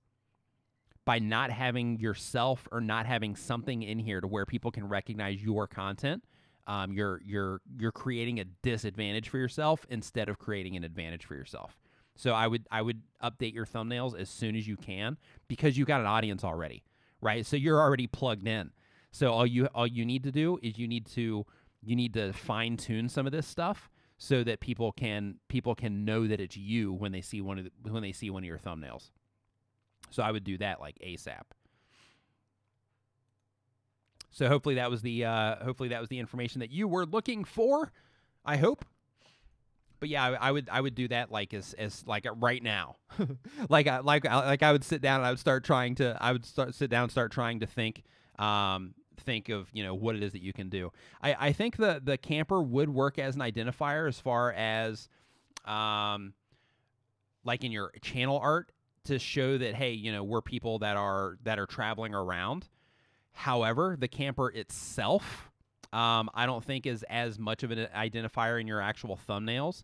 by not having yourself or not having something in here to where people can recognize your content, you're creating a disadvantage for yourself instead of creating an advantage for yourself. So I would update your thumbnails as soon as you can, because you got an audience already, right? So you're already plugged in. So all you need to do is you need to fine tune some of this stuff so that people can know that it's you when they see one of your thumbnails. So I would do that like ASAP. So hopefully that was the information that you were looking for. I hope. But yeah, I would do that like as like right now. like I would sit down and I would start trying to think of, you know, what it is that you can do. I think the camper would work as an identifier as far as like in your channel art, to show that, hey, you know, we're people that are traveling around. However, the camper itself, I don't think is as much of an identifier in your actual thumbnails,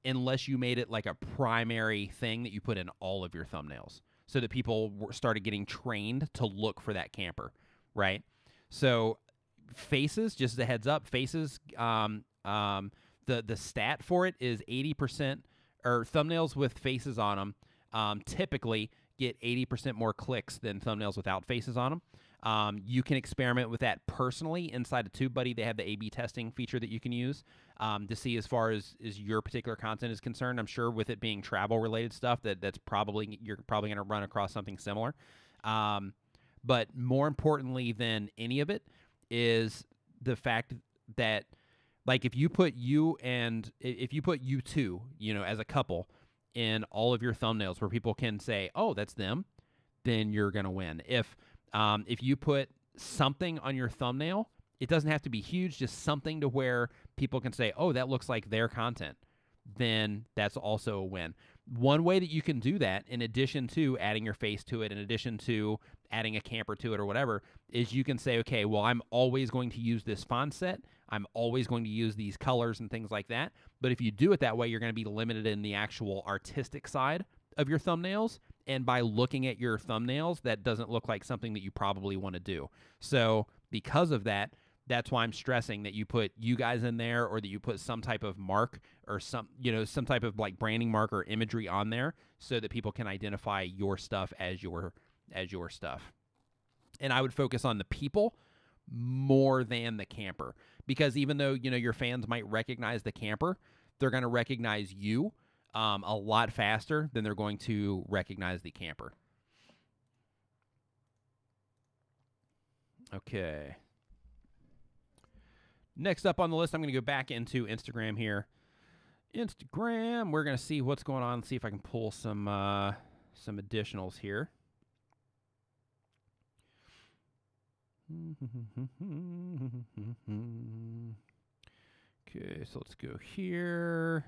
unless you made it like a primary thing that you put in all of your thumbnails, so that people started getting trained to look for that camper, right? So faces, just as a heads up, faces, the stat for it is 80%, or thumbnails with faces on them typically get 80% more clicks than thumbnails without faces on them. You can experiment with that personally inside of TubeBuddy. They have the A/B testing feature that you can use to see as far as your particular content is concerned. I'm sure with it being travel related stuff, you're probably going to run across something similar. But more importantly than any of it is the fact that, like, if you put you two, you know, as a couple in all of your thumbnails where people can say, oh, that's them, then you're going to win. If you put something on your thumbnail, it doesn't have to be huge, just something to where people can say, oh, that looks like their content, then that's also a win. One way that you can do that, in addition to adding your face to it, in addition to adding a camper to it or whatever, is you can say, okay, well, I'm always going to use this font set. I'm always going to use these colors and things like that. But if you do it that way, you're going to be limited in the actual artistic side of your thumbnails. And by looking at your thumbnails, that doesn't look like something that you probably want to do. So because of that, that's why I'm stressing that you put you guys in there, or that you put some type of mark or some type of like branding mark or imagery on there, so that people can identify your stuff as your stuff. And I would focus on the people more than the camper, because even though, you know, your fans might recognize the camper, they're going to recognize you a lot faster than they're going to recognize the camper. Okay. Next up on the list, I'm going to go back into Instagram here. Instagram, we're going to see what's going on. Let's see if I can pull some additionals here. Okay, so let's go here.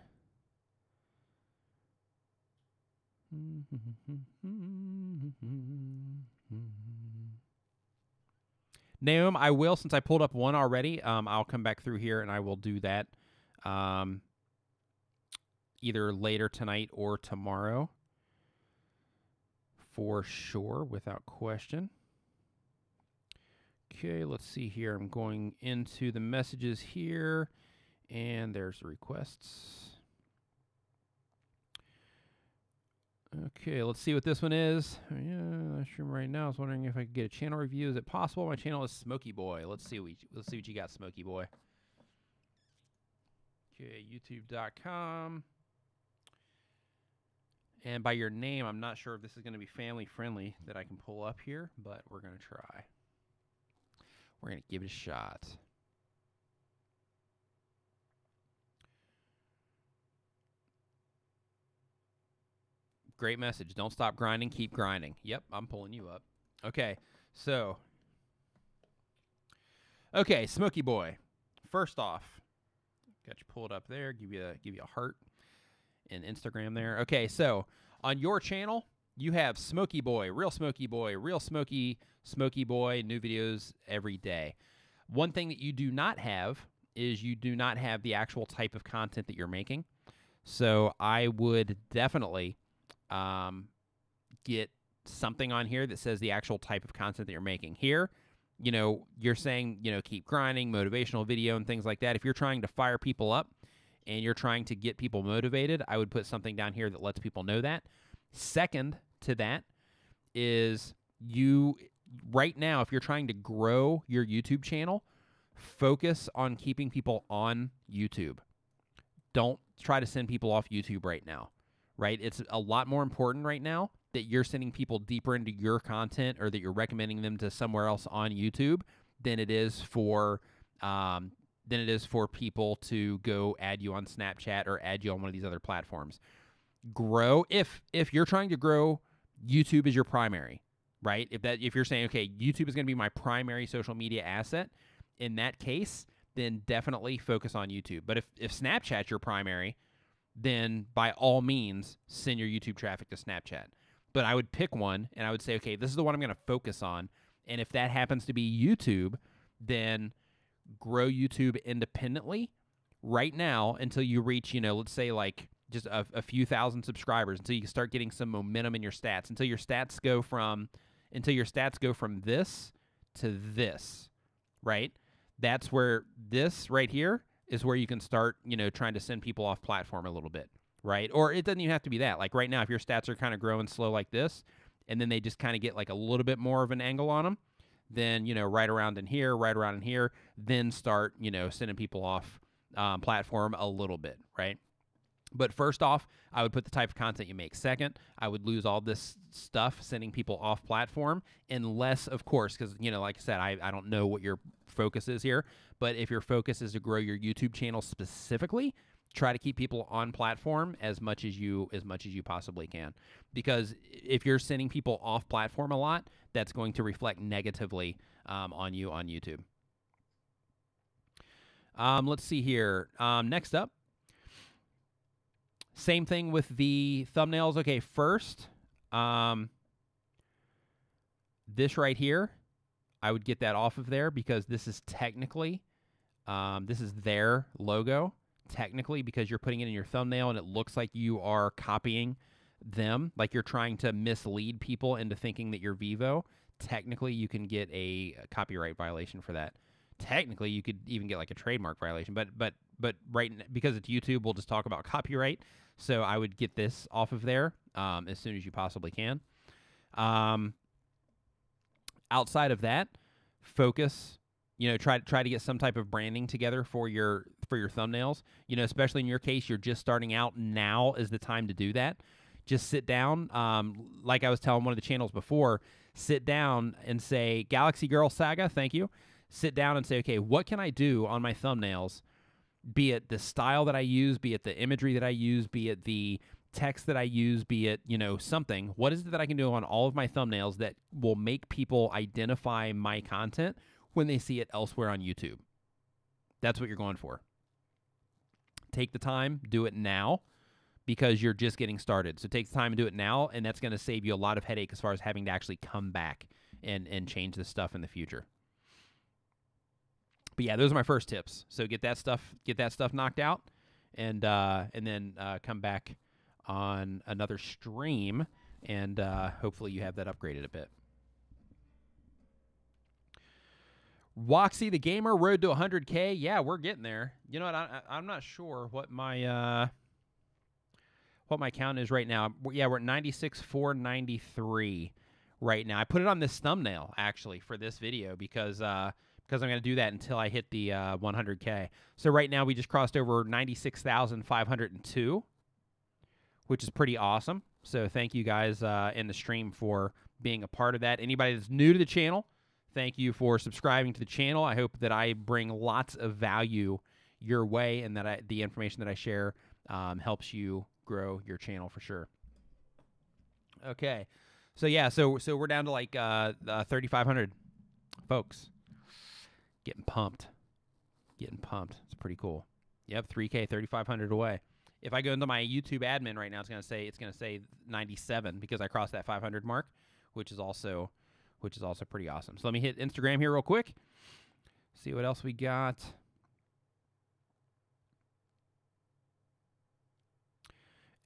Naum, I will, since I pulled up one already, I'll come back through here and I will do that either later tonight or tomorrow for sure, without question. Okay, let's see here. I'm going into the messages here, and there's the requests. Okay, let's see what this one is. Yeah, not sure right now. I was wondering if I could get a channel review. Is it possible? My channel is Smoky Boy. Let's see what you got, Smoky Boy. Okay, YouTube.com. And by your name, I'm not sure if this is going to be family friendly that I can pull up here, but we're going to try. We're going to give it a shot. Great message. Don't stop grinding. Keep grinding. Yep, I'm pulling you up. Okay, so. Okay, Smoky Boy. First off, got you pulled up there. Give you a heart and Instagram there. Okay, so on your channel, you have Smoky Boy, real Smoky Boy, real Smoky Boy, new videos every day. One thing that you do not have is you do not have the actual type of content that you're making. So I would definitely get something on here that says the actual type of content that you're making. Here, you're saying, keep grinding, motivational video and things like that. If you're trying to fire people up and you're trying to get people motivated, I would put something down here that lets people know that. Second to that is right now, if you're trying to grow your YouTube channel, focus on keeping people on YouTube. Don't try to send people off YouTube right now, right? It's a lot more important right now that you're sending people deeper into your content or that you're recommending them to somewhere else on YouTube than it is for people to go add you on Snapchat or add you on one of these other platforms. Grow if you're trying to grow, YouTube is your primary, right? If you're saying, okay, YouTube is going to be my primary social media asset, in that case, then definitely focus on YouTube. But if Snapchat's your primary, then by all means, send your YouTube traffic to Snapchat. But I would pick one, and I would say, okay, this is the one I'm going to focus on. And if that happens to be YouTube, then grow YouTube independently right now until you reach, let's say like just a few thousand subscribers, until you start getting some momentum in your stats, until your stats go from this to this, right? That's where this right here is where you can start, trying to send people off platform a little bit, right? Or it doesn't even have to be that. Like right now, if your stats are kind of growing slow like this, and then they just kind of get like a little bit more of an angle on them, then, right around in here, then start, sending people off platform a little bit, right? But first off, I would put the type of content you make. Second, I would lose all this stuff sending people off platform, unless, of course, because, like I said, I don't know what your focus is here, but if your focus is to grow your YouTube channel specifically, try to keep people on platform as much as you possibly can. Because if you're sending people off platform a lot, that's going to reflect negatively on you on YouTube. Let's see here. Next up. Same thing with the thumbnails. Okay, first, this right here, I would get that off of there because this is technically, this is their logo, technically, because you're putting it in your thumbnail and it looks like you are copying them, like you're trying to mislead people into thinking that you're Vivo. Technically, you can get a copyright violation for that. Technically, you could even get like a trademark violation, but right, because it's YouTube, we'll just talk about copyright. So I would get this off of there as soon as you possibly can. Outside of that, focus. Try to get some type of branding together for your thumbnails. Especially in your case, you're just starting out. Now is the time to do that. Just sit down. Like I was telling one of the channels before, sit down and say, Galaxy Girl Saga, thank you. Sit down and say, okay, what can I do on my thumbnails? Be it the style that I use, be it the imagery that I use, be it the text that I use, be it, something. What is it that I can do on all of my thumbnails that will make people identify my content when they see it elsewhere on YouTube? That's what you're going for. Take the time, do it now, because you're just getting started. So take the time and do it now, and that's going to save you a lot of headache as far as having to actually come back and change this stuff in the future. But yeah, those are my first tips. So get that stuff knocked out, and then come back on another stream, and hopefully you have that upgraded a bit. Woxy the Gamer, road to 100K. Yeah, we're getting there. You know what? I'm not sure what my count is right now. Yeah, we're at 96,493 right now. I put it on this thumbnail actually for this video because I'm going to do that until I hit the 100K. So right now we just crossed over 96,502, which is pretty awesome. So thank you guys in the stream for being a part of that. Anybody that's new to the channel, thank you for subscribing to the channel. I hope that I bring lots of value your way and that the information that I share helps you grow your channel for sure. Okay. So yeah, so we're down to like 3,500 folks. Getting pumped. It's pretty cool. Yep, 3K, 3,500 away. If I go into my YouTube admin right now, it's gonna say 97 because I crossed that 500 mark, which is also pretty awesome. So let me hit Instagram here real quick. See what else we got.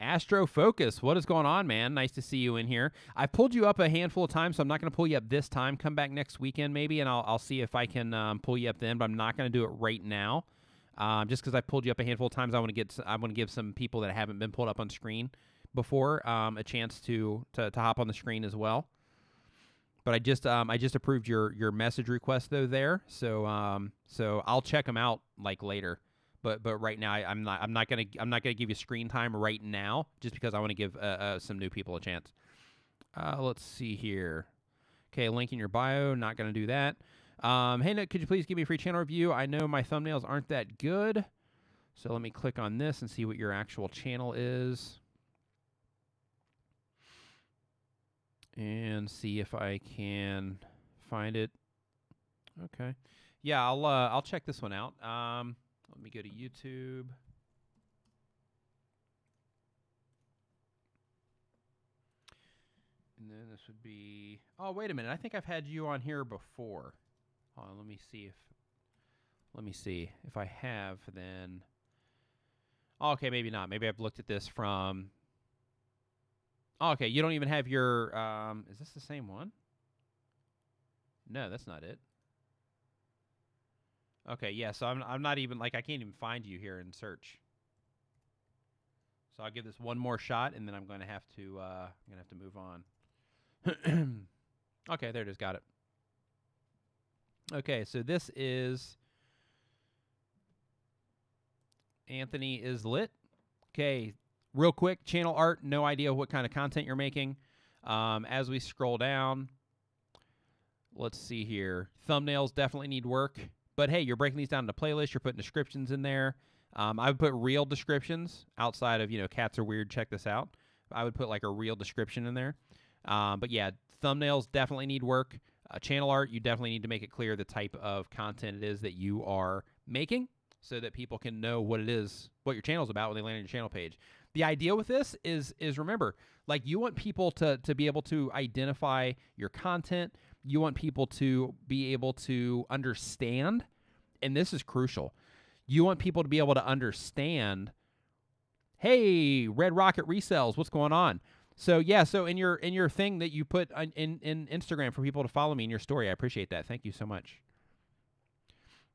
Astro Focus, what is going on, man? Nice to see you in here. I've pulled you up a handful of times, so I'm not going to pull you up this time. Come back next weekend maybe, and I'll see if I can pull you up then, but I'm not going to do it right now. Just because I pulled you up a handful of times, I want to give some people that haven't been pulled up on screen before a chance to hop on the screen as well. But I just approved your message request though there, so I'll check them out like later. But right now I'm not gonna give you screen time right now, just because I want to give some new people a chance. Let's see here. Okay, link in your bio. Not gonna do that. Hey Nick, could you please give me a free channel review? I know my thumbnails aren't that good, so let me click on this and see what your actual channel is, and see if I can find it. Okay, yeah, I'll check this one out. Let me go to YouTube. And then this would be, oh, wait a minute. I think I've had you on here before. Hold on, let me see if I have, then. Oh, okay, maybe not. Maybe I've looked at this from, oh, okay, you don't even have your, is this the same one? No, that's not it. Okay, yeah, so I'm not even, like, I can't even find you here in search. So I'll give this one more shot, and then I'm going to have to move on. Okay, there it is. Got it. Okay, so this is Anthony is lit. Okay, real quick, channel art, no idea what kind of content you're making. As we scroll down, let's see here. Thumbnails definitely need work. But hey, you're breaking these down into playlists. You're putting descriptions in there. I would put real descriptions outside of, cats are weird, check this out. I would put like a real description in there. But yeah, thumbnails definitely need work. Channel art, you definitely need to make it clear the type of content it is that you are making, so that people can know what it is, what your channel's about when they land on your channel page. The idea with this is remember, like, you want people to be able to identify your content. You want people to be able to understand, and this is crucial. You want people to be able to understand, hey, Red Rocket resells, what's going on? So yeah, so in your thing that you put in Instagram for people to follow me in your story, I appreciate that. Thank you so much.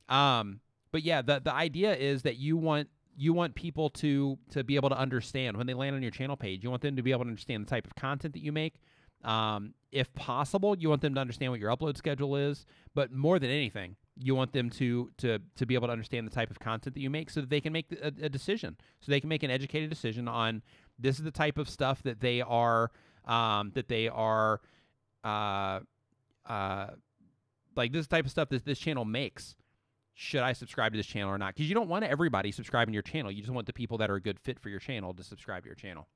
But yeah, the idea is that you want people to be able to understand when they land on your channel page. You want them to be able to understand the type of content that you make. If possible, you want them to understand what your upload schedule is, but more than anything, you want them to be able to understand the type of content that you make, so that they can make a decision, so they can make an educated decision on, this is the type of stuff that they are like, this is the type of stuff that this channel makes. Should I subscribe to this channel or not? Because you don't want everybody subscribing to your channel. You just want the people that are a good fit for your channel to subscribe to your channel.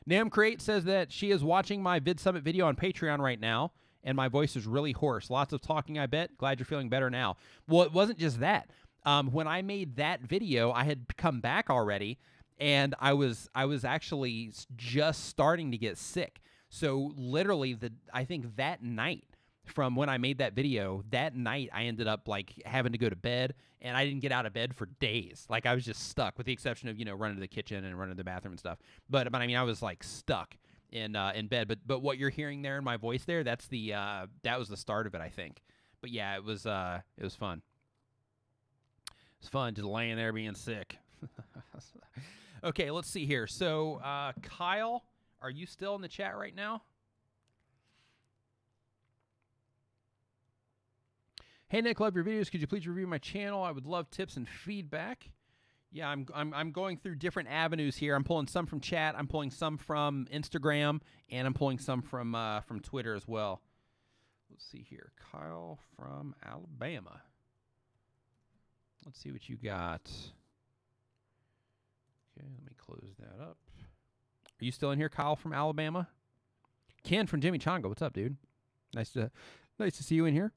Nam Create says that she is watching my Vid Summit video on Patreon right now, and my voice is really hoarse. Lots of talking, I bet. Glad you're feeling better now. Well, it wasn't just that. When I made that video, I had come back already, and I was actually just starting to get sick. So literally, I think that night, from when I made that video, that night I ended up like having to go to bed, and I didn't get out of bed for days. Like, I was just stuck, with the exception of, running to the kitchen and running to the bathroom and stuff. But I mean, I was like stuck in bed. But what you're hearing there in my voice there, that's that was the start of it, I think. But yeah, it was fun. It was fun just laying there being sick. Okay, let's see here. So Kyle, are you still in the chat right now? Hey Nick, love your videos. Could you please review my channel? I would love tips and feedback. Yeah, I'm going through different avenues here. I'm pulling some from chat. I'm pulling some from Instagram, and I'm pulling some from Twitter as well. Let's see here, Kyle from Alabama. Let's see what you got. Okay, let me close that up. Are you still in here, Kyle from Alabama? Ken from Jimmy Chongo. What's up, dude? Nice to see you in here.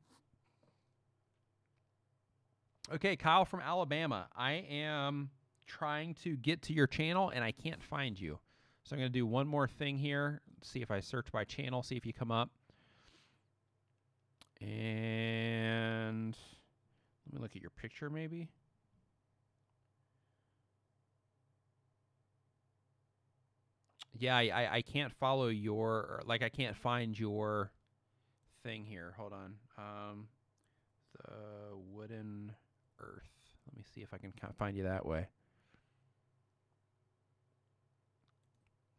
Okay, Kyle from Alabama. I am trying to get to your channel, and I can't find you. So I'm going to do one more thing here. See if I search by channel, see if you come up. And let me look at your picture, maybe. Yeah, I can't follow your, like, I can't find your thing here. Hold on. The wooden earth. Let me see if I can find you that way.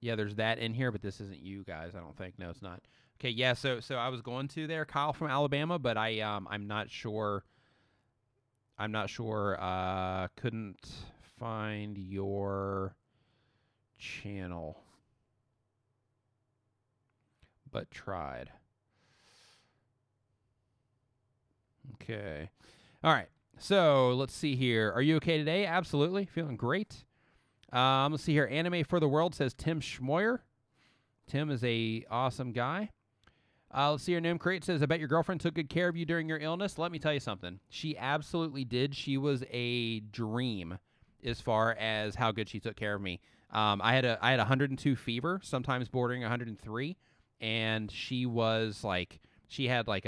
Yeah, there's that in here, but this isn't you guys, I don't think. No, it's not. Okay, yeah, so I was going to there, Kyle from Alabama, but I'm not sure. Couldn't find your channel, but tried. Okay. All right. So let's see here. Are you okay today? Absolutely. Feeling great. Let's see here. Anime for the World says Tim Schmoyer. Tim is a awesome guy. Let's see here. Nim Crate says, I bet your girlfriend took good care of you during your illness. Let me tell you something. She absolutely did. She was a dream as far as how good she took care of me. I had 102 fever, sometimes bordering 103, and she was like, she had like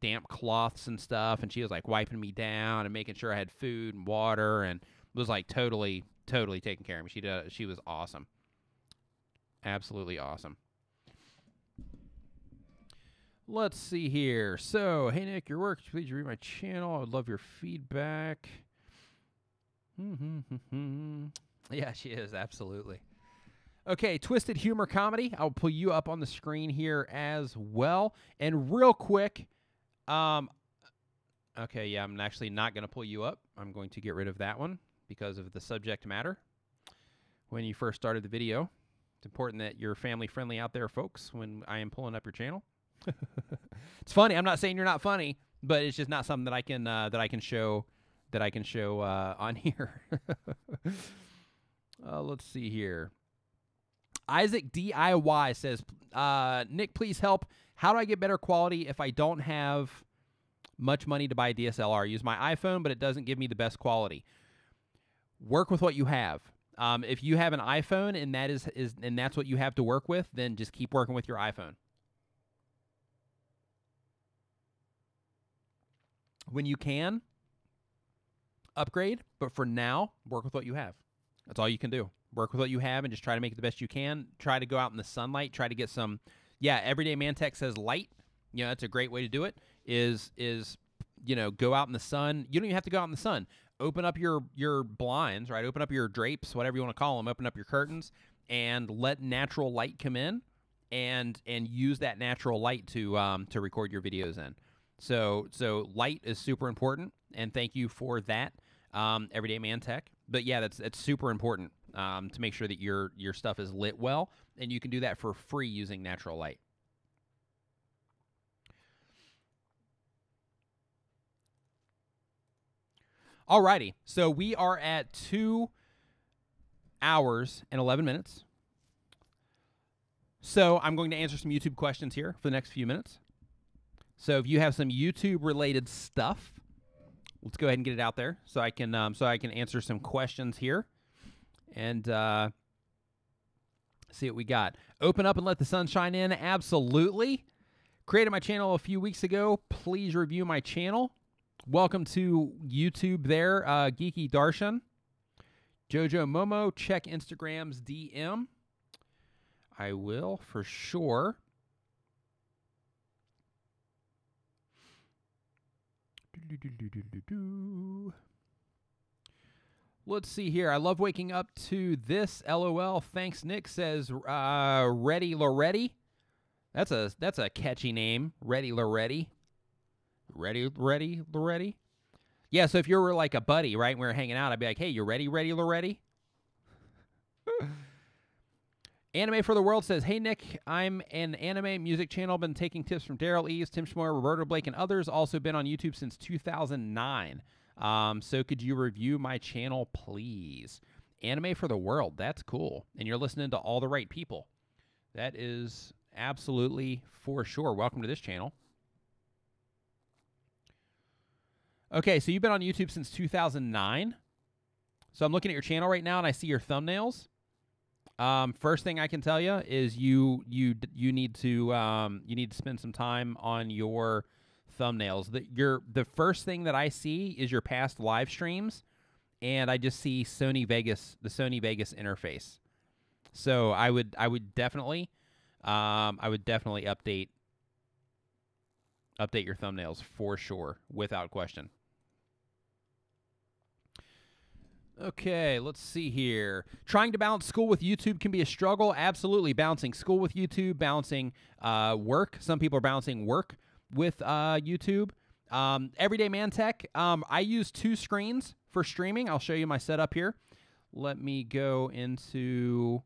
damp cloths and stuff, and she was like wiping me down and making sure I had food and water, and was like totally taking care of me. She was awesome. Absolutely awesome. Let's see here. So, hey Nick, your work. Please read my channel. I would love your feedback. Yeah, she is, absolutely. Okay, Twisted Humor Comedy. I'll pull you up on the screen here as well. And real quick, okay, yeah, I'm actually not going to pull you up. I'm going to get rid of that one because of the subject matter when you first started the video. It's important that you're family friendly out there, folks, when I am pulling up your channel. It's funny. I'm not saying you're not funny, but it's just not something that I can show on here. Let's see here. Isaac DIY says, Nick, please help. How do I get better quality if I don't have much money to buy a DSLR? I use my iPhone, but it doesn't give me the best quality. Work with what you have. If you have an iPhone and that's what you have to work with, then just keep working with your iPhone. When you can, upgrade, but for now, work with what you have. That's all you can do. Work with what you have and just try to make it the best you can. Try to go out in the sunlight. Try to get some, Everyday Man Tech says light. You know, that's a great way to do it, is go out in the sun. You don't even have to go out in the sun. Open up your blinds, right? Open up your drapes, whatever you want to call them. Open up your curtains and let natural light come in and use that natural light to record your videos in. So light is super important, and thank you for that, Everyday Man Tech. But yeah, that's super important to make sure that your stuff is lit well, and you can do that for free using natural light. Alrighty, so we are at 2 hours and 11 minutes. So I'm going to answer some YouTube questions here for the next few minutes. So if you have some YouTube-related stuff, let's go ahead and get it out there so I can answer some questions here and see what we got. Open up and let the sun shine in. Absolutely. Created my channel a few weeks ago. Please review my channel. Welcome to YouTube there, Geeky Darshan. Jojo Momo, check Instagram's DM. I will for sure. Let's see here. I love waking up to this. LOL. Thanks, Nick says. Ready Loretti. That's a catchy name. Ready Loretti. Ready Loretti. Yeah. So if you were like a buddy, right, and we were hanging out, I'd be like, "Hey, you ready Loretti?" Anime for the World says, hey, Nick, I'm an anime music channel. Been taking tips from Daryl Eves, Tim Schmoyer, Roberto Blake, and others. Also been on YouTube since 2009. So could you review my channel, please? Anime for the World. That's cool. And you're listening to all the right people. That is absolutely for sure. Welcome to this channel. Okay, so you've been on YouTube since 2009. So I'm looking at your channel right now, and I see your thumbnails. First thing I can tell you is you need to spend some time on your thumbnails. The first thing that I see is your past live streams, and I just see the Sony Vegas interface. So I would definitely update your thumbnails for sure, without question. Okay, let's see here. Trying to balance school with YouTube can be a struggle. Absolutely. Balancing school with YouTube, balancing work. Some people are balancing work with YouTube. Everyday Man Tech, I use 2 screens for streaming. I'll show you my setup here. Let me go into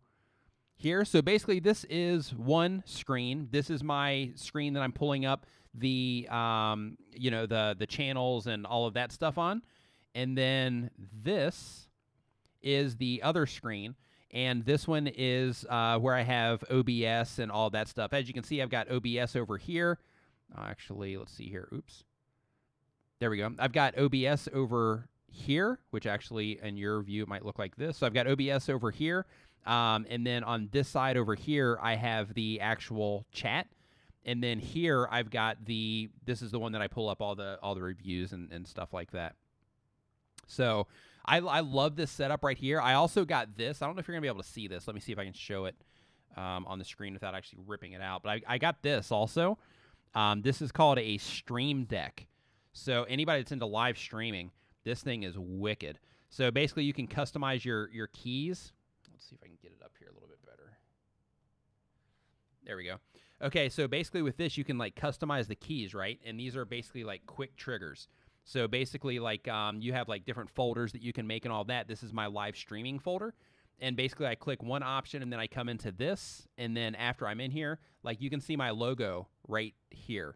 here. So basically, this is one screen. This is my screen that I'm pulling up the the channels and all of that stuff on. And then this is the other screen, and this one is where I have OBS and all that stuff. As you can see, I've got OBS over here. Actually, let's see here. Oops. There we go. I've got OBS over here, which actually in your view it might look like this. So I've got OBS over here, and then on this side over here, I have the actual chat. And then here I've got this is the one that I pull up all the reviews and stuff like that. So I love this setup right here. I also got this. I don't know if you're going to be able to see this. Let me see if I can show it on the screen without actually ripping it out. But I got this also. This is called a Stream Deck. So anybody that's into live streaming, this thing is wicked. So basically you can customize your keys. Let's see if I can get it up here a little bit better. There we go. Okay, so basically with this, you can like customize the keys, right? And these are basically like quick triggers. So basically, like you have like different folders that you can make and all that. This is my live streaming folder, and basically I click one option and then I come into this, and then after I'm in here, like you can see my logo right here,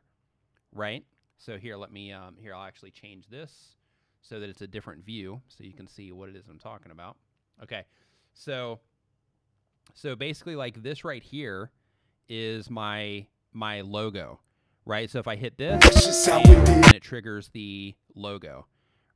right? So here, let me here I'll actually change this so that it's a different view, so you can see what it is I'm talking about. Okay, so basically like this right here is my logo. Right, so if I hit this, and it triggers the logo,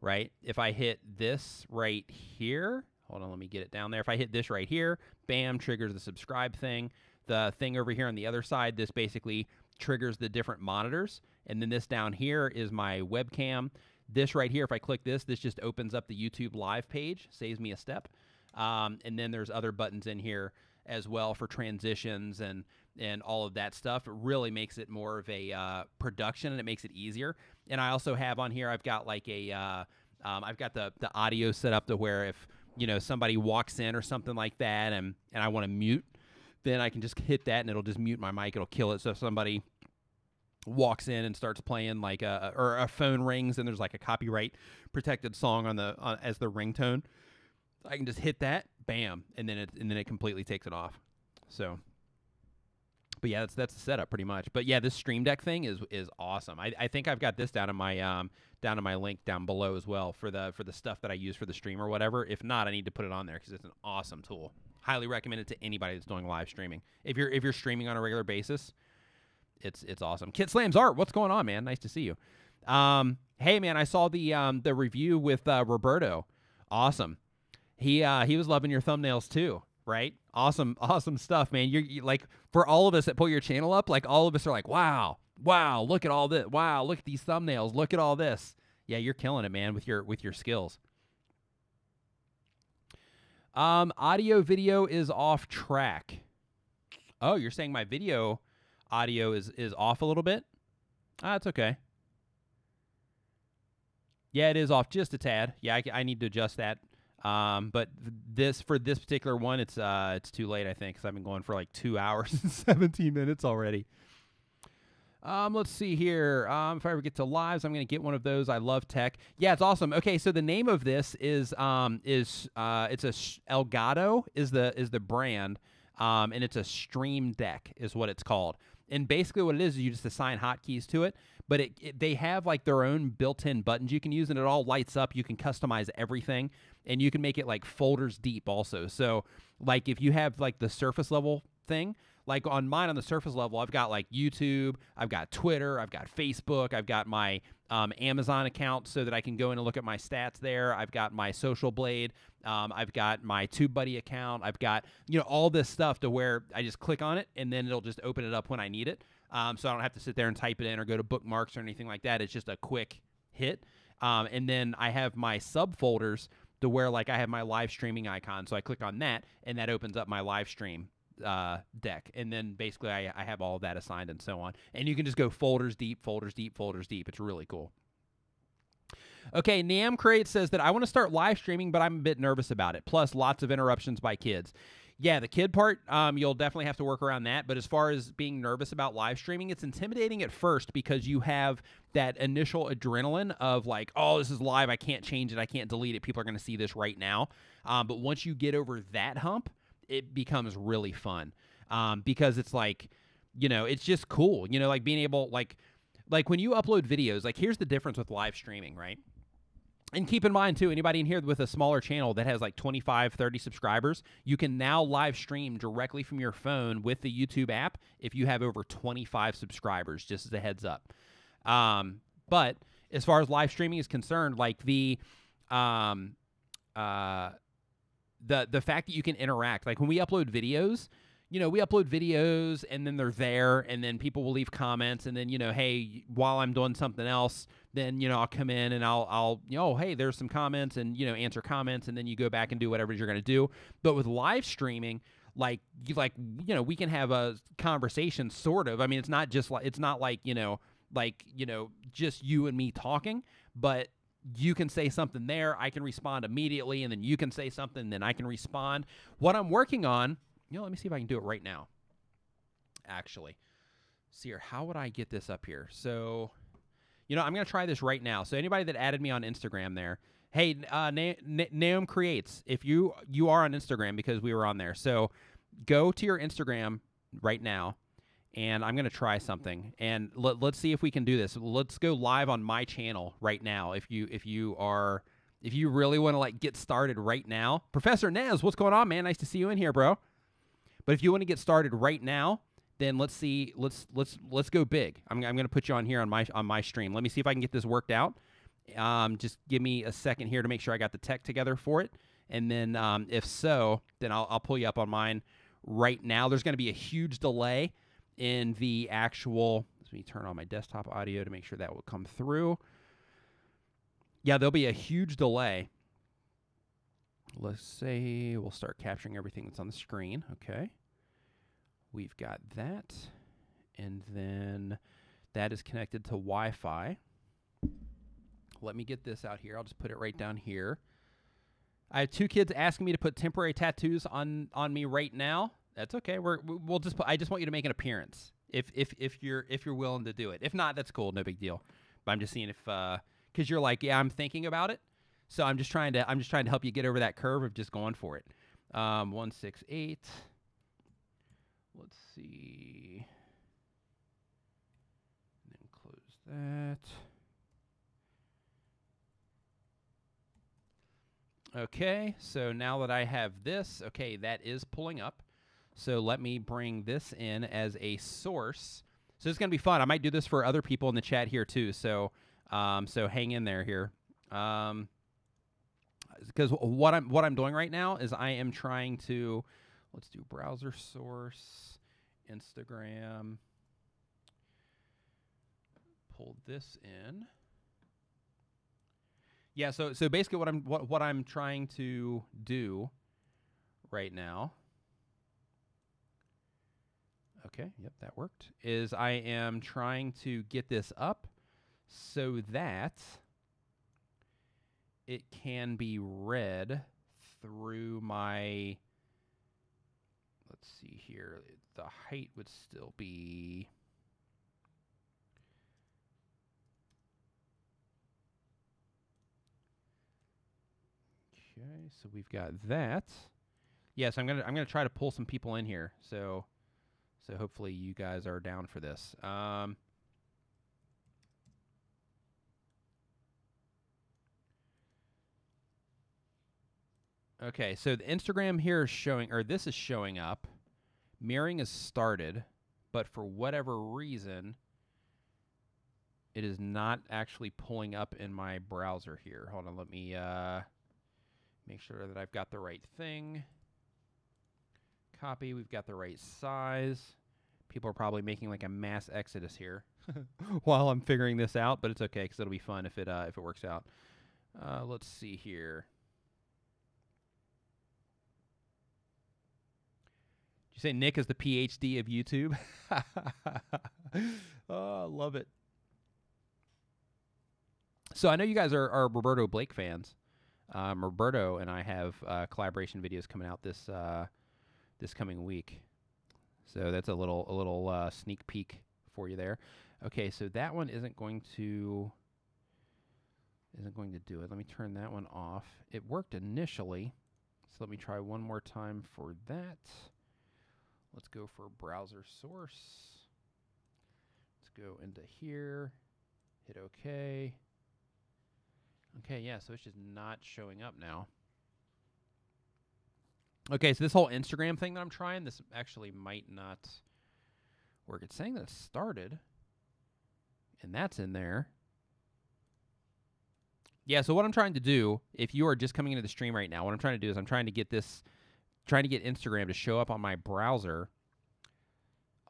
right? If I hit this right here, hold on, let me get it down there. If I hit this right here, bam, triggers the subscribe thing. The thing over here on the other side, this basically triggers the different monitors. And then this down here is my webcam. This right here, if I click this just opens up the YouTube live page, saves me a step. And then there's other buttons in here as well for transitions and all of that stuff. It really makes it more of a production, and it makes it easier. And I also have on here, I've got like I've got the audio set up to where if somebody walks in or something like that, and I want to mute, then I can just hit that and it'll just mute my mic. It'll kill it. So if somebody walks in and starts playing like or a phone rings and there's like a copyright protected song as the ringtone, I can just hit that, bam, and then it completely takes it off. So, but yeah, that's the setup pretty much. But yeah, this Stream Deck thing is awesome. I think I've got this down in my link down below as well for the stuff that I use for the stream or whatever. If not, I need to put it on there because it's an awesome tool. Highly recommend it to anybody that's doing live streaming. If you're streaming on a regular basis, it's awesome. Kit Slams Art, what's going on, man? Nice to see you. Hey man, I saw the review with Roberto. Awesome. He was loving your thumbnails too, right? Awesome stuff, man. You like, for all of us that pull your channel up, like all of us are like, wow, look at all this. Wow, look at these thumbnails. Look at all this. Yeah, you're killing it, man, with your skills. Audio video is off track. Oh, you're saying my video audio is off a little bit? It's okay. Yeah, it is off just a tad. Yeah, I need to adjust that. But for this particular one, it's too late, I think, because I've been going for like 2 hours and 17 minutes already. Let's see here. If I ever get to lives, I'm going to get one of those. I love tech. Yeah, it's awesome. Okay, so the name of this is it's Elgato is the brand, and it's a Stream Deck is what it's called. And basically what it is you just assign hotkeys to it, but they have like their own built-in buttons you can use, and it all lights up. You can customize everything, and you can make it like folders deep also. So like if you have like the surface level thing, like on mine on the surface level, I've got like YouTube, I've got Twitter, I've got Facebook, I've got my Amazon account so that I can go in and look at my stats there. I've got my Social Blade. I've got my TubeBuddy account. I've got, all this stuff to where I just click on it and then it'll just open it up when I need it. So I don't have to sit there and type it in or go to bookmarks or anything like that. It's just a quick hit. And then I have my subfolders to where like I have my live streaming icon. So I click on that, and that opens up my live stream deck, and then basically I have all of that assigned and so on. And you can just go folders deep, folders deep, folders deep. It's really cool. Okay, Nam Crate says that I want to start live streaming, but I'm a bit nervous about it. Plus, lots of interruptions by kids. Yeah, the kid part, you'll definitely have to work around that. But as far as being nervous about live streaming, it's intimidating at first because you have that initial adrenaline of like, oh, this is live. I can't change it. I can't delete it. People are going to see this right now. But once you get over that hump, it becomes really fun because it's like, you know, it's just cool. You know, like being able, like when you upload videos, like here's the difference with live streaming, right? And keep in mind, too, anybody in here with a smaller channel that has like 25, 30 subscribers, you can now live stream directly from your phone with the YouTube app if you have over 25 subscribers, just as a heads up. But as far as live streaming is concerned, like the fact that you can interact, like when we upload videos, you know, we upload videos and then they're there and then people will leave comments and then, you know, hey, while I'm doing something else, then, you know, I'll come in and I'll you know, hey, there's some comments and, you know, answer comments and then you go back and do whatever you're going to do. But with live streaming, like, you know, we can have a conversation sort of. I mean, it's not just like, it's not like, you know, just you and me talking, but you can say something there. I can respond immediately and then you can say something, then I can respond. What I'm working on, you know, let me see if I can do it right now. Actually, see here, how would I get this up here? So, you know, I'm going to try this right now. So anybody that added me on Instagram there, hey, Naum Creates, if you are on Instagram because we were on there. So go to your Instagram right now, and I'm going to try something. And let's see if we can do this. Let's go live on my channel right now. If you really want to like get started right now. Professor Nez, what's going on, man? Nice to see you in here, bro. But if you want to get started right now, then let's see. Let's go big. I'm going to put you on here on my stream. Let me see if I can get this worked out. Just give me a second here to make sure I got the tech together for it, and then if so, then I'll pull you up on mine right now. There's going to be a huge delay in the actual. Let me turn on my desktop audio to make sure that will come through. Yeah, there'll be a huge delay. Let's say we'll start capturing everything that's on the screen. Okay. We've got that. And then that is connected to Wi-Fi. Let me get this out here. I'll just put it right down here. I have two kids asking me to put temporary tattoos on me right now. That's okay. We'll just I just want you to make an appearance if you're willing to do it. If not, that's cool. No big deal. But I'm just seeing if because you're like, yeah, I'm thinking about it. So I'm just trying to help you get over that curve of just going for it. 168. Let's see. And then close that. Okay, so now that I have this, okay, that is pulling up. So let me bring this in as a source. So it's going to be fun. I might do this for other people in the chat here too. So so hang in there here. Because what I'm doing right now is I am trying to, let's do browser source, Instagram, pull this in. Yeah, so basically what I'm trying to do right now. Okay, yep, that worked. Is I am trying to get this up so that it can be read through my, let's see here, the height would still be, okay, so we've got that. Yes, I'm gonna try to pull some people in here, so hopefully you guys are down for this. Okay, so the Instagram here is showing, or this is showing up. Mirroring is started, but for whatever reason, it is not actually pulling up in my browser here. Hold on, let me make sure that I've got the right thing. Copy, we've got the right size. People are probably making like a mass exodus here while I'm figuring this out, but it's okay because it'll be fun if it works out. Let's see here. say Nick is the PhD of YouTube? Oh, I love it. So I know you guys are Roberto Blake fans. Roberto and I have collaboration videos coming out this coming week. So that's a little sneak peek for you there. Okay, so that one isn't going to do it. Let me turn that one off. It worked initially, so let me try one more time for that. Let's go for browser source. Let's go into here, hit OK. Okay, yeah, so it's just not showing up now. Okay, so this whole Instagram thing that I'm trying, this actually might not work. It's saying that it started, and that's in there. Yeah, so what I'm trying to do, if you are just coming into the stream right now, what I'm trying to do is I'm trying to get Instagram to show up on my browser.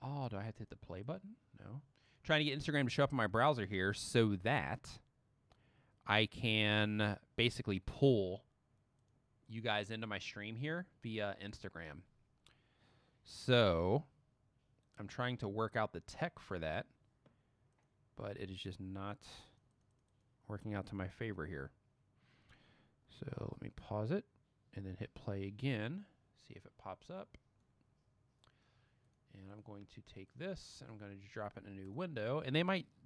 Oh, do I have to hit the play button? No. Trying to get Instagram to show up on my browser here so that I can basically pull you guys into my stream here via Instagram. So I'm trying to work out the tech for that, but it is just not working out to my favor here. So let me pause it and then hit play again, see if it pops up. And I'm going to take this and I'm going to drop it in a new window. And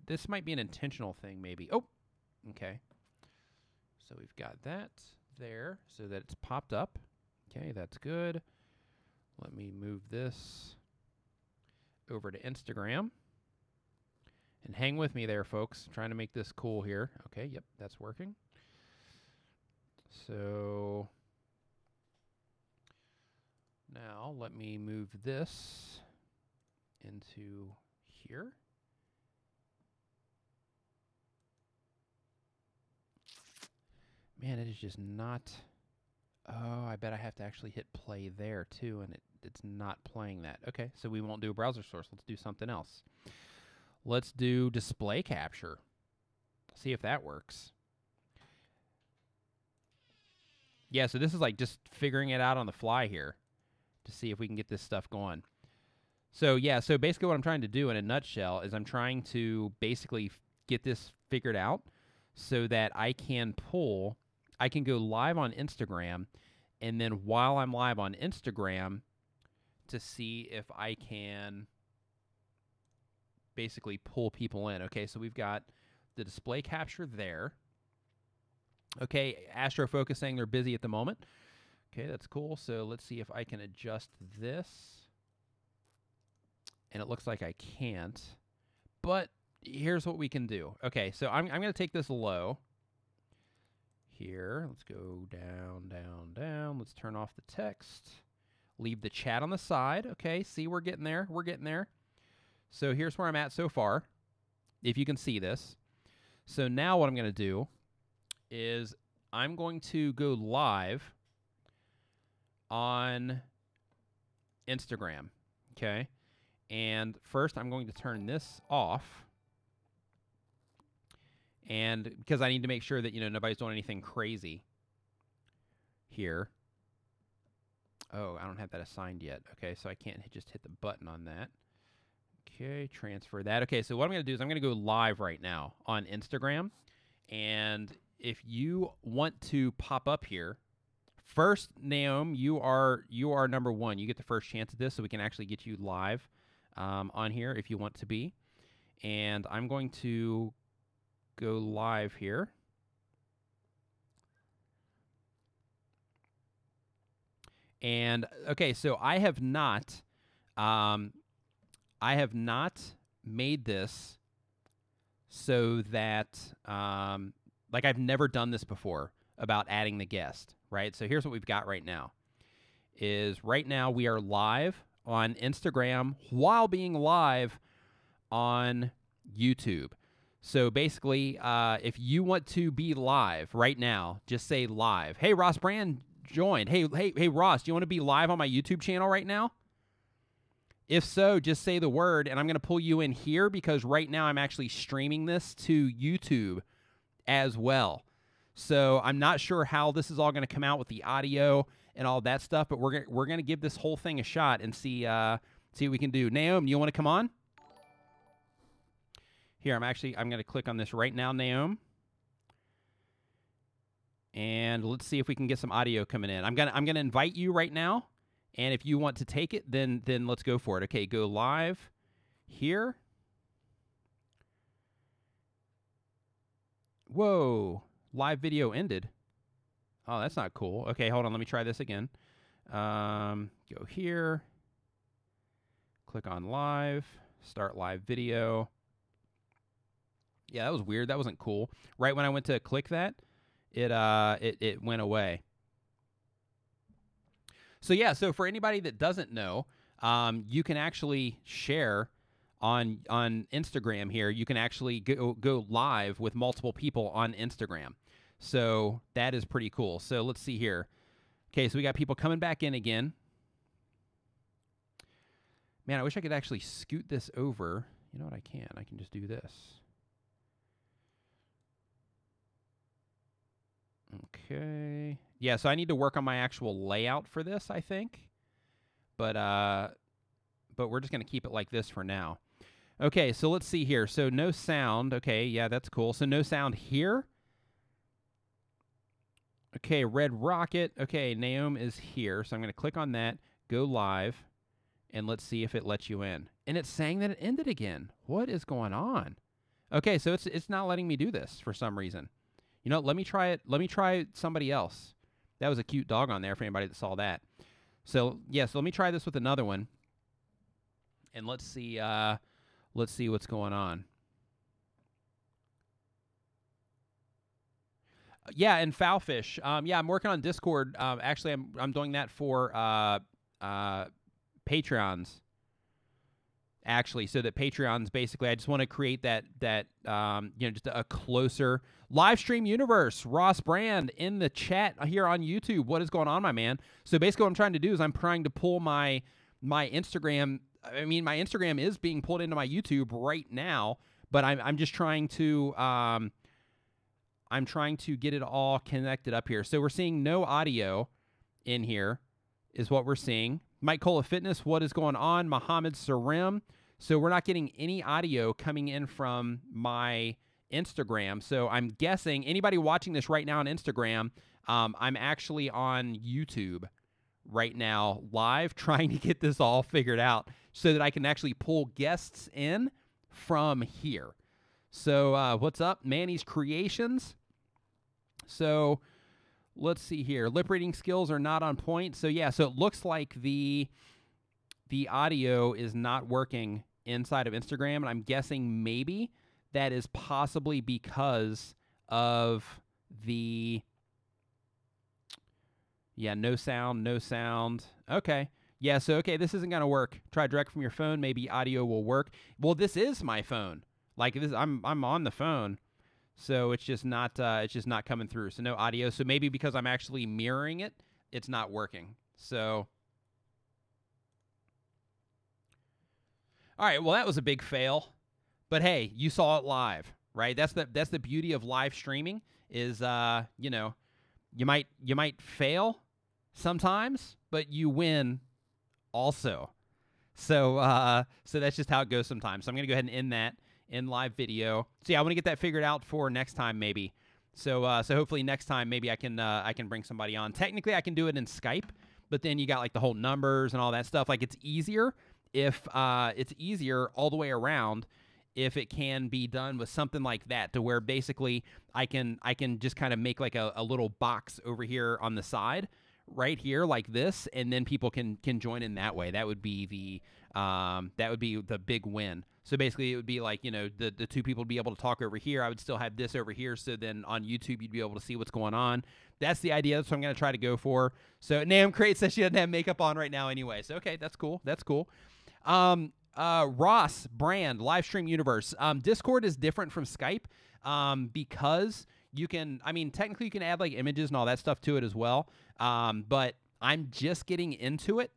this might be an intentional thing maybe. Oh, okay. So we've got that there so that it's popped up. Okay, that's good. Let me move this over to Instagram. And hang with me there, folks. I'm trying to make this cool here. Okay, yep, that's working. So now let me move this into here. Man, it is just not. Oh, I bet I have to actually hit play there too, and it's not playing that. Okay, so we won't do a browser source. Let's do something else. Let's do display capture. See if that works. Yeah, so this is like just figuring it out on the fly here to see if we can get this stuff going. So yeah, so basically what I'm trying to do in a nutshell is I'm trying to basically get this figured out so that I can go live on Instagram, and then while I'm live on Instagram to see if I can basically pull people in. Okay, so we've got the display capture there. Okay, Astrofocus saying they're busy at the moment. Okay, that's cool. So let's see if I can adjust this. And it looks like I can't. But here's what we can do. Okay, so I'm going to take this low here. Let's go down, down, down. Let's turn off the text. Leave the chat on the side. Okay, see, we're getting there. We're getting there. So here's where I'm at so far, if you can see this. So now what I'm going to do is I'm going to go live on Instagram, okay? And first I'm going to turn this off, and because I need to make sure that, nobody's doing anything crazy here. Oh, I don't have that assigned yet. Okay, so I can't just hit the button on that. Okay, transfer that. Okay, so what I'm going to do is I'm going to go live right now on Instagram. And if you want to pop up here, first, Naomi, you are number one. You get the first chance at this, so we can actually get you live on here if you want to be. And I'm going to go live here. And, okay, so I have not made this so that, like, I've never done this before about adding the guest, right? So here's what we've got right now. Right now we are live on Instagram while being live on YouTube. So basically, if you want to be live right now, just say live. Hey, Ross Brand joined. Hey, Ross, do you want to be live on my YouTube channel right now? If so, just say the word, and I'm going to pull you in here because right now I'm actually streaming this to YouTube as well. So I'm not sure how this is all going to come out with the audio and all that stuff. But we're gonna give this whole thing a shot and see what we can do. Naomi, you want to come on? Here, I'm gonna click on this right now, Naomi. And let's see if we can get some audio coming in. I'm gonna invite you right now, and if you want to take it, then let's go for it. Okay, go live here. Whoa, live video ended. Oh, that's not cool. Okay, hold on, let me try this again. Go here, click on live, start live video. Yeah, that was weird. That wasn't cool. Right when I went to click that, it went away. So yeah, so for anybody that doesn't know, you can actually share on Instagram here. You can actually go live with multiple people on Instagram. So that is pretty cool. So let's see here. Okay, so we got people coming back in again. Man, I wish I could actually scoot this over. You know what I can? I can just do this. Okay. Yeah, so I need to work on my actual layout for this, I think. But we're just going to keep it like this for now. Okay, so let's see here. So no sound. Okay, yeah, that's cool. So no sound here. Okay, Red Rocket. Okay, Naomi is here. So I'm going to click on that, go live, and let's see if it lets you in. And it's saying that it ended again. What is going on? Okay, so it's not letting me do this for some reason. You know, let me try it. Let me try somebody else. That was a cute dog on there for anybody that saw that. So, yeah, so let me try this with another one. And let's see what's going on. Yeah, and Foulfish. Yeah, I'm working on Discord. Actually, I'm doing that for Patreons. Actually, so that Patreons basically, I just want to create that just a closer live stream universe. Ross Brand in the chat here on YouTube. What is going on, my man? So basically, what I'm trying to do is I'm trying to pull my Instagram. I mean, my Instagram is being pulled into my YouTube right now, but I'm just trying to get it all connected up here. So we're seeing no audio in here, is what we're seeing. Mike Cola Fitness, what is going on? Mohammed Sarim. So we're not getting any audio coming in from my Instagram. So I'm guessing anybody watching this right now on Instagram, I'm actually on YouTube right now live trying to get this all figured out so that I can actually pull guests in from here. So what's up? Manny's Creations. So let's see here. Lip reading skills are not on point. So yeah, so it looks like the audio is not working inside of Instagram, and I'm guessing maybe that is possibly because of the no sound. Okay. Yeah, so okay, this isn't going to work. Try direct from your phone, maybe audio will work. Well, this is my phone. Like this I'm on the phone. So it's just not coming through. So no audio. So maybe because I'm actually mirroring it, it's not working. So all right, well that was a big fail. But hey, you saw it live, right? That's the beauty of live streaming is you might fail sometimes, but you win also. So that's just how it goes sometimes. So I'm going to go ahead and end that in live video. So yeah, I want to get that figured out for next time maybe. So hopefully next time maybe I can bring somebody on. Technically I can do it in Skype, but then you got like the whole numbers and all that stuff. Like it's easier all the way around if it can be done with something like that, to where basically I can just kind of make like a little box over here on the side right here like this, and then people can join in that way. That would be the big win. So basically it would be like, the two people would be able to talk over here. I would still have this over here. So then on YouTube, you'd be able to see what's going on. That's the idea. That's what I'm going to try to go for. So Nam Crate says she doesn't have makeup on right now anyway. So, okay, that's cool. That's cool. Ross Brand, Livestream Universe. Discord is different from Skype because you can, technically you can add like images and all that stuff to it as well. But I'm just getting into it.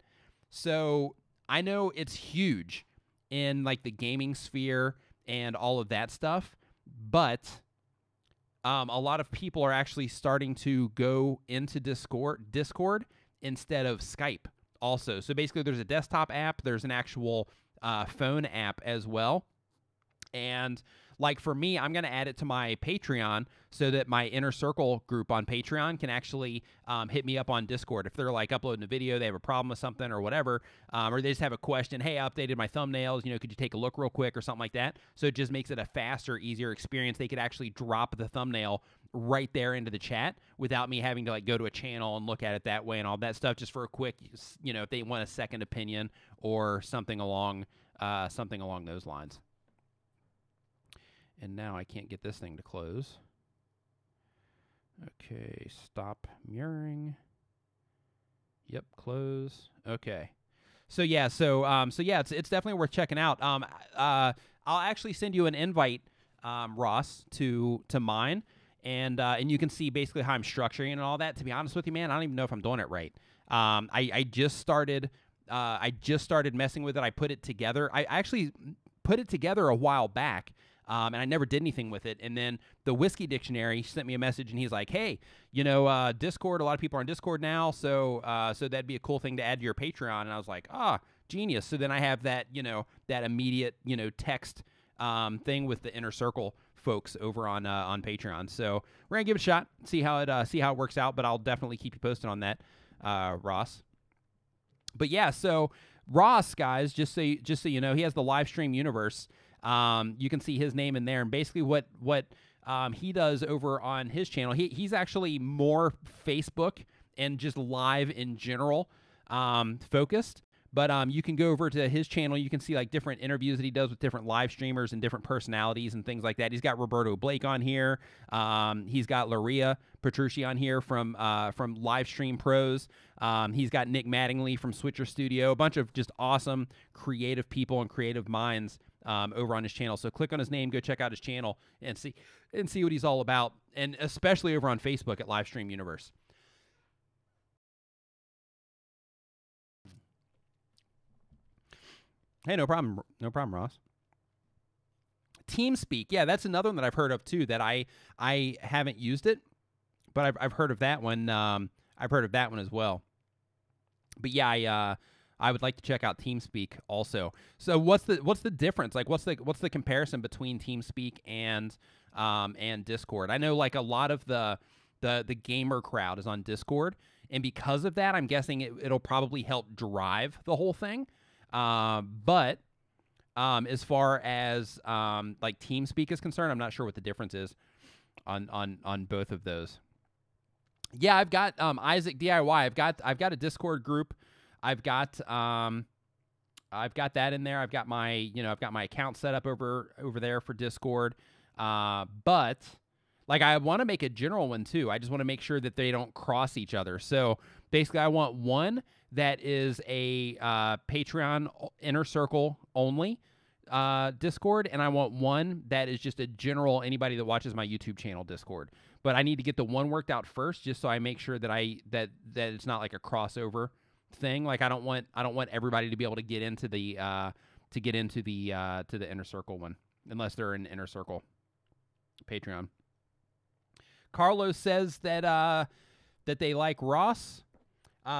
So I know it's huge in like the gaming sphere and all of that stuff, but a lot of people are actually starting to go into Discord instead of Skype also. So basically there's a desktop app, there's an actual phone app as well. And like for me, I'm going to add it to my Patreon so that my inner circle group on Patreon can actually hit me up on Discord. If they're like uploading a video, they have a problem with something or whatever, or they just have a question, hey, I updated my thumbnails, could you take a look real quick or something like that? So it just makes it a faster, easier experience. They could actually drop the thumbnail right there into the chat without me having to like go to a channel and look at it that way and all that stuff, just for a quick, if they want a second opinion or something along those lines. And now I can't get this thing to close. Okay, stop mirroring. Yep, close. Okay. So yeah, it's definitely worth checking out. I'll actually send you an invite, Ross, to mine, and you can see basically how I'm structuring and all that. To be honest with you, man, I don't even know if I'm doing it right. I just started messing with it. I put it together. I actually put it together a while back. And I never did anything with it. And then the Whiskey Dictionary sent me a message, and he's like, hey, Discord, a lot of people are on Discord now, so that'd be a cool thing to add to your Patreon. And I was like, genius. So then I have that, that immediate, text thing with the Inner Circle folks over on Patreon. So we're going to give it a shot, see how it works out, but I'll definitely keep you posted on that, Ross. But yeah, so Ross, guys, just so you know, he has the live stream universe. You can see his name in there, and basically what he does over on his channel, he's actually more Facebook and just live in general focused. But you can go over to his channel. You can see like different interviews that he does with different live streamers and different personalities and things like that. He's got Roberto Blake on here. He's got Laria Petrucci on here from Livestream Pros. He's got Nick Mattingly from Switcher Studio. A bunch of just awesome creative people and creative minds over on his channel. So click on his name, go check out his channel, and see what he's all about, and especially over on Facebook at Livestream Universe. Hey, no problem, Ross. TeamSpeak, yeah, that's another one that I've heard of too. That I haven't used it, but I've heard of that one. I've heard of that one as well. But yeah, I would like to check out TeamSpeak also. So what's the difference? Like what's the comparison between TeamSpeak and Discord? I know like a lot of the gamer crowd is on Discord, and because of that, I'm guessing it'll probably help drive the whole thing. But as far as like TeamSpeak is concerned, I'm not sure what the difference is on both of those. Yeah, I've got Isaac DIY. I've got a Discord group. I've got that in there. I've got my account set up over there for Discord. But like I want to make a general one too. I just want to make sure that they don't cross each other. So basically I want one that is a Patreon Inner Circle only Discord, and I want one that is just a general anybody that watches my YouTube channel Discord. But I need to get the one worked out first, just so I make sure that that it's not like a crossover thing. Like I don't want everybody to be able to get into the to the Inner Circle one unless they're in Inner Circle Patreon. Carlos says that they like Ross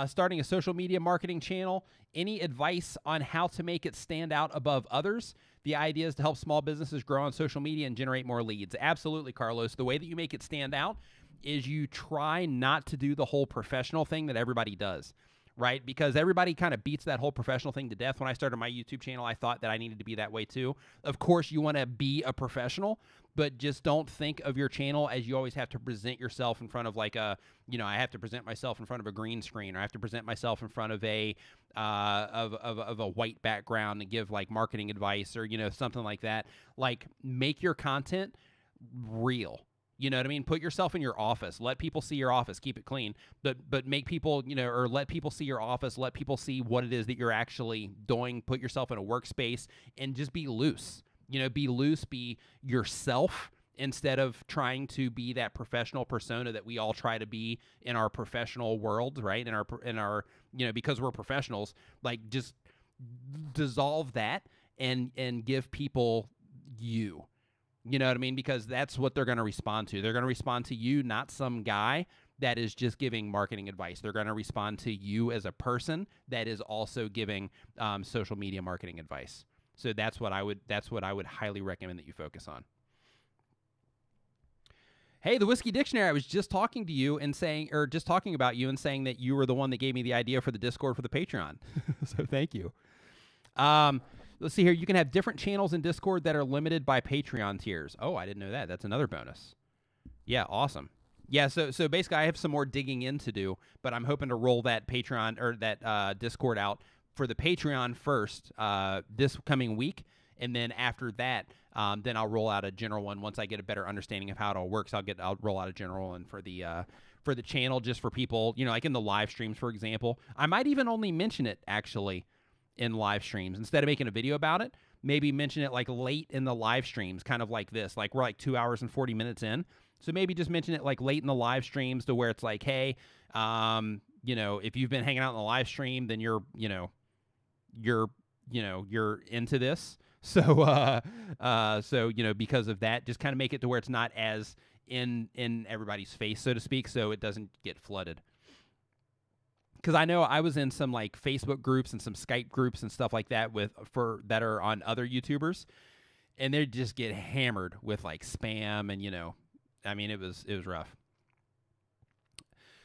starting a social media marketing channel. Any advice on how to make it stand out above others? The idea is to help small businesses grow on social media and generate more leads. Absolutely, Carlos. The way that you make it stand out is you try not to do the whole professional thing that everybody does, right? Because everybody kind of beats that whole professional thing to death. When I started my YouTube channel, I thought that I needed to be that way too. Of course, you want to be a professional, but just don't think of your channel as you always have to present yourself in front of like I have to present myself in front of a green screen, or I have to present myself in front of a of a white background and give like marketing advice or something like that. Like make your content real. You know what I mean? Put yourself in your office. Let people see your office. Keep it clean. But make people, or let people see your office. Let people see what it is that you're actually doing. Put yourself in a workspace and just be loose. Be loose, be yourself instead of trying to be that professional persona that we all try to be in our professional world, right? In our because we're professionals, like just dissolve that and give people you. You know what I mean? Because that's what they're going to respond to. They're going to respond to you, not some guy that is just giving marketing advice. They're going to respond to you as a person that is also giving social media marketing advice. So that's what I would highly recommend that you focus on. Hey, the Whiskey Dictionary, I was just talking to you and saying, or just talking about you and saying that you were the one that gave me the idea for the Discord for the Patreon. So thank you. Let's see here. You can have different channels in Discord that are limited by Patreon tiers. Oh, I didn't know that. That's another bonus. Yeah, awesome. Yeah, so basically I have some more digging in to do, but I'm hoping to roll that Patreon or that Discord out for the Patreon first this coming week, and then after that, then I'll roll out a general one once I get a better understanding of how it all works. I'll roll out a general one for the channel, just for people, like in the live streams, for example. I might even only mention it actually in live streams instead of making a video about it. Maybe mention it like late in the live streams, kind of like this. Like we're like 2 hours and 40 minutes in. So maybe just mention it like late in the live streams to where it's like, hey, if you've been hanging out in the live stream, then you're into this. So because of that, just kind of make it to where it's not as in everybody's face, so to speak, so it doesn't get flooded. Because I know I was in some like Facebook groups and some Skype groups and stuff like that that are on other YouTubers, and they just get hammered with like spam and it was rough.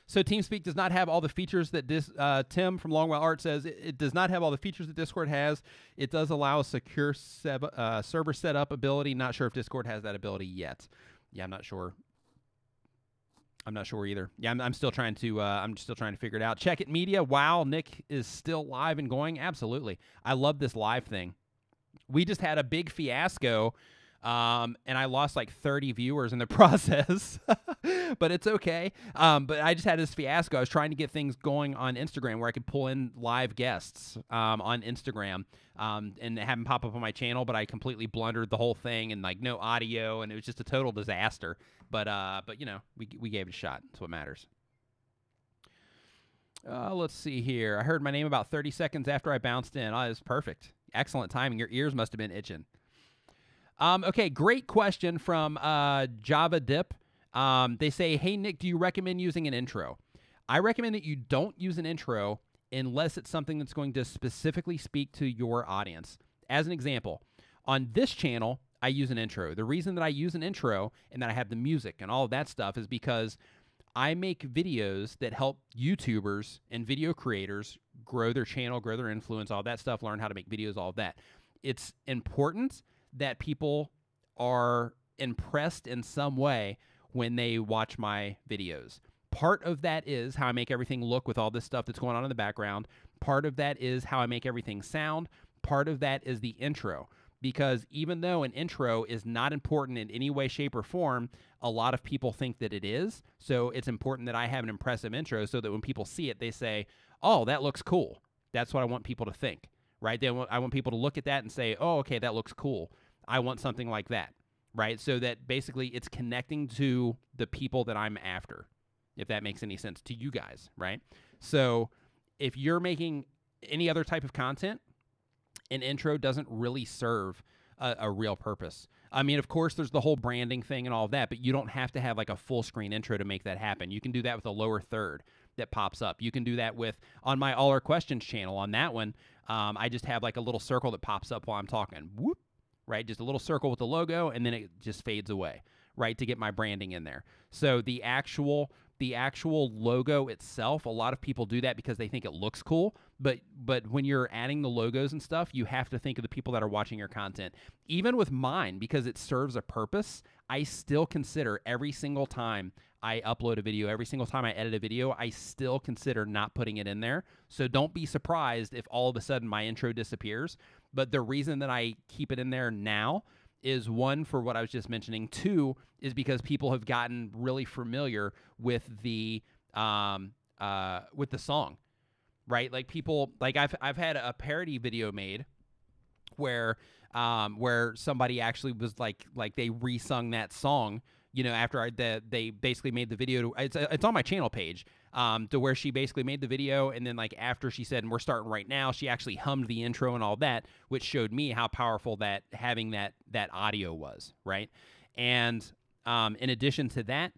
So TeamSpeak does not have all the features that Tim from Longwell Art says. It does not have all the features that Discord has. It does allow a secure server setup ability. Not sure if Discord has that ability yet. Yeah, I'm not sure. I'm not sure either. Yeah, I'm still trying to figure it out. Check It Media. Wow, Nick is still live and going. Absolutely. I love this live thing. We just had a big fiasco. And I lost like 30 viewers in the process, but it's okay. But I just had this fiasco. I was trying to get things going on Instagram where I could pull in live guests on Instagram and have them pop up on my channel, but I completely blundered the whole thing and like no audio, and it was just a total disaster. But we gave it a shot. That's what matters. Let's see here. I heard my name about 30 seconds after I bounced in. Oh, it was perfect. Excellent timing. Your ears must have been itching. Okay, great question from Java Dip. They say, hey, Nick, do you recommend using an intro? I recommend that you don't use an intro unless it's something that's going to specifically speak to your audience. As an example, on this channel, I use an intro. The reason that I use an intro and that I have the music and all of that stuff is because I make videos that help YouTubers and video creators grow their channel, grow their influence, all that stuff, learn how to make videos, all of that. It's important that people are impressed in some way when they watch my videos. Part of that is how I make everything look with all this stuff that's going on in the background. Part of that is how I make everything sound. Part of that is the intro. Because even though an intro is not important in any way, shape, or form, a lot of people think that it is. So it's important that I have an impressive intro so that when people see it, they say, oh, that looks cool. That's what I want people to think, right? I want people to look at that and say, oh, okay, that looks cool. I want something like that, right? So that basically it's connecting to the people that I'm after, if that makes any sense to you guys, right? So if you're making any other type of content, an intro doesn't really serve a real purpose. I mean, of course, there's the whole branding thing and all of that, but you don't have to have like a full screen intro to make that happen. You can do that with a lower third that pops up. You can do that on my All Our Questions channel. On that one, I just have like a little circle that pops up while I'm talking. Whoop. Right? Just a little circle with the logo, and then it just fades away, right, to get my branding in there. So the actual logo itself, a lot of people do that because they think it looks cool, but when you're adding the logos and stuff, you have to think of the people that are watching your content. Even with mine, because it serves a purpose, I still consider every single time I upload a video, every single time I edit a video, I still consider not putting it in there. So don't be surprised if all of a sudden my intro disappears. But the reason that I keep it in there now is, one, for what I was just mentioning. Two, is because people have gotten really familiar with the song, right? Like people, like I've had a parody video made where somebody actually was like they resung that song, after they basically made the video. It's on my channel page, to where she basically made the video, and then like after she said, and we're starting right now, she actually hummed the intro and all that, which showed me how powerful that having that audio was, right? And in addition to that,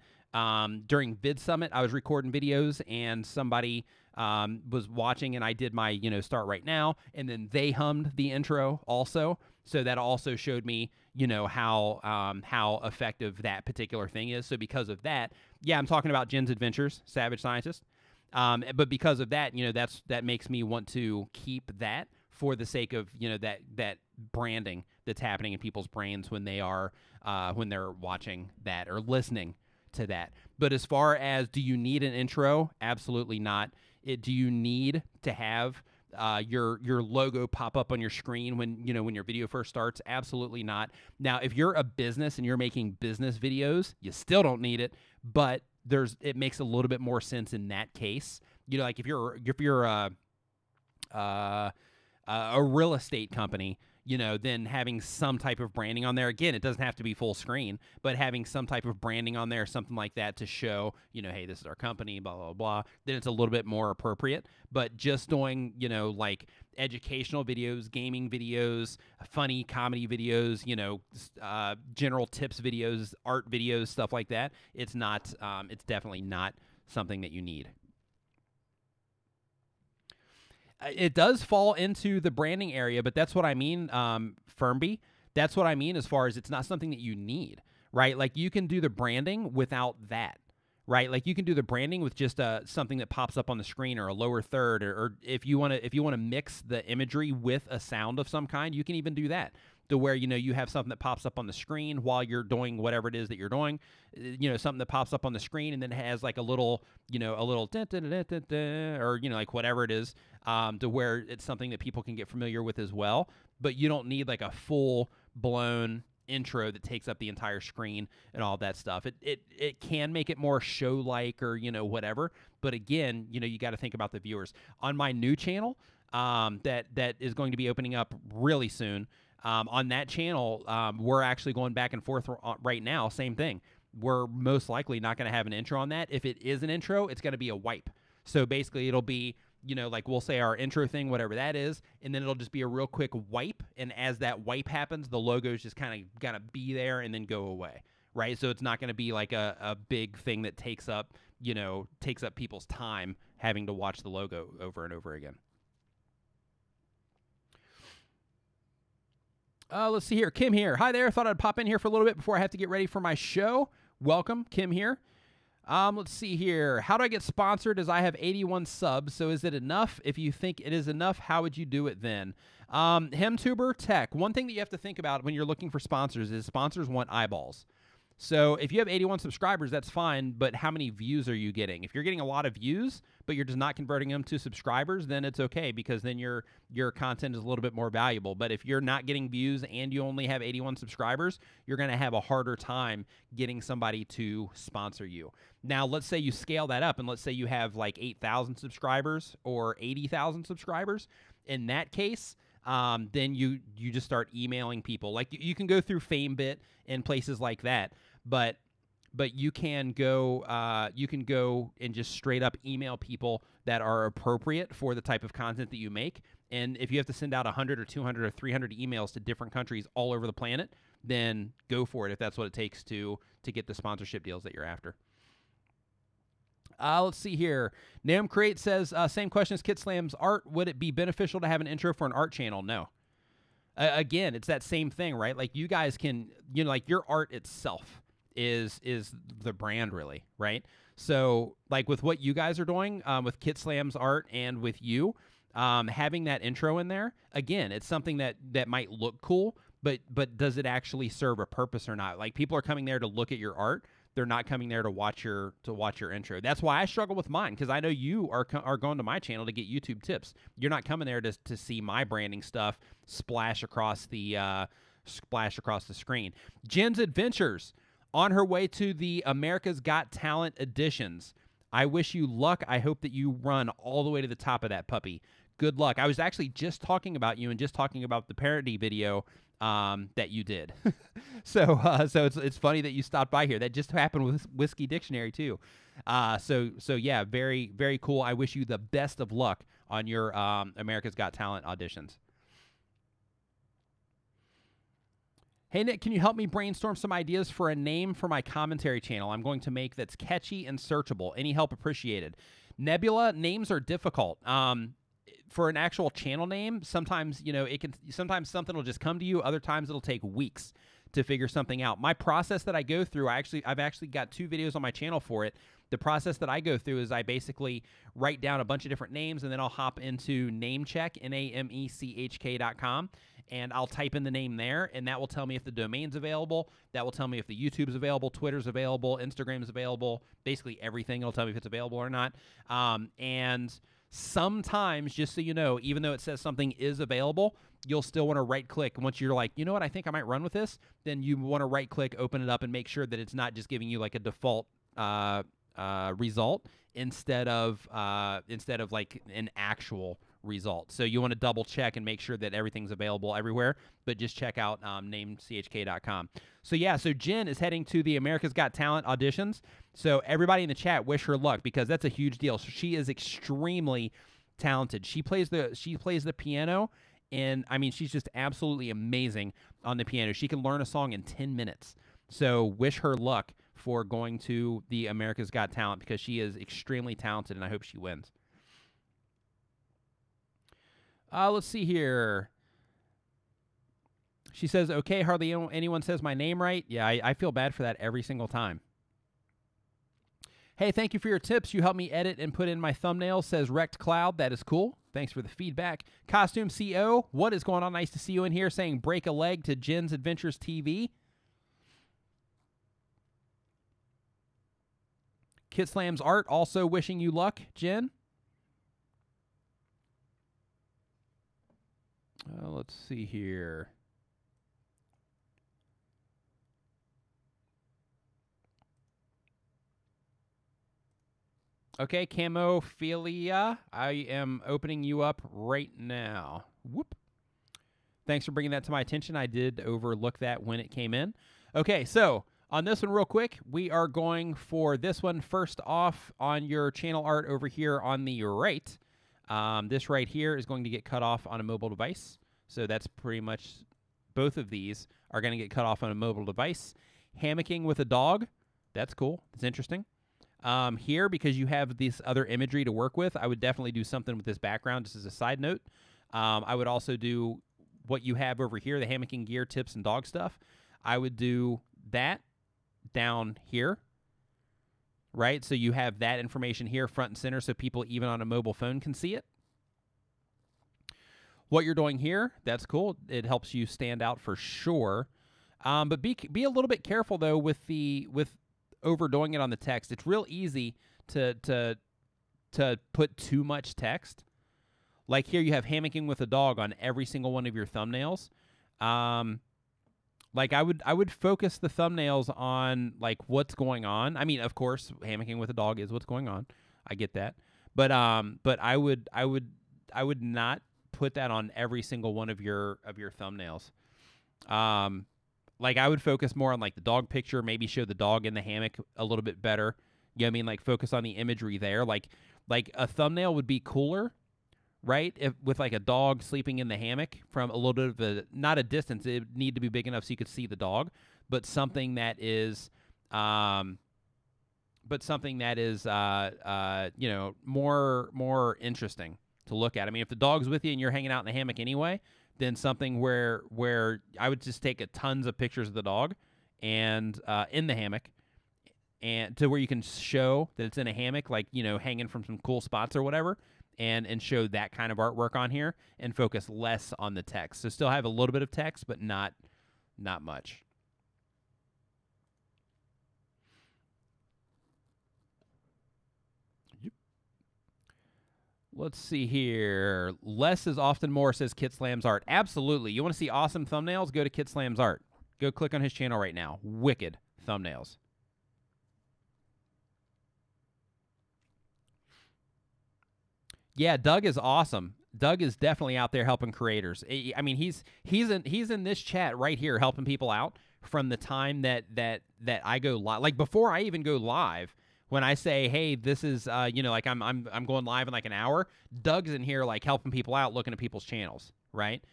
during Vid Summit, I was recording videos, and somebody was watching, and I did my, start right now, and then they hummed the intro also. So that also showed me, how effective that particular thing is. So because of that, yeah, I'm talking about Jen's Adventures, Savage Scientist. But because of that, that makes me want to keep that for the sake of, that branding that's happening in people's brains when they are, when they're watching that or listening to that. But as far as, do you need an intro? Absolutely not. Do you need to have your logo pop up on your screen when your video first starts? Absolutely not. Now, if you're a business and you're making business videos, you still don't need it, but it makes a little bit more sense in that case. Like if you're a real estate company, then having some type of branding on there. Again, it doesn't have to be full screen, but having some type of branding on there, something like that to show, hey, this is our company, blah, blah, blah, then it's a little bit more appropriate. But just doing, like educational videos, gaming videos, funny comedy videos, general tips videos, art videos, stuff like that, it's definitely not something that you need. It does fall into the branding area, but that's what I mean, Firmby. That's what I mean as far as it's not something that you need, right? Like you can do the branding without that, right? Like you can do the branding with just something that pops up on the screen or a lower third, or if you want to mix the imagery with a sound of some kind, you can even do that. To where you have something that pops up on the screen while you're doing whatever it is that you're doing, something that pops up on the screen and then has like a little or like whatever it is, to where it's something that people can get familiar with as well. But you don't need like a full blown intro that takes up the entire screen and all that stuff. It can make it more show like or whatever. But again, you got to think about the viewers. On my new channel, that is going to be opening up really soon. On that channel, we're actually going back and forth right now. Same thing. We're most likely not going to have an intro on that. If it is an intro, it's going to be a wipe. So basically, it'll be, like we'll say our intro thing, whatever that is, and then it'll just be a real quick wipe. And as that wipe happens, the logo's just kind of going to be there and then go away, right? So it's not going to be like a big thing that takes up people's time having to watch the logo over and over again. Let's see here. Kim here. Hi there. Thought I'd pop in here for a little bit before I have to get ready for my show. Welcome, Kim here. Let's see here. How do I get sponsored as I have 81 subs? So is it enough? If you think it is enough, how would you do it then? HemTuber Tech. One thing that you have to think about when you're looking for sponsors is sponsors want eyeballs. So if you have 81 subscribers, that's fine, but how many views are you getting? If you're getting a lot of views, but you're just not converting them to subscribers, then it's okay because then your content is a little bit more valuable. But if you're not getting views and you only have 81 subscribers, you're going to have a harder time getting somebody to sponsor you. Now, let's say you scale that up and let's say you have like 8,000 subscribers or 80,000 subscribers. In that case, then you just start emailing people. Like you can go through FameBit and places like that, but you can go and just straight up email people that are appropriate for the type of content that you make. And if you have to send out 100 or 200 or 300 emails to different countries all over the planet, then go for it if that's what it takes to get the sponsorship deals that you're after. Let's see here. Nam Create says, same question as Kit Slam's art. Would it be beneficial to have an intro for an art channel? No. Again, it's that same thing, right? Like you guys can, like your art itself is the brand really, right? So like with what you guys are doing, with Kit Slam's art and with you, having that intro in there, again, it's something that might look cool, but does it actually serve a purpose or not? Like people are coming there to look at your art. They're not coming there to watch your intro. That's why I struggle with mine, because I know you are going to my channel to get YouTube tips. You're not coming there to see my branding stuff splash across the screen. Jen's Adventures on her way to the America's Got Talent editions. I wish you luck. I hope that you run all the way to the top of that puppy. Good luck. I was actually just talking about you and just talking about the parody video that you did. So it's funny that you stopped by here. That just happened with Whiskey Dictionary too. So yeah, very, very cool. I wish you the best of luck on your America's Got Talent auditions. Hey, Nick, can you help me brainstorm some ideas for a name for my commentary channel I'm going to make that's catchy and searchable? Any help appreciated. Nebula, names are difficult. For an actual channel name, sometimes, sometimes something will just come to you. Other times it'll take weeks to figure something out. My process that I go through, I've actually got 2 videos on my channel for it. The process that I go through is I basically write down a bunch of different names, and then I'll hop into Namecheck, NAMECHK.com, and I'll type in the name there, and that will tell me if the domain's available. That will tell me if the YouTube's available, Twitter's available, Instagram's available, basically everything. It'll tell me if it's available or not. And sometimes, just so you know, even though it says something is available, you'll still want to right-click. Once you're like, you know what, I think I might run with this, then you want to right-click, open it up, and make sure that it's not just giving you like a default result instead of like an actual result. So you want to double check and make sure that everything's available everywhere, but just check out namechk.com. So yeah, so Jen is heading to the America's Got Talent auditions. So everybody in the chat, wish her luck, because that's a huge deal. So she is extremely talented. She plays the piano, and I mean, she's just absolutely amazing on the piano. She can learn a song in 10 minutes. So wish her luck for going to the America's Got Talent, because she is extremely talented, and I hope she wins. Let's see here. She says, okay, hardly anyone says my name right. Yeah, I feel bad for that every single time. Hey, thank you for your tips. You helped me edit and put in my thumbnail, says Wrecked Cloud. That is cool. Thanks for the feedback. Costume CO, what is going on? Nice to see you in here, saying break a leg to Jen's Adventures TV. Kit Slams Art, also wishing you luck, Jen. Let's see here. Okay, Camophilia, I am opening you up right now. Whoop. Thanks for bringing that to my attention. I did overlook that when it came in. Okay, so on this one real quick, we are going for this one first off on your channel art over here on the right. This right here is going to get cut off on a mobile device. So that's pretty much, both of these are going to get cut off on a mobile device. Hammocking with a dog, that's cool. It's interesting. Here, because you have this other imagery to work with, I would definitely do something with this background, just as a side note. I would also do what you have over here, the hammocking gear, tips, and dog stuff. I would do that down here, right? So you have that information here front and center, so people even on a mobile phone can see it. What you're doing here, that's cool. It helps you stand out for sure. But be a little bit careful though with overdoing it on the text. It's real easy to put too much text. Like here, you have hammocking with a dog on every single one of your thumbnails. Like I would focus the thumbnails on like what's going on. I mean, of course, hammocking with a dog is what's going on. I get that, but I would not put that on every single one of your thumbnails. Like I would focus more on like the dog picture, maybe show the dog in the hammock a little bit better. You know what I mean? Like focus on the imagery there. Like a thumbnail would be cooler, right? If with like a dog sleeping in the hammock from a little bit of not a distance, it would need to be big enough so you could see the dog, but something that is more interesting to look at. I mean, if the dog's with you and you're hanging out in the hammock anyway, then something where I would just take tons of pictures of the dog and in the hammock, and to where you can show that it's in a hammock, like, hanging from some cool spots or whatever, and show that kind of artwork on here and focus less on the text. So still have a little bit of text, but not much. Let's see here. Less is often more, says Kit Slams Art. Absolutely. You want to see awesome thumbnails? Go to Kit Slams Art. Go click on his channel right now. Wicked thumbnails. Yeah, Doug is awesome. Doug is definitely out there helping creators. I mean, he's in this chat right here helping people out from the time that I go live. Like before I even go live, when I say, hey, this is, like I'm going live in like an hour, Doug's in here like helping people out, looking at people's channels, right?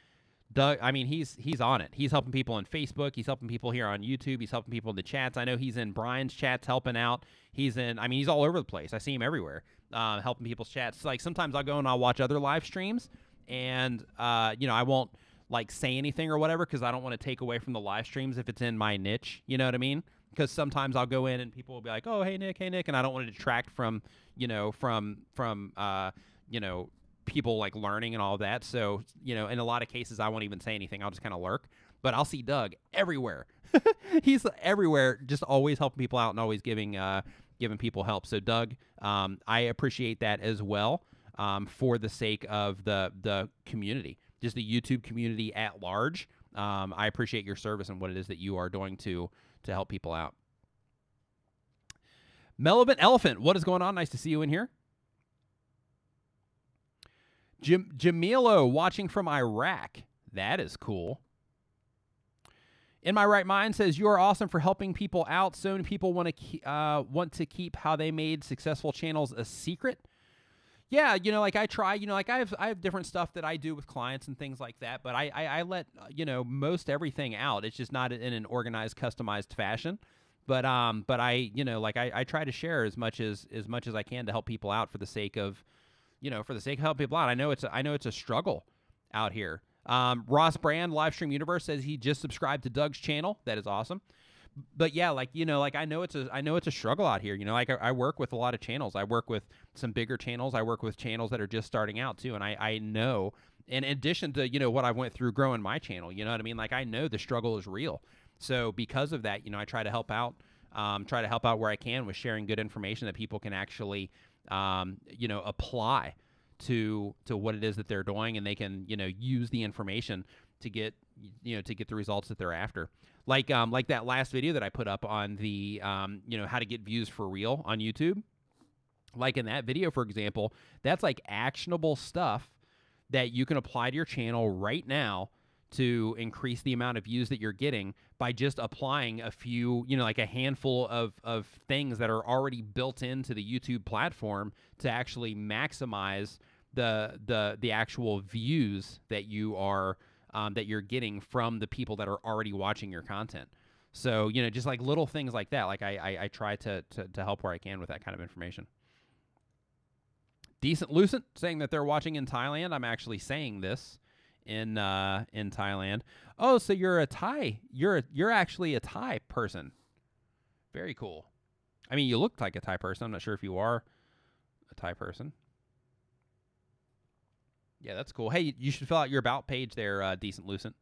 Doug, I mean, he's on it. He's helping people on Facebook. He's helping people here on YouTube. He's helping people in the chats. I know he's in Brian's chats helping out. He's all over the place. I see him everywhere, helping people's chats. Like sometimes I'll go and I'll watch other live streams, and I won't like say anything or whatever because I don't want to take away from the live streams if it's in my niche. You know what I mean? Because sometimes I'll go in and people will be like, "Oh, hey Nick," and I don't want to detract from people like learning and all that. So, in a lot of cases, I won't even say anything. I'll just kind of lurk. But I'll see Doug everywhere. He's everywhere, just always helping people out and always giving people help. So, Doug, I appreciate that as well for the sake of the community, just the YouTube community at large. I appreciate your service and what it is that you are doing to help people out. Melvin Elephant, what is going on? Nice to see you in here. Jamilo watching from Iraq. That is cool. In My Right Mind says, you are awesome for helping people out. So many people want to keep how they made successful channels a secret. Yeah, like I try, like I have different stuff that I do with clients and things like that, but I let, most everything out. It's just not in an organized, customized fashion. But I try to share as much as I can to help people out for the sake of helping people out. I know it's a struggle out here. Ross Brand, Livestream Universe, says he just subscribed to Doug's channel. That is awesome. But yeah, I know it's a struggle out here. I work with a lot of channels. I work with some bigger channels. I work with channels that are just starting out too. And I know, in addition to, what I went through growing my channel, you know what I mean? Like I know the struggle is real. So because of that, I try to help out where I can with sharing good information that people can actually apply to what it is that they're doing, and they can, use the information to get the results that they're after. Like that last video that I put up on the, how to get views for real on YouTube. Like in that video, for example, that's like actionable stuff that you can apply to your channel right now to increase the amount of views that you're getting by just applying a few, like a handful of things that are already built into the YouTube platform to actually maximize the actual views that you are that you're getting from the people that are already watching your content. So, just like little things like that. Like I try to help where I can with that kind of information. Decent Lucent saying that they're watching in Thailand. I'm actually saying this in Thailand. Oh, so you're a Thai. You're actually a Thai person. Very cool. I mean, you look like a Thai person. I'm not sure if you are a Thai person. Yeah, that's cool. Hey, you should fill out your about page there, Decent Lucent.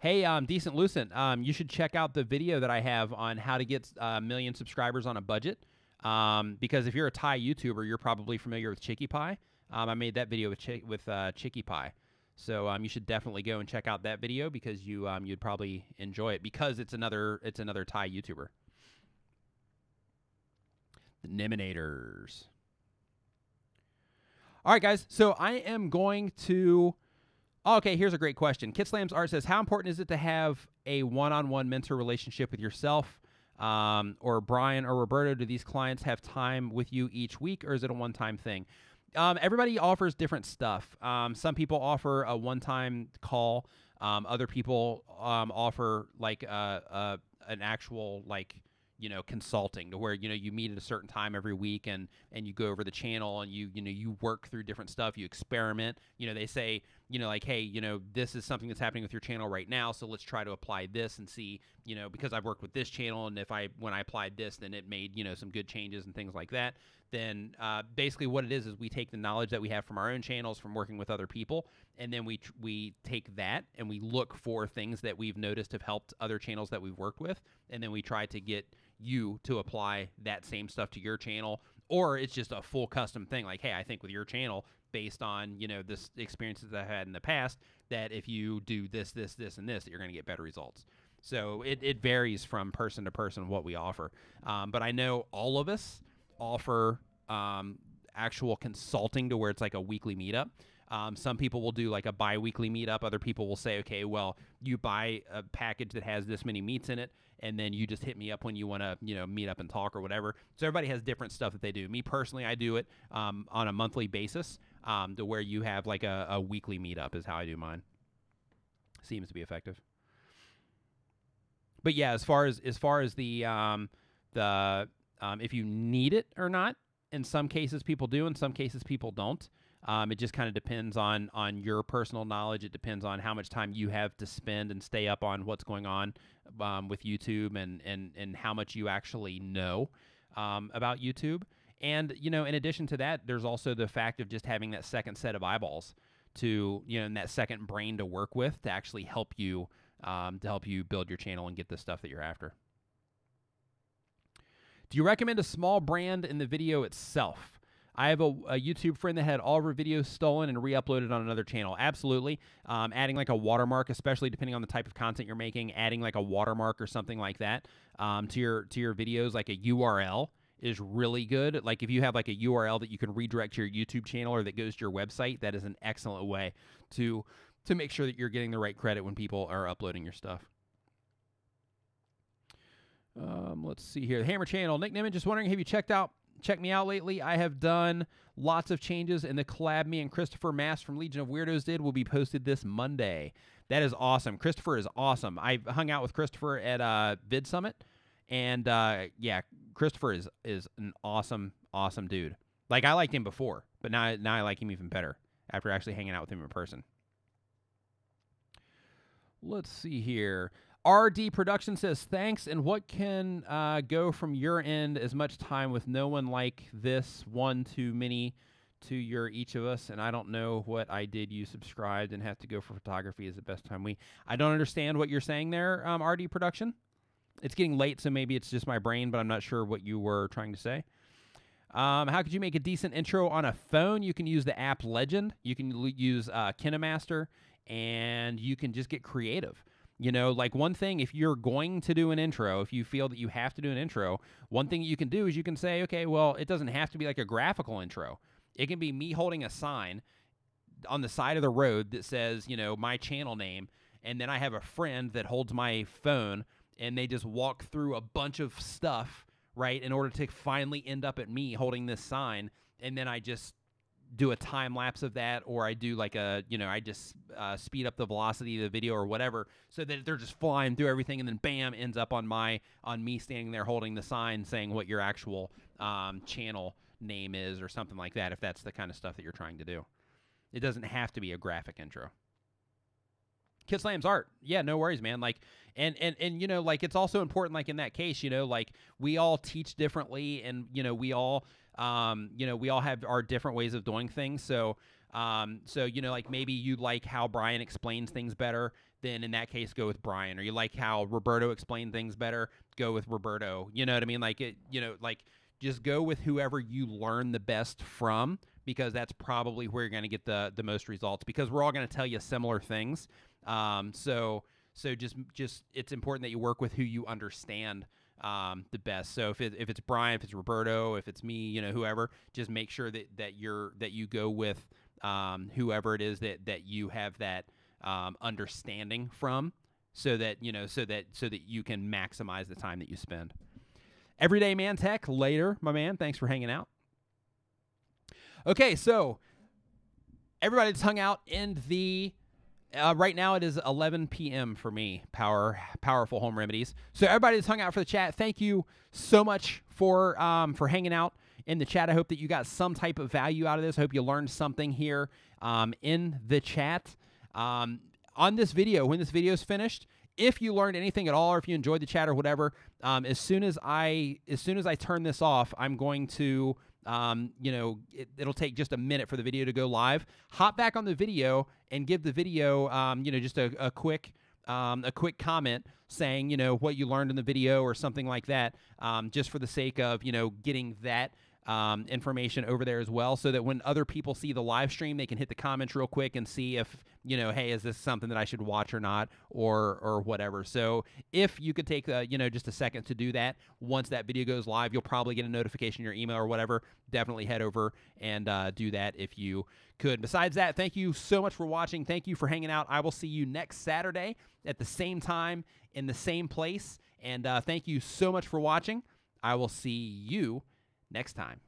Hey, Decent Lucent, you should check out the video that I have on how to get a million subscribers on a budget. Because if you're a Thai YouTuber, you're probably familiar with Chicky Pie. I made that video with Chicky Pie. So you should definitely go and check out that video because you'd probably enjoy it because it's another Thai YouTuber. The Nimminators. All right, guys. So I am going to... Oh, okay, here's a great question. Kit Slams Art says, how important is it to have a one-on-one mentor relationship with yourself? Or Brian or Roberto, do these clients have time with you each week, or is it a one-time thing? Everybody offers different stuff. Some people offer a one-time call. Other people offer like an actual consulting to where you meet at a certain time every week and you go over the channel and you work through different stuff. You experiment. They say hey, this is something that's happening with your channel right now, so let's try to apply this and see, because I've worked with this channel, and when I applied this, then it made some good changes and things like that. Then basically what it is we take the knowledge that we have from our own channels, from working with other people, and then we take that and we look for things that we've noticed have helped other channels that we've worked with, and then we try to get you to apply that same stuff to your channel. Or it's just a full custom thing, like, hey, I think with your channel, based on this experiences I've had in the past, that if you do this, this, this, and this, that you're going to get better results. So it varies from person to person what we offer. But I know all of us offer actual consulting to where it's like a weekly meetup. Some people will do like a bi-weekly meetup. Other people will say, okay, well, you buy a package that has this many meets in it, and then you just hit me up when you want to, meet up and talk or whatever. So everybody has different stuff that they do. Me personally, I do it on a monthly basis. to where you have like a weekly meetup is how I do mine. Seems to be effective. But yeah, as far as the if you need it or not, in some cases people do, in some cases people don't. It just kind of depends on your personal knowledge. It depends on how much time you have to spend and stay up on what's going on with YouTube and how much you actually know about YouTube. And, you know, in addition to that, there's also the fact of just having that second set of eyeballs to, you know, and that second brain to work with to actually help you build your channel and get the stuff that you're after. Do you recommend a small brand in the video itself? I have a YouTube friend that had all of her videos stolen and re-uploaded on another channel. Absolutely. Adding like a watermark, especially depending on the type of content you're making, adding like a watermark or something like that to your videos, like a URL is really good. Like if you have like a URL that you can redirect to your YouTube channel or that goes to your website, that is an excellent way to make sure that you're getting the right credit when people are uploading your stuff. Let's see here. The Hammer Channel. Nick Nimmin, just wondering, have you checked me out lately? I have done lots of changes, and the collab me and Christopher Mass from Legion of Weirdos did will be posted this Monday. That is awesome. Christopher is awesome. I hung out with Christopher at Vid Summit, and yeah, Christopher is an awesome dude. Like, I liked him before, but now I like him even better after actually hanging out with him in person. Let's see here. RD Production says, thanks, and what can go from your end as much time with no one like this, one too many to your each of us, and I don't know what I did. You subscribed and have to go for photography is the best time I don't understand what you're saying there, RD Production. It's getting late, so maybe it's just my brain, but I'm not sure what you were trying to say. How could you make a decent intro on a phone? You can use the app Legend. You can use KineMaster, and you can just get creative. You know, like one thing, if you're going to do an intro, if you feel that you have to do an intro, one thing you can do is you can say, okay, well, it doesn't have to be like a graphical intro. It can be me holding a sign on the side of the road that says, you know, my channel name, and then I have a friend that holds my phone, and they just walk through a bunch of stuff, right, in order to finally end up at me holding this sign, and then I just do a time lapse of that, or I do like a, you know, I just speed up the velocity of the video or whatever, so that they're just flying through everything, and then bam, ends up on me standing there holding the sign saying what your actual channel name is or something like that, if that's the kind of stuff that you're trying to do. It doesn't have to be a graphic intro. Kid Slam's art. Yeah, no worries, man. Like, and you know, like, it's also important, like in that case, you know, like, we all teach differently, and, you know, we all have our different ways of doing things. So, you know, like, maybe you like how Brian explains things better, then in that case, go with Brian. Or you like how Roberto explained things better, go with Roberto. You know what I mean? Like, you know, like, just go with whoever you learn the best from, because that's probably where you're going to get the most results, because we're all going to tell you similar things. So just it's important that you work with who you understand the best. So if it's Brian, if it's Roberto, if it's me, you know, whoever, just make sure that you go with whoever it is that you have that understanding from, so that you can maximize the time that you spend. Everyday Man Tech, later, my man. Thanks for hanging out. Okay, so everybody that's hung out in the right now it is 11 p.m. for me, Powerful Home Remedies. So everybody that's hung out for the chat, thank you so much for hanging out in the chat. I hope that you got some type of value out of this. I hope you learned something here in the chat. On this video, when this video is finished, if you learned anything at all, or if you enjoyed the chat or whatever, as soon as I turn this off, I'm going to, you know, it'll take just a minute for the video to go live. Hop back on the video and give the video, you know, just a quick comment saying, you know, what you learned in the video or something like that, just for the sake of, you know, getting that information over there as well, so that when other people see the live stream, they can hit the comments real quick and see if, you know, hey, is this something that I should watch or not, or whatever. So if you could take you know, just a second to do that, once that video goes live, you'll probably get a notification in your email or whatever. Definitely head over and do that if you could. Besides that, thank you so much for watching. Thank you for hanging out. I will see you next Saturday at the same time in the same place. And thank you so much for watching. I will see you next time.